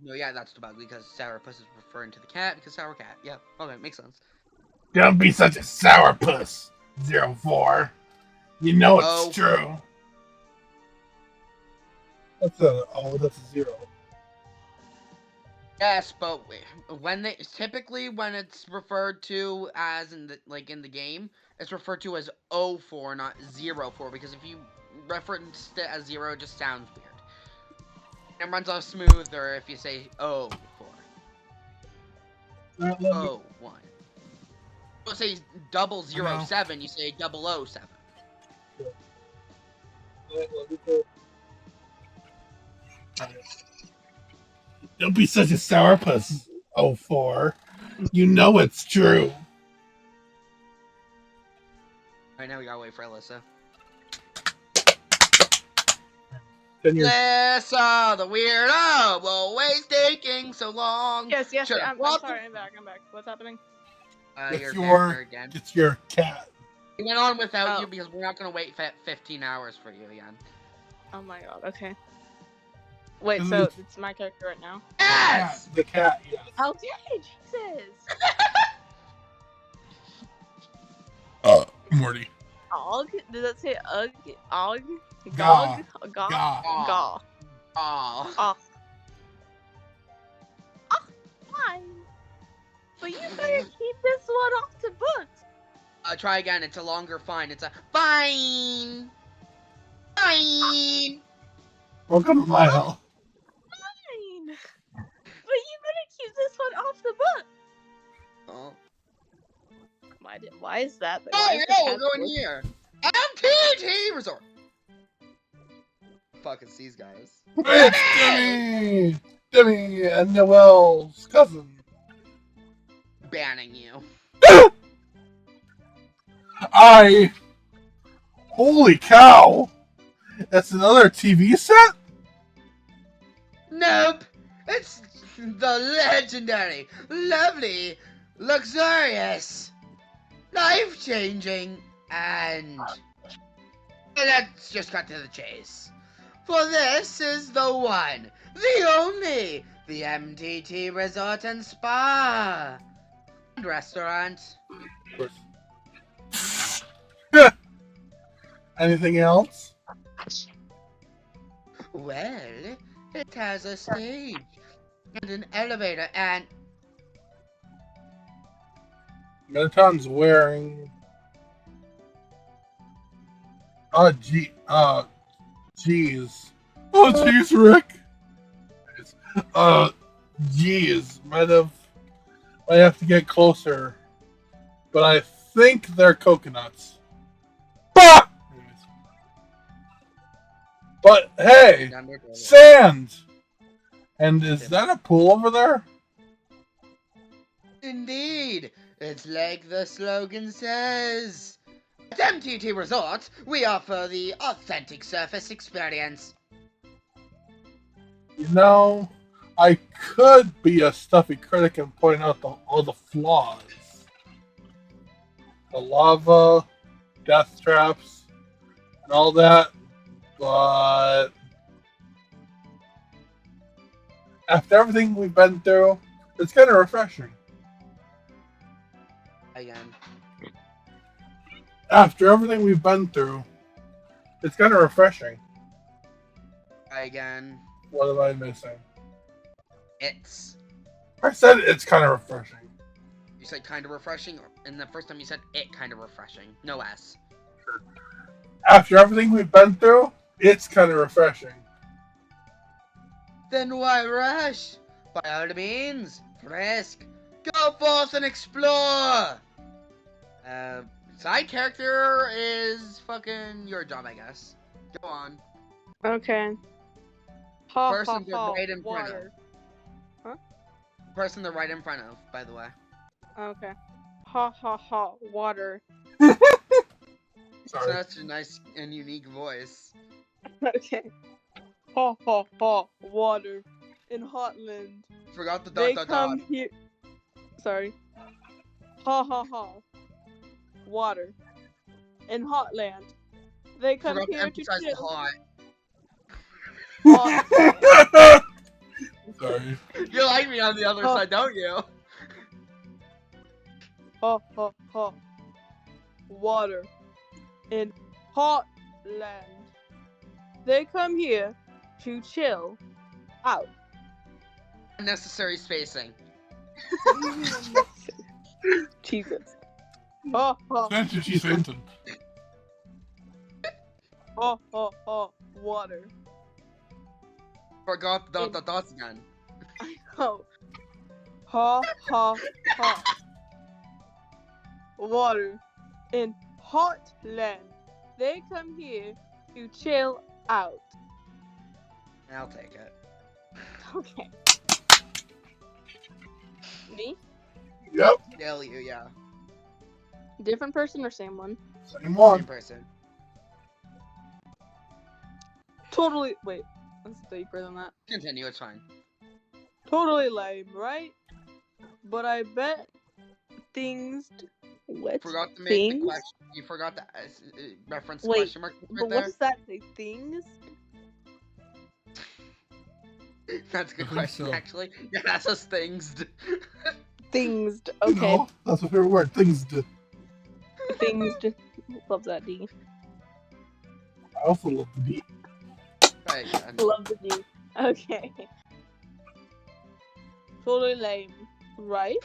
Yeah, that's the bug because Sourpuss is referring to the cat because Sour Cat. Yeah, okay, makes sense. Don't be such a sourpuss, 04. You know it's true. That's a 0. Yes, but when when it's referred to as in the game, it's referred to as 04, not 04, because if you reference it as 0, it just sounds weird. It runs off smoother if you say 04. 01. You say 007, you say 007. Don't be such a sourpuss, 04. You know it's true. Alright, now we gotta wait for Alyssa. 10 years. Alyssa, the weirdo, always taking so long. Yes. Sure. I'm sorry. I'm back. What's happening? Your character again. It's your cat. We went on without you because we're not gonna wait 15 hours for you again. Oh my God. Okay. Wait. So it's my character right now. Yes. The cat. Yes. Okay. Jesus. Morty. Og? Does that say ugh? Og? Gaw. Gaw? Gaw. Gaw. Aw. Fine. But you better keep this one off the books. Try again. It's a longer fine. It's a fine. Fine. Welcome to my house. Fine. But you better keep this one off the book. Oh. Why is that? We're going here. MTG Resort. Fuck, it's these guys. It's Demi and Noel's cousin. Banning you. Holy cow! That's another TV set? Nope. It's the legendary, lovely, luxurious, life-changing, and let's just cut to the chase. For this is the one, the only, the MTT Resort and Spa and Restaurant. Of course. Anything else? Well, it has a stage and an elevator and Mettaton's wearing. Jeez. Oh, jeez, Rick. Jeez. Might have to get closer. But I think they're coconuts. Bah! But hey, Undertale. sand! And is that a pool over there? Indeed, it's like the slogan says. At MTT Resort, we offer the authentic surface experience. You know, I could be a stuffy critic and point out all the flaws. The lava, death traps, and all that, but after everything we've been through, it's kind of refreshing. Again. After everything we've been through, it's kind of refreshing. Again. What am I missing? I said it's kind of refreshing. You said kind of refreshing, and the first time you said it kind of refreshing. No S. After everything we've been through, it's kind of refreshing. Then why rush? By all means, frisk. Go forth and explore! Side character is fucking your job, I guess. Go on. Okay. Ha Person ha ha. right in front of. Water. Huh? Person they're right in front of, by the way. Okay. Ha ha ha. Water. Such a nice and unique voice. Okay. Ha ha ha. Water. In Hotland. Forgot the They dot come dot. here. Sorry. Ha ha ha. Water. In Hotland. They come Forgot to here to emphasize the chill. hot. Hot. Sorry. You like me on the other side, don't you? Ha ha ha. Water. In Hotland. They come here to chill out. Unnecessary spacing. Jesus. Ha ha. Ha ha ha. Water. Forgot the dot dots again. I know. Ha ha ha. Water. In Hotland. They come here to chill out. I'll take it. Okay. Me? Yep. Yell you, yeah. Different person or same one? Same one. Same person. Totally. Wait. That's deeper than that. Continue, it's fine. Totally lame, right? But I bet things. What? Forgot to make Things? the question. You forgot to reference the Wait, question mark right but there. what does that say? Things? That's a good I think question, so. actually. Yeah, that's us things. Things. You Okay. know, that's my favorite word. Things to. Things. Love that D. I also love the D. Right, Love the D. Okay. Totally lame, right?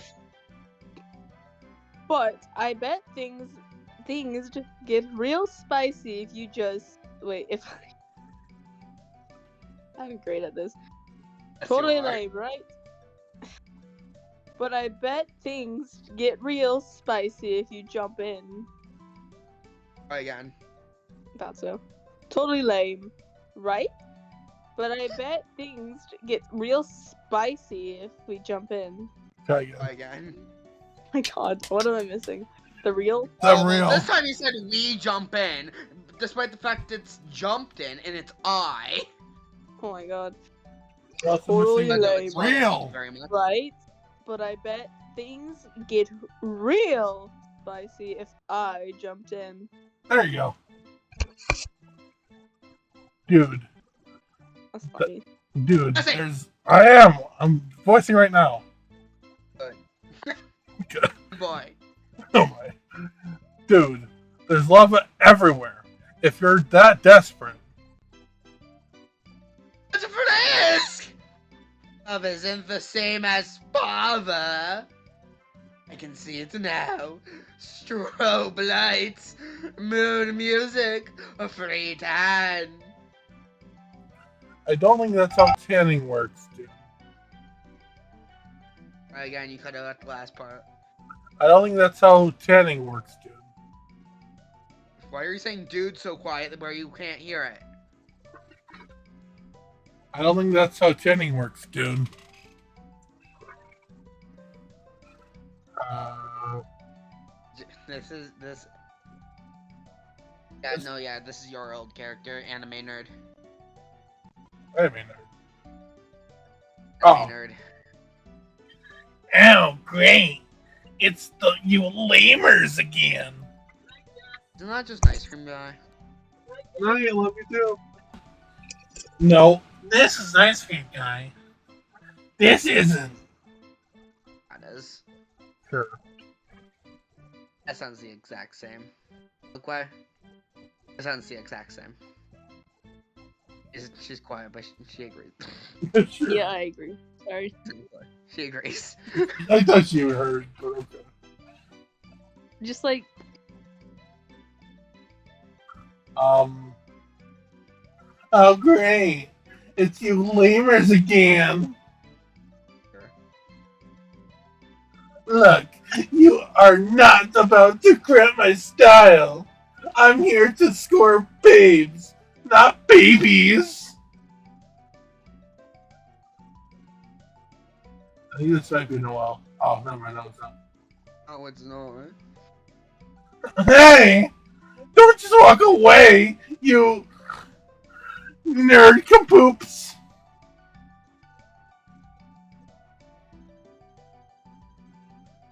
But I bet things get real spicy if you just wait. If I'm great at this. Yes, Totally you are. lame, right? But I bet things get real spicy if you jump in. Try again. Thought so. Totally lame, right? But I bet things get real spicy if we jump in. Try Try again. My God, what am I missing? The real? I'm real. This time you said we jump in, despite the fact it's jumped in and it's I. Oh my God. That's Totally missing. lame. Real. Very much. Right? But I bet things get real spicy if I jumped in. There you go. Dude. That's funny. Dude, I'm voicing right now. Good. Boy. Oh my. Dude, there's lava everywhere. If you're that desperate. It's a frisk! Love isn't the same as father. I can see it now. Strobe lights, moon music, a free tan. I don't think that's how tanning works, dude. Again, you cut out the last part. I don't think that's how tanning works, dude. Why are you saying dude so quiet where you can't hear it? I don't think that's how chanting works, dude. This is this. Yeah, no, yeah, this is your old character, anime nerd. Anime nerd. Anime nerd. Oh, great! It's the you lamers again. Isn't that just ice cream guy? I love you too. No, this is ice cream guy. This isn't. That is. Sure. That sounds the exact same. Look why? That sounds the exact same. She's quiet, but she agrees. Sure. Yeah, I agree. Sorry. She agrees. I thought you heard, but okay. Just like Oh great! It's you lamers again. Look, you are not about to cramp my style. I'm here to score babes, not babies. I think this might be Noel. Oh, never mind, no, it's not. Oh, it's not. Hey! Don't just walk away, you nerd kapoops!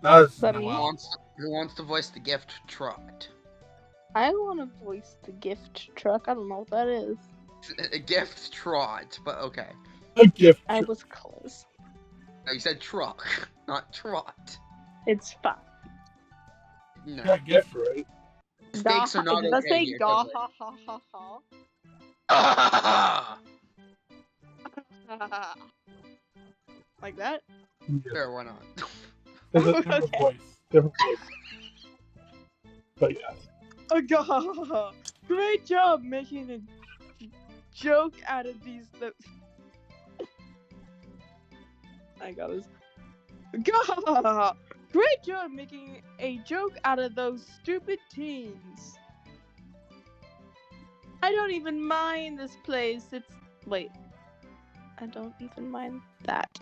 That is That Noel. Who wants to voice the gift Trot? I want to voice the gift truck. I don't know what that is. A gift Trot, but okay. A gift. I was close. No, you said truck, not Trot. It's fine. No. Yeah, gift, right? Mistakes are not Did I okay say here. ga Timberlake. ha ha ha ha? Like that? Sure, why not? There's a different voice. Different voice. But yes. Gah! Great job making a joke out of these. I got this. Gah! Great job making a joke out of those stupid teens. I don't even mind this place. Wait. I don't even mind that.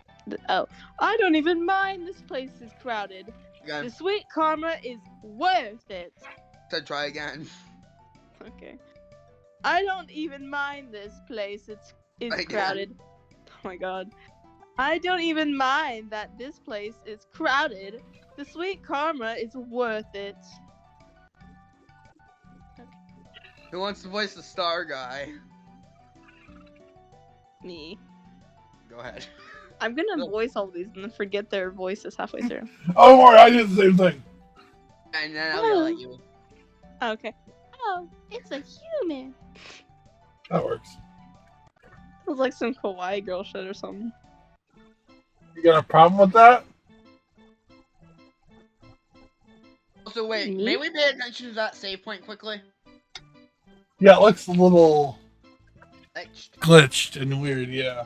Oh. I don't even mind this place is crowded. Okay. The sweet karma is worth it. So try again. Okay. I don't even mind this place. It's crowded. Oh my god. I don't even mind that this place is crowded. The sweet karma is worth it. Who wants to voice the star guy? Me. Go ahead. I'm gonna voice all these and then forget their voices halfway through. Oh, don't worry, I did the same thing. And then I'll yell at you. Okay. Oh, it's a human. That works. It was like some kawaii girl shit or something. You got a problem with that? Also, wait, may we pay attention to that save point quickly? Yeah, it looks a little glitched and weird, yeah.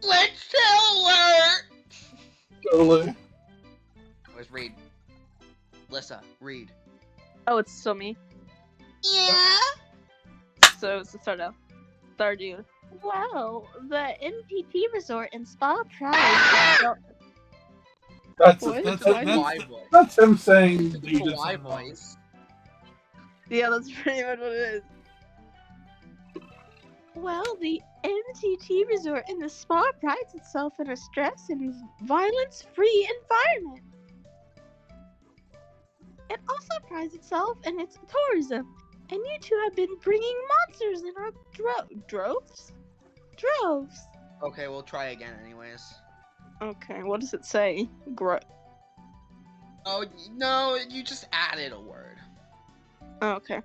Glitched alert! Totally. Let's read. Lissa, read. Oh, it's still me. Yeah. So it's the start out. Stardew. Wow, the MPP resort and spa prize. That's him saying It's you a did Hawaii something wrong. voice. Yeah, that's pretty much what it is. Well, the MTT resort and the spa prides itself in a stress and violence-free environment. It also prides itself in its tourism, and you two have been bringing monsters in our droves. Okay, we'll try again anyways. Okay, what does it say? Oh, no, you just added a word. Okay.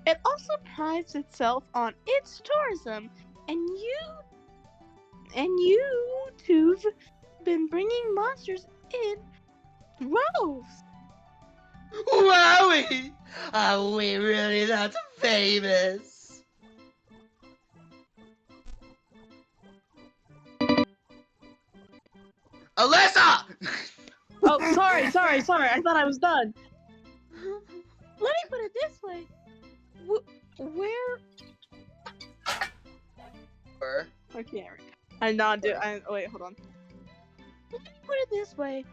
It also prides itself on its tourism, and you two've been bringing monsters in droves. Wowie! Are we really that famous? Alyssa! Oh, sorry. I thought I was done. Let me put it this way. Where? I can't. I'm not doing. Oh wait, hold on. Let me put it this way: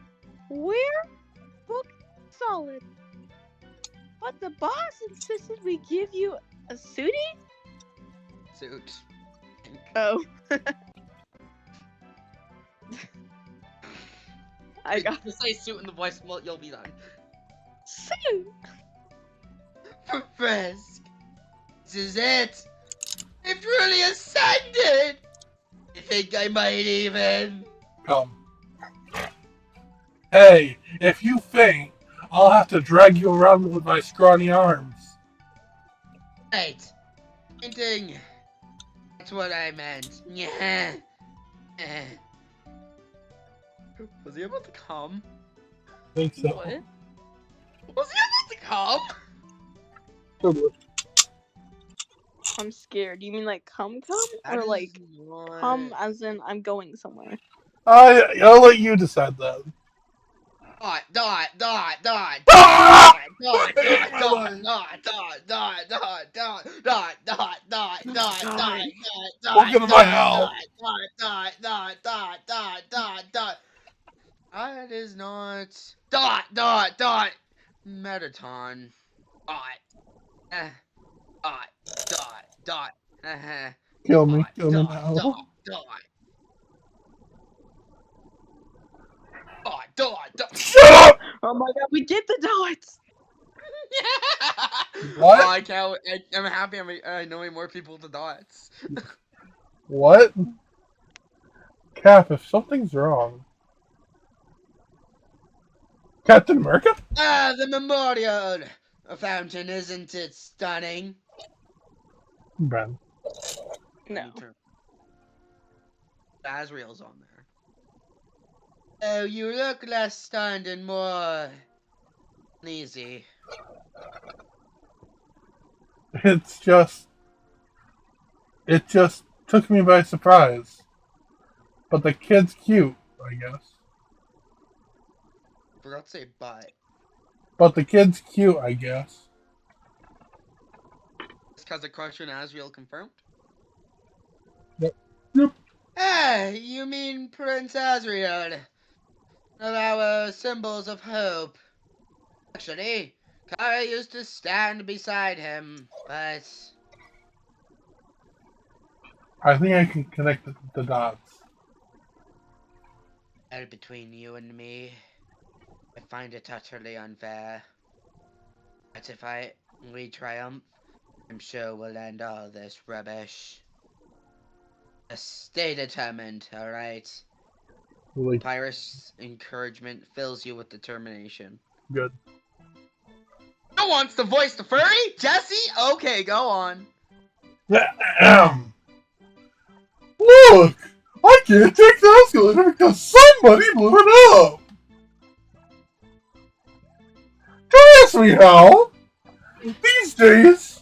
we're booked solid, but the boss insisted we give you a suitie. Suit. Oh. I got. Just say suit in the voice. Well, you'll be done. Suit. For Frisk. This is it. I've really ascended. I think I might even. Come. Hey, if you faint, I'll have to drag you around with my scrawny arms. Right. Fainting. That's what I meant. Yeah. Was he about to come? I think so. What? Was he about to come? Totally. I'm scared. You mean like come, or like come as in I'm going somewhere? I'll let you decide that. Dot. Welcome to my hell. That is not Metaton. Dot. Kill me now. Shut up! Oh my god, we get the dots! What? Oh, I can't. I'm happy I'm knowing more people with the dots. What? Cap, if something's wrong. Captain America? Ah, the memorial fountain, isn't it stunning? Ben. No. Asriel's on there. Oh, you look less stunned and more uneasy. It just took me by surprise. But the kid's cute, I guess. Forgot to say but. But the kid's cute, I guess. Just because of Crusher and Asriel confirmed? Yep. Ah, you mean Prince Asriel. Of our symbols of hope. Actually, Kara used to stand beside him, but... I think I can connect the dots. And between you and me, I find it utterly unfair. But if we triumph, I'm sure we'll end all this rubbish. Just stay determined, alright? Really Pyrrhus' encouragement fills you with determination. good. Who wants to voice the furry? Jesse? Okay, go on. Ahem. Look! I can't take the escalator because somebody blew it up! Don't ask me how! These days,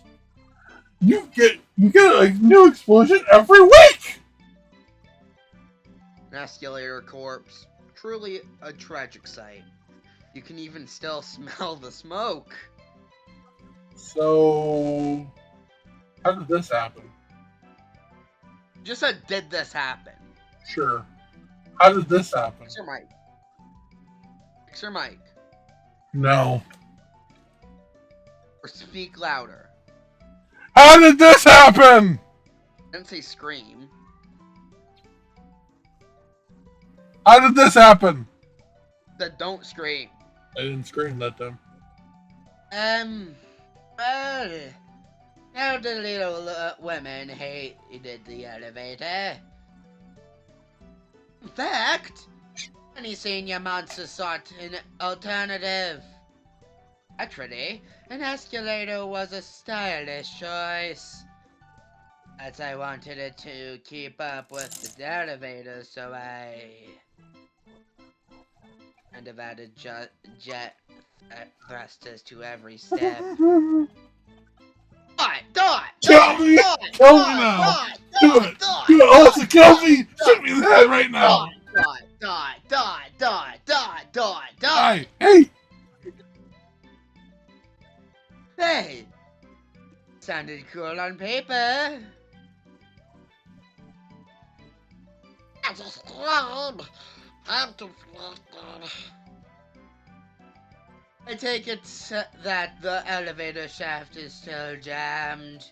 you get a new explosion every week! An escalator corpse. Truly a tragic sight. You can even still smell the smoke. So, how did this happen? Just said, did this happen? Sure. How did this happen? Fix your mic. No. Or speak louder. How did this happen? I didn't say scream. How did this happen? That don't scream. I didn't scream that time. Well, how the little women hated the elevator. In fact, many senior monsters sought an alternative. Actually, an escalator was a stylish choice. As I wanted it to keep up with the elevator, so I kind of added jet thrusters to every step. Kill me! Kill me now! Do it! Do it! Alexa, kill me! Shoot me in the head right now! Die! Hey! Hey! Sounded cool on paper. describe. I'm conflicted. I take it that the elevator shaft is still jammed.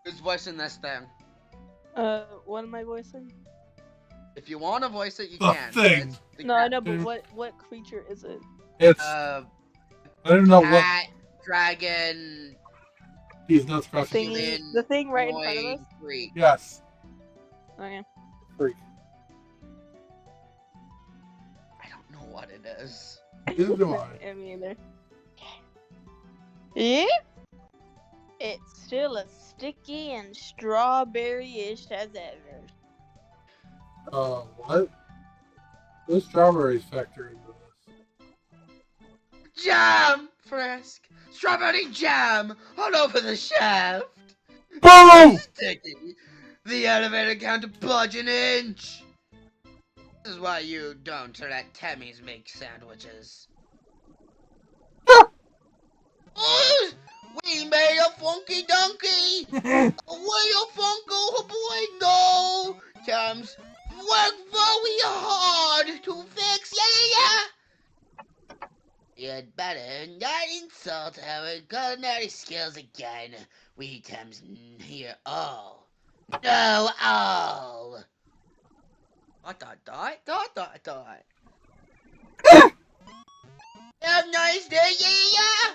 Who's voicing this thing? What am I voicing? If you want to voice it, you The can. thing. No, I know, but what creature is it? It's. I don't know what. Cat, dragon. He's not The special. thingy, the thing right in front of us. Freak. Yes. Okay. Freak. I don't know what it is. Neither do I. Me either. Yeah. It's still as sticky and strawberry-ish as ever. What? Those strawberries factor into this. Jam, Frisk. Strawberry jam all over the shaft. Boom! Sticky. The elevator can't budge an inch. This is why you don't let Tammys make sandwiches. Oh, we made a funky donkey. We a funko boy. No, Tams work very hard to fix. Yeah. You'd better not insult our culinary skills again. We Tams here all. No, all. Dot. Have a nice day, yeah.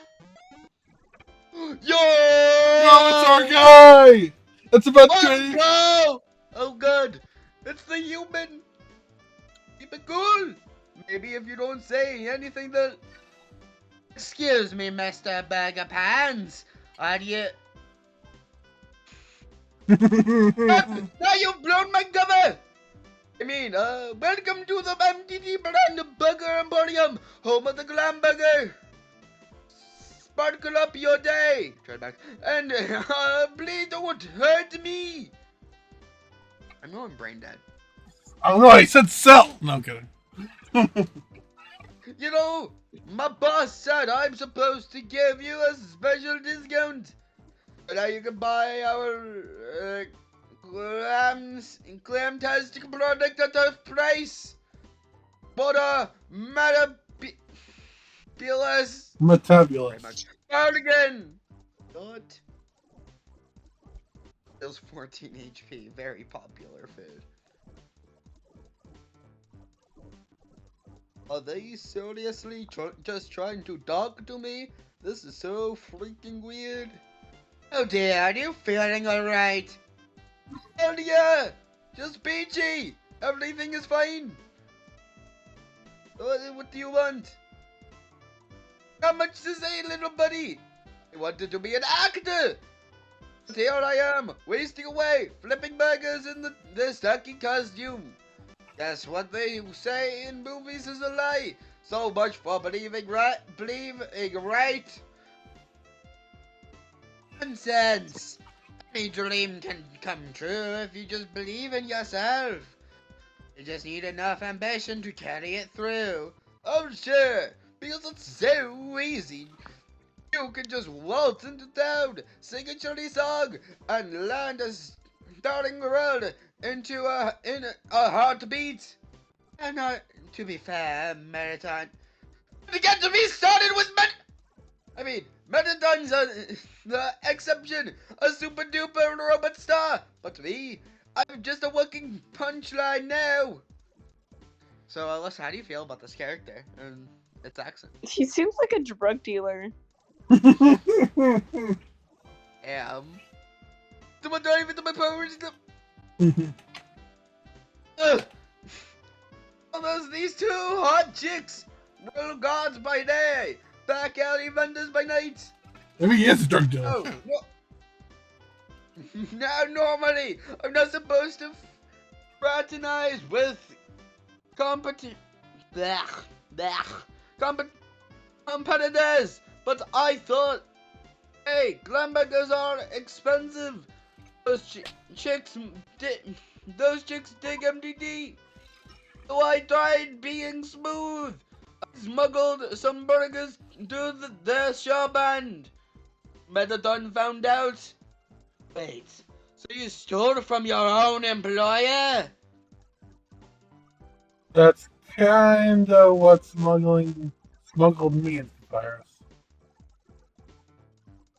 Yo! No, it's our guy! It's about Let's go! Oh, good. It's the human. Keep it cool. Maybe if you don't say anything that... Excuse me, Mr. Burger Pants. Are you... Now you've blown my cover! I mean, welcome to the MTT Brand Burger Emporium, home of the Glam Burger. Sparkle up your day. Try it back. And please don't hurt me. I know I'm brain dead. I don't know, I said sell! No, I'm kidding. You know, my boss said I'm supposed to give you a special discount. Now you can buy our clam-tastic product at a price. What a Metabulous. Cardigan. Good. Feels 14 HP. Very popular food. Are they seriously just trying to talk to me? This is so freaking weird. Oh dear, are you feeling alright? Hell yeah! Just peachy! Everything is fine! What do you want? Not much to say, little buddy! I wanted to be an actor! But here I am, wasting away, flipping burgers in the sucky costume! That's what they say in movies is a lie! So much for believing right! Nonsense! Any dream can come true if you just believe in yourself. You just need enough ambition to carry it through. Oh sure, because it's so easy. You can just waltz into town, sing a chilly song, and land a starting world into a heartbeat. And to be fair, Marathon, to get to be started with Metaton's the exception, a super duper robot star, but me, I'm just a working punchline now. So, Alyssa, how do you feel about this character and its accent? He seems like a drug dealer. To my dive into my powers. Oh, there's these two hot chicks, royal guards by day, back alley vendors by night. Maybe he is a drug dealer. Oh, no. Now, normally, I'm not supposed to fraternize with competitors, but I thought, hey, glamburgers are expensive. Those chicks dig MDD. So I tried being smooth. I smuggled some burgers to their shop and Metaton found out. Wait, So you stole from your own employer? That's kinda what smuggled me into Papyrus.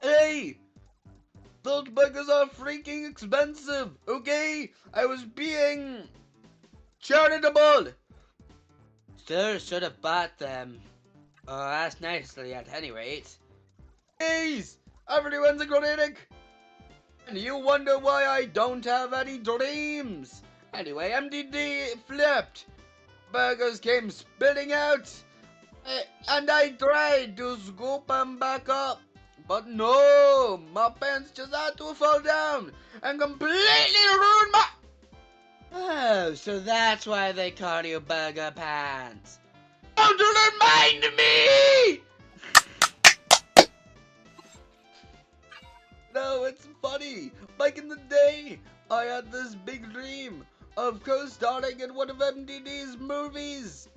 Hey! Those burgers are freaking expensive, okay? I was being charitable. Still should have bought them. Asked nicely at any rate. Please! Everyone's a critic! And you wonder why I don't have any dreams! Anyway, MDD flipped! Burgers came spitting out! And I tried to scoop them back up! But no! My pants just had to fall down and completely ruin my... Oh, so that's why they call you Burger Pants! Don't remind me! No, it's funny. Back in the day, I had this big dream of co-starring in one of MDD's movies.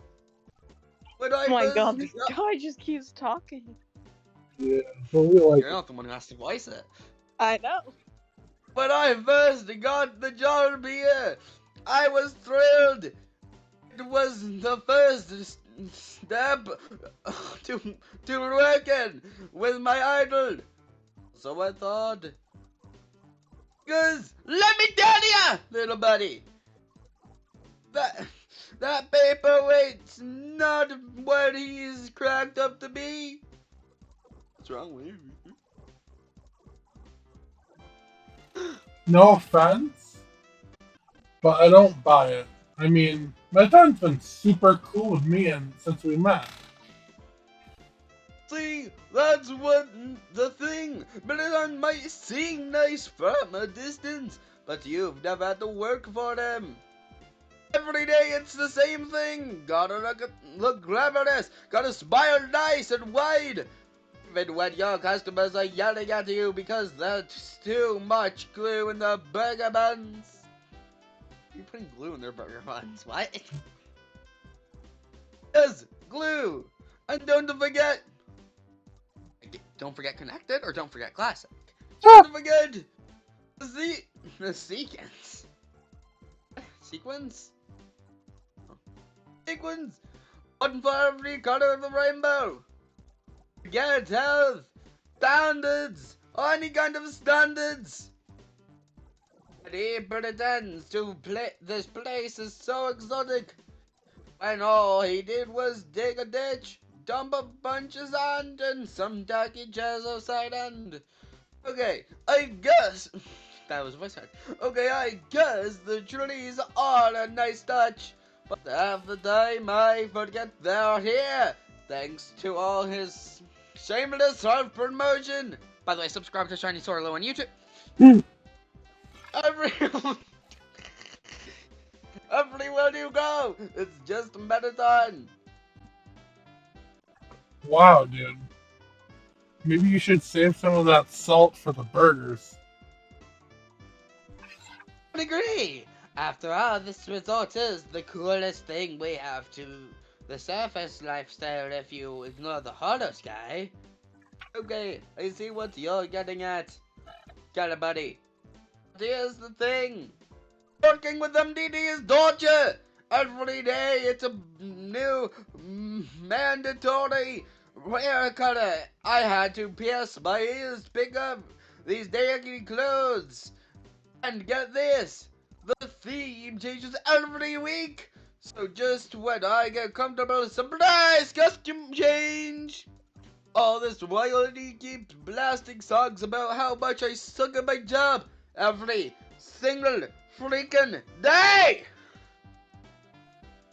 When I Oh my first god, this guy just keeps talking. Yeah, but we like You're not the one who has to voice it. I know. When I first got the job here, I was thrilled. It was the first step to working with my idol. So I thought, because let me tell ya, little buddy, that paperweight's not what he's cracked up to be. What's wrong with you? no offense, but I don't buy it. I mean, my friend's been super cool with me and since we met. See, that's what the thing. But might seem nice from a distance, but you've never had to work for them. Every day it's the same thing. Gotta look glamorous. Gotta smile nice and wide. Even when your customers are yelling at you because there's too much glue in the burger buns. You're putting glue in their burger buns. What? Yes, glue. And don't forget. Don't forget connected or don't forget classic. Don't forget the sequence. Sequence? Sequence. One for every color of the rainbow. Get health, standards, or any kind of standards. And he pretends to play. This place is so exotic. When all he did was dig a ditch, dump a bunch of sand, and some tacky chairs outside and... Okay, I guess... That was voice crack. Okay, I guess the trees are a nice touch, but half the time I forget they're here, thanks to all his shameless self-promotion. By the way, subscribe to Shiny Sorlo on YouTube. Everywhere you go, it's just Metaton. Wow, dude. Maybe you should save some of that salt for the burgers. I agree. After all, this resort is the coolest thing we have to the surface lifestyle if you ignore the hollow sky. Okay, I see what you're getting at. Got it, buddy. Here's the thing. Working with MDD is torture. Every day it's a new mandatory hair color. I had to pierce my ears to pick up these dainty clothes. And get this, the theme changes every week. So just when I get comfortable, surprise costume change. All this while he keeps blasting songs about how much I suck at my job every single freaking day.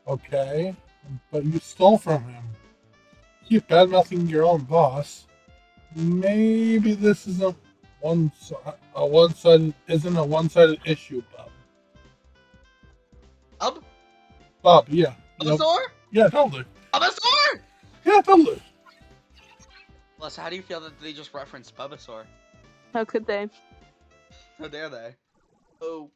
Okay, but you stole from him. Keep bad-mouthing your own boss. Maybe this isn't a one-sided issue, Bob. Bob, yeah. Bulbasaur? Yeah, totally. Bulbasaur? Yeah, totally. Plus, how do you feel that they just referenced Bulbasaur? How could they? How dare they? Oh.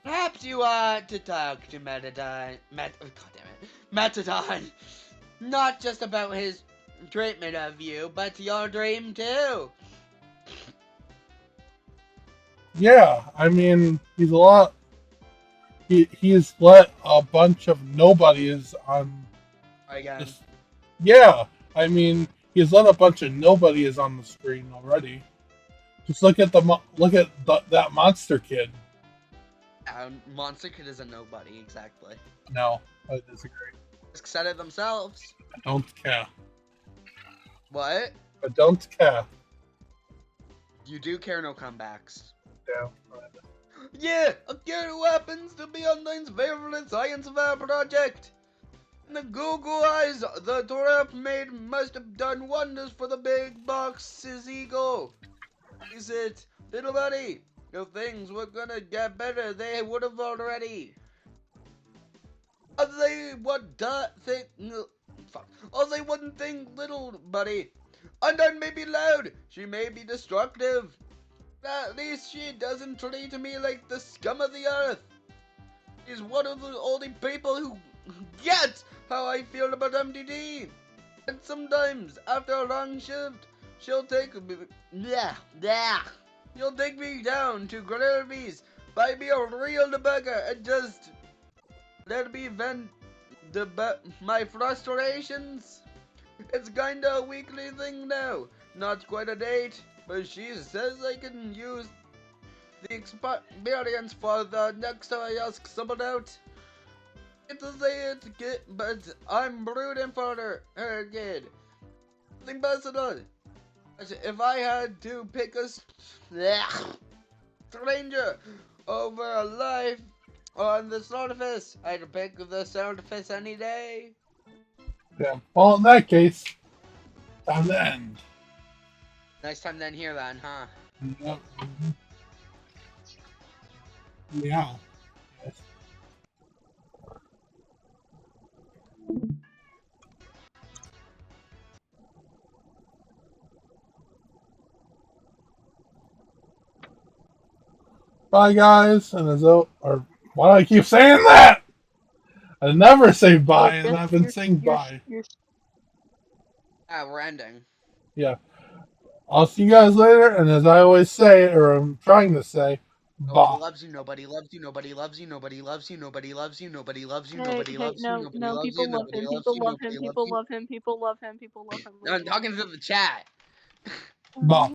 Perhaps you want to talk to Metadon. Metadon. Not just about his treatment of you, but your dream too. Yeah, I mean, he's a lot. He's let a bunch of nobodies on Again. this. Yeah, I mean, he's let a bunch of nobodies on the screen already. Just look at that monster kid. Monster Kid is a nobody, exactly. No, I disagree. Just said it themselves. I don't care. What? I don't care. You do care, no comebacks. Yeah. Yeah, a kid who happens to be Undine's favorite science fair project. And the Google eyes the Torap made must have done wonders for the big box's ego. Is it, little buddy? If things were gonna get better, they would have already. They would think. Fuck. They wouldn't think, little buddy. Undone may be loud. She may be destructive. But at least she doesn't treat me like the scum of the earth. She's one of the only people who get how I feel about MDD. And sometimes, after a long shift, she'll take me. She'll take me down to Granarby's, buy me a real burger, and just let me vent my frustrations. It's kinda a weekly thing now. Not quite a date, but she says I can use the experience for the next time I ask someone out. It's to say it, but I'm rooting for her kid. Nothing personal. If I had to pick a stranger over a life on the surface, I'd pick the surface any day. Yeah. Well, in that case, time to end. Nice time then here then, huh? Yep. Yeah. Yes. Bye, guys. And or why do I keep saying that? I never say bye, and I've been saying bye. We're ending. Yeah. I'll see you guys later, and as I always say, or I'm trying to say, Nobody bye. loves you, nobody loves you, nobody loves you, nobody loves you, nobody loves you, nobody loves you, Hey, nobody hey, loves you, no, nobody no, loves you, people love nobody him, loves people you, love him, nobody loves people you. love him, people love him, people love him, people love him. Leave I'm him talking to the chat. Bye.